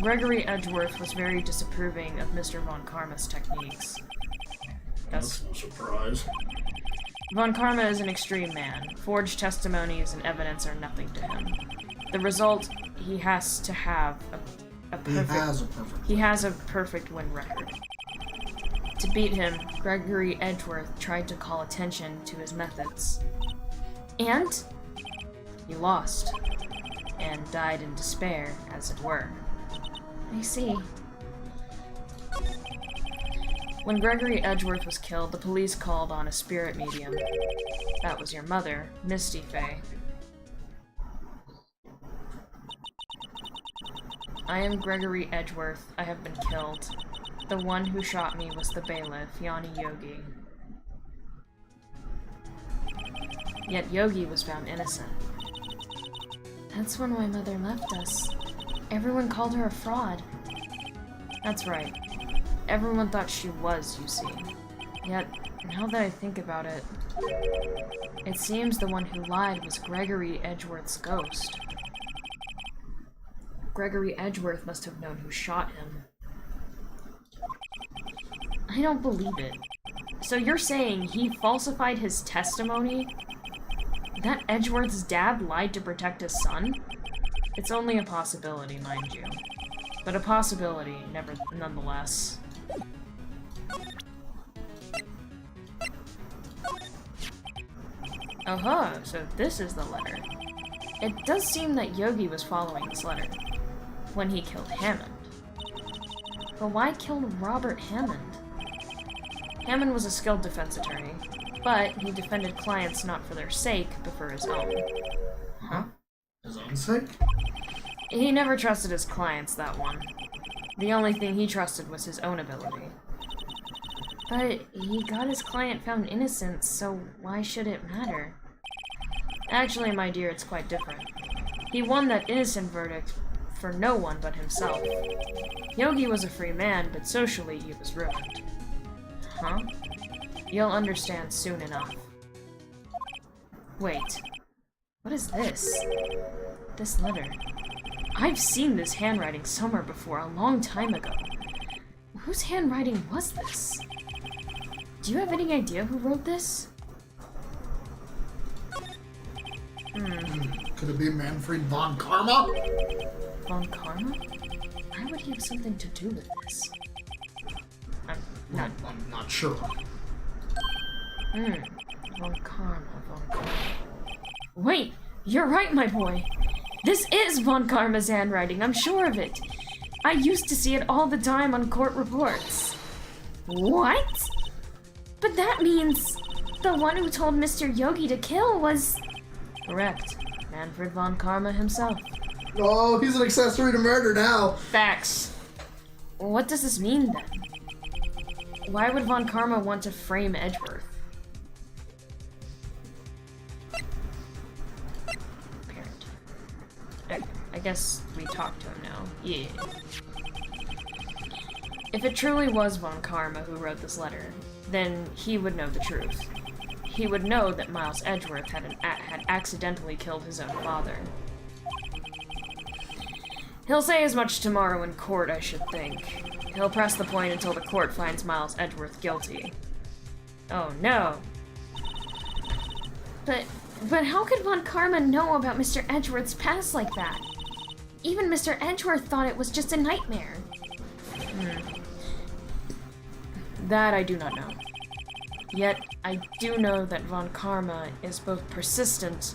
Gregory Edgeworth was very disapproving of Mr. Von Karma's techniques. That's no surprise. Von Karma is an extreme man. Forged testimonies and evidence are nothing to him. The result, he has to have a perfect win record. To beat him, Gregory Edgeworth tried to call attention to his methods. And he lost, and died in despair, as it were. I see. When Gregory Edgeworth was killed, the police called on a spirit medium. That was your mother, Misty Fey. I am Gregory Edgeworth. I have been killed. The one who shot me was the bailiff, Yanni Yogi. Yet Yogi was found innocent. That's when my mother left us. Everyone called her a fraud. That's right. Everyone thought she was, you see. Yet, now that I think about it, it seems the one who lied was Gregory Edgeworth's ghost. Gregory Edgeworth must have known who shot him. I don't believe it. So you're saying he falsified his testimony? That Edgeworth's dad lied to protect his son? It's only a possibility, mind you. But a possibility, nonetheless. Oh-ho, so this is the letter. It does seem that Yogi was following this letter when he killed Hammond. But why kill Robert Hammond? Hammond was a skilled defense attorney, but he defended clients not for their sake, but for his own. Huh? His own sake? He never trusted his clients, that one. The only thing he trusted was his own ability. But he got his client found innocent, so why should it matter? Actually, my dear, it's quite different. He won that innocent verdict for no one but himself. Yogi was a free man, but socially he was ruined. Huh? You'll understand soon enough. Wait. What is this? This letter. I've seen this handwriting somewhere before, a long time ago. Whose handwriting was this? Do you have any idea who wrote this? Could it be Manfred von Karma? Von Karma? Why would he have something to do with this? I'm not sure. Von Karma. Wait! You're right, my boy! This is Von Karma's handwriting, I'm sure of it! I used to see it all the time on court reports. What? But that means the one who told Mr. Yogi to kill was... Correct. Manfred von Karma himself. Oh, he's an accessory to murder now. Facts. What does this mean, then? Why would Von Karma want to frame Edgeworth? Parent. I guess we talk to him now. Yeah. If it truly was Von Karma who wrote this letter, then he would know the truth. He would know that Miles Edgeworth had accidentally killed his own father. He'll say as much tomorrow in court, I should think. He'll press the point until the court finds Miles Edgeworth guilty. Oh no. But But how could Von Karma know about Mr. Edgeworth's past like that? Even Mr. Edgeworth thought it was just a nightmare. That I do not know. Yet, I do know that Von Karma is both persistent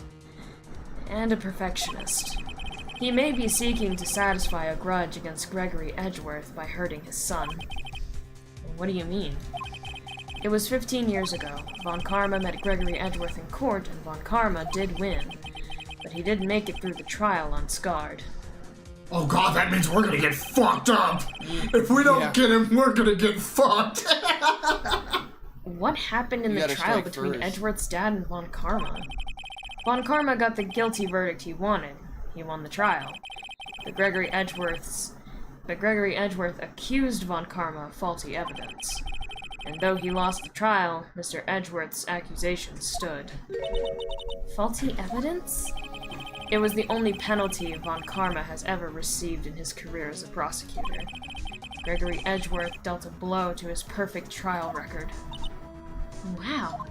and a perfectionist. He may be seeking to satisfy a grudge against Gregory Edgeworth by hurting his son. What do you mean? It was 15 years ago. Von Karma met Gregory Edgeworth in court, and Von Karma did win. But he didn't make it through the trial unscarred. Oh god, that means we're gonna get fucked up! If we don't get him, we're gonna get fucked! What happened in You the gotta trial strike between first. Edgeworth's dad and Von Karma? Von Karma got the guilty verdict he wanted. He won the trial. But Gregory Edgeworth accused Von Karma of faulty evidence. And though he lost the trial, Mr. Edgeworth's accusations stood. Faulty evidence? It was the only penalty Von Karma has ever received in his career as a prosecutor. Gregory Edgeworth dealt a blow to his perfect trial record. Wow.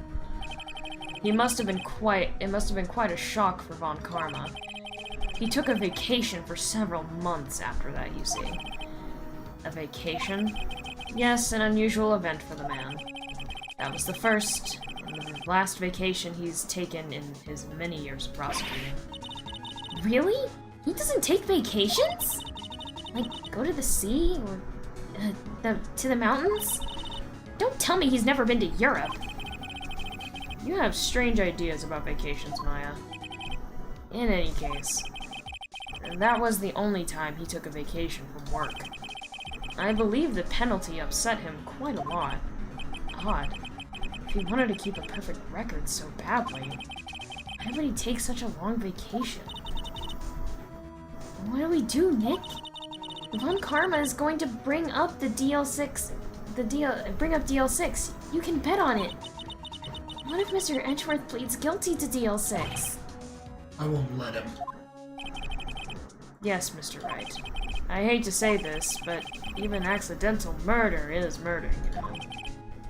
It must have been quite a shock for Von Karma. He took a vacation for several months after that, you see. A vacation? Yes, an unusual event for the man. That was the first and the last vacation he's taken in his many years of prosecuting. Really? He doesn't take vacations? Like, go to the sea or to the mountains? Don't tell me he's never been to Europe. You have strange ideas about vacations, Maya. In any case, that was the only time he took a vacation from work. I believe the penalty upset him quite a lot. Odd. If he wanted to keep a perfect record so badly, why would he take such a long vacation? What do we do, Nick? Von Karma is going to bring up the DL6. Bring up DL6. You can bet on it. What if Mr. Edgeworth pleads guilty to DL6? I won't let him. Yes, Mr. Wright. I hate to say this, but even accidental murder is murder, you know.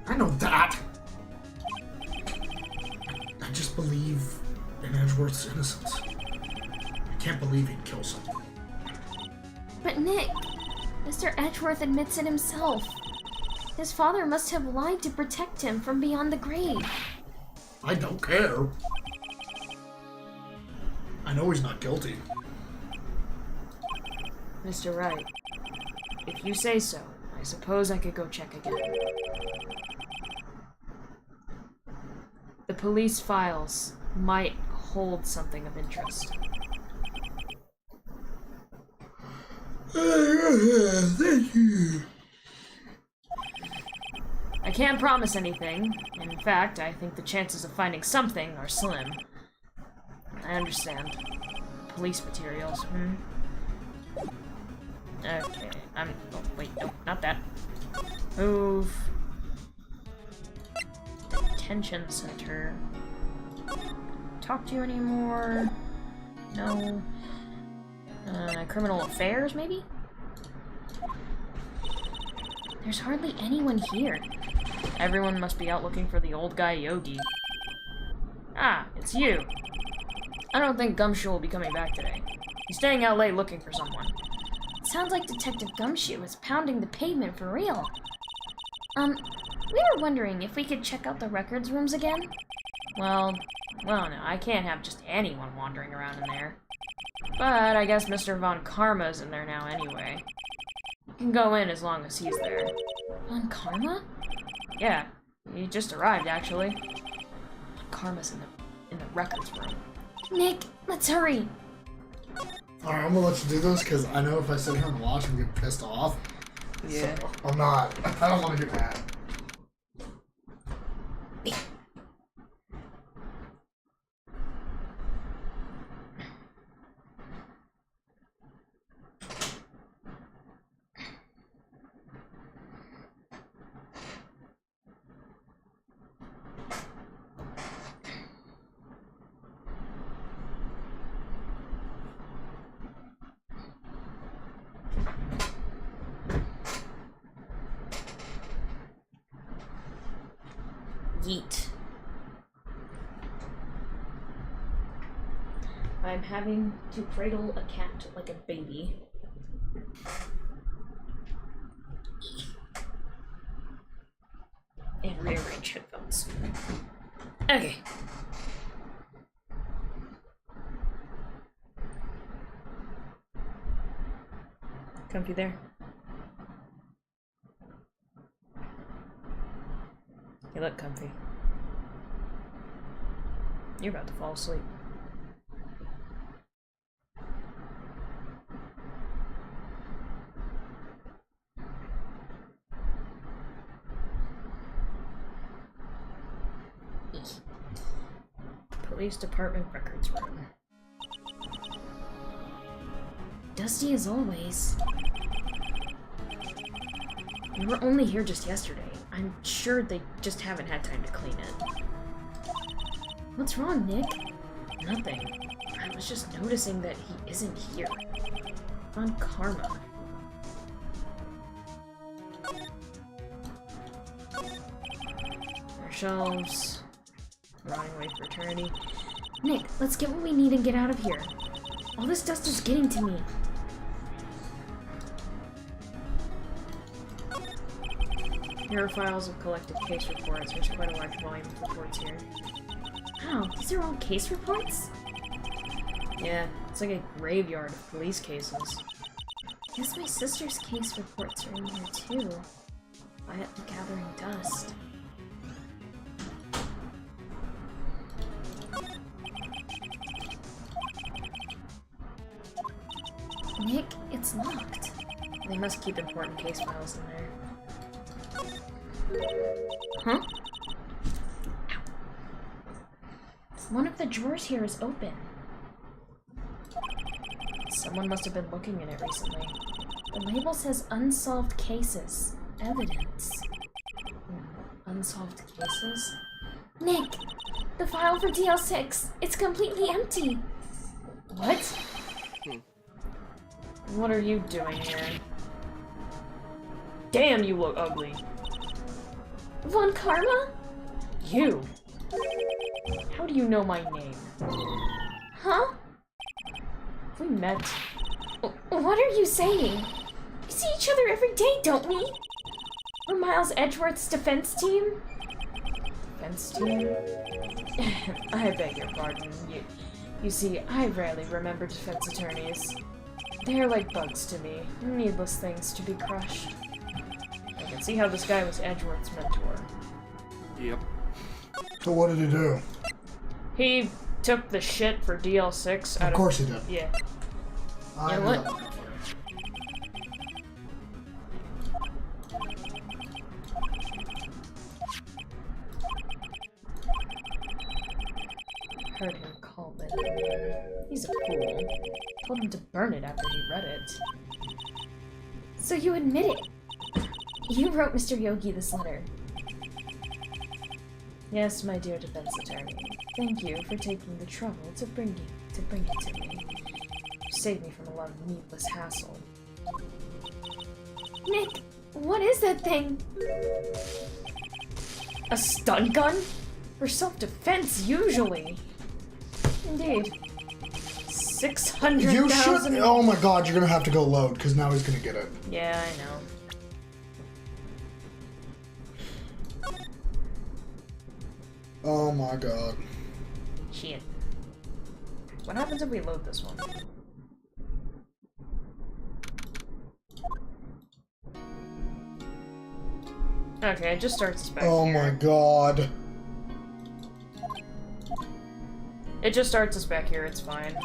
I know that! I just believe in Edgeworth's innocence. I can't believe he'd kill someone. But Nick, Mr. Edgeworth admits it himself. His father must have lied to protect him from beyond the grave. I don't care. I know he's not guilty. Mr. Wright, if you say so, I suppose I could go check again. The police files might hold something of interest. Thank you. I can't promise anything. In fact, I think the chances of finding something are slim. I understand. Police materials, Okay, oh, wait, nope, not that. Move. Detention center. Talk to you anymore? No. Criminal affairs, maybe? There's hardly anyone here. Everyone must be out looking for the old guy Yogi. Ah, it's you. I don't think Gumshoe will be coming back today. He's staying out late looking for someone. Sounds like Detective Gumshoe is pounding the pavement for real. We were wondering if we could check out the records rooms again? Well, no, I can't have just anyone wandering around in there. But I guess Mr. Von Karma's in there now anyway. You can go in as long as he's there. Von Karma? Yeah, he just arrived actually. Von Karma's in the records room. Nick, let's hurry. Alright, I'm gonna let you do this because I know if I sit here and watch, I'm gonna get pissed off. Yeah. So, I'm not. I don't want to get mad. Yeet. I'm having to cradle a cat like a baby. And rearrange headphones. Okay. Comfy there? You look comfy. You're about to fall asleep. Police Department records room. Dusty as always. We were only here just yesterday. I'm sure they just haven't had time to clean it. What's wrong, Nick? Nothing. I was just noticing that he isn't here. On Karma. Our shelves. Rotting away for eternity. Nick, let's get what we need and get out of here. All this dust is getting to me. Here are files of collected case reports. There's quite a large volume of reports here. Wow, these are all case reports? Yeah, it's like a graveyard of police cases. Guess my sister's case reports are in here too. Quietly gathering dust. Nick, it's locked. They must keep important case files in there. Huh? Ow. One of the drawers here is open. Someone must have been looking in it recently. The label says unsolved cases. Evidence. Unsolved cases? Nick! The file for DL6! It's completely empty! What? What are you doing here? Damn, you look ugly. Von Karma? You? How do you know my name? Huh? We met. What are you saying? We see each other every day, don't we? We're Miles Edgeworth's defense team? Defense team? I beg your pardon. You see, I rarely remember defense attorneys. They're like bugs to me. Needless things to be crushed. I can see how this guy was Edgeworth's mentor. Yep. So what did he do? He took the shit for DL6 out Of course he did. Yeah. I You know what? Heard him call it. He's a fool. Told him to burn it after he read it. So you admit it? You wrote Mr. Yogi this letter. Yes, my dear defense attorney. Thank you for taking the trouble to bring it to me. You saved me from a lot of needless hassle. Nick, what is that thing? A stun gun? For self-defense, usually. Indeed. 600,000. You should. Oh my god, you're gonna have to go load because now he's gonna get it. Yeah, I know. Oh my god. Shit. What happens if we load this one? Okay, it just starts us back Oh here. my god. It just starts us back here, it's fine.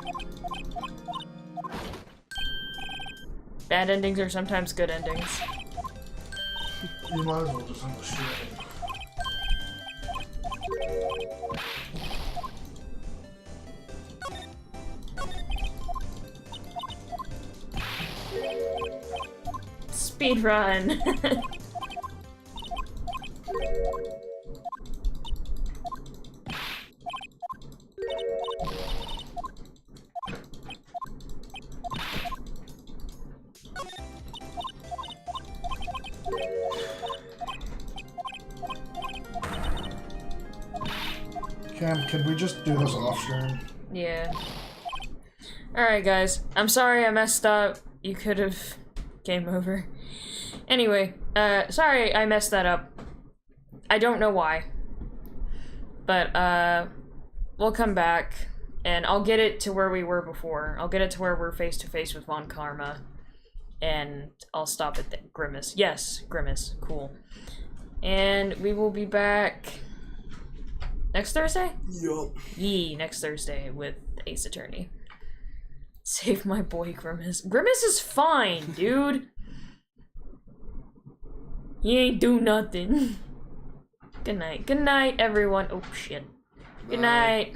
Bad endings are sometimes good endings. You might as well just end the stream. Speed run. Cam, can we just do this off stream? Yeah. Alright, guys. I'm sorry I messed up. You could have... Game over. Anyway, sorry I messed that up. I don't know why. But, we'll come back, and I'll get it to where we were before. I'll get it to where we're face-to-face with Von Karma. And I'll stop at the Grimace. Yes, Grimace. Cool. And we will be back... next Thursday? Yup. Next Thursday with Ace Attorney. Save my boy Grimace. Grimace is fine, dude. He ain't do nothing. Good night. Good night, everyone. Oh, shit. Good night.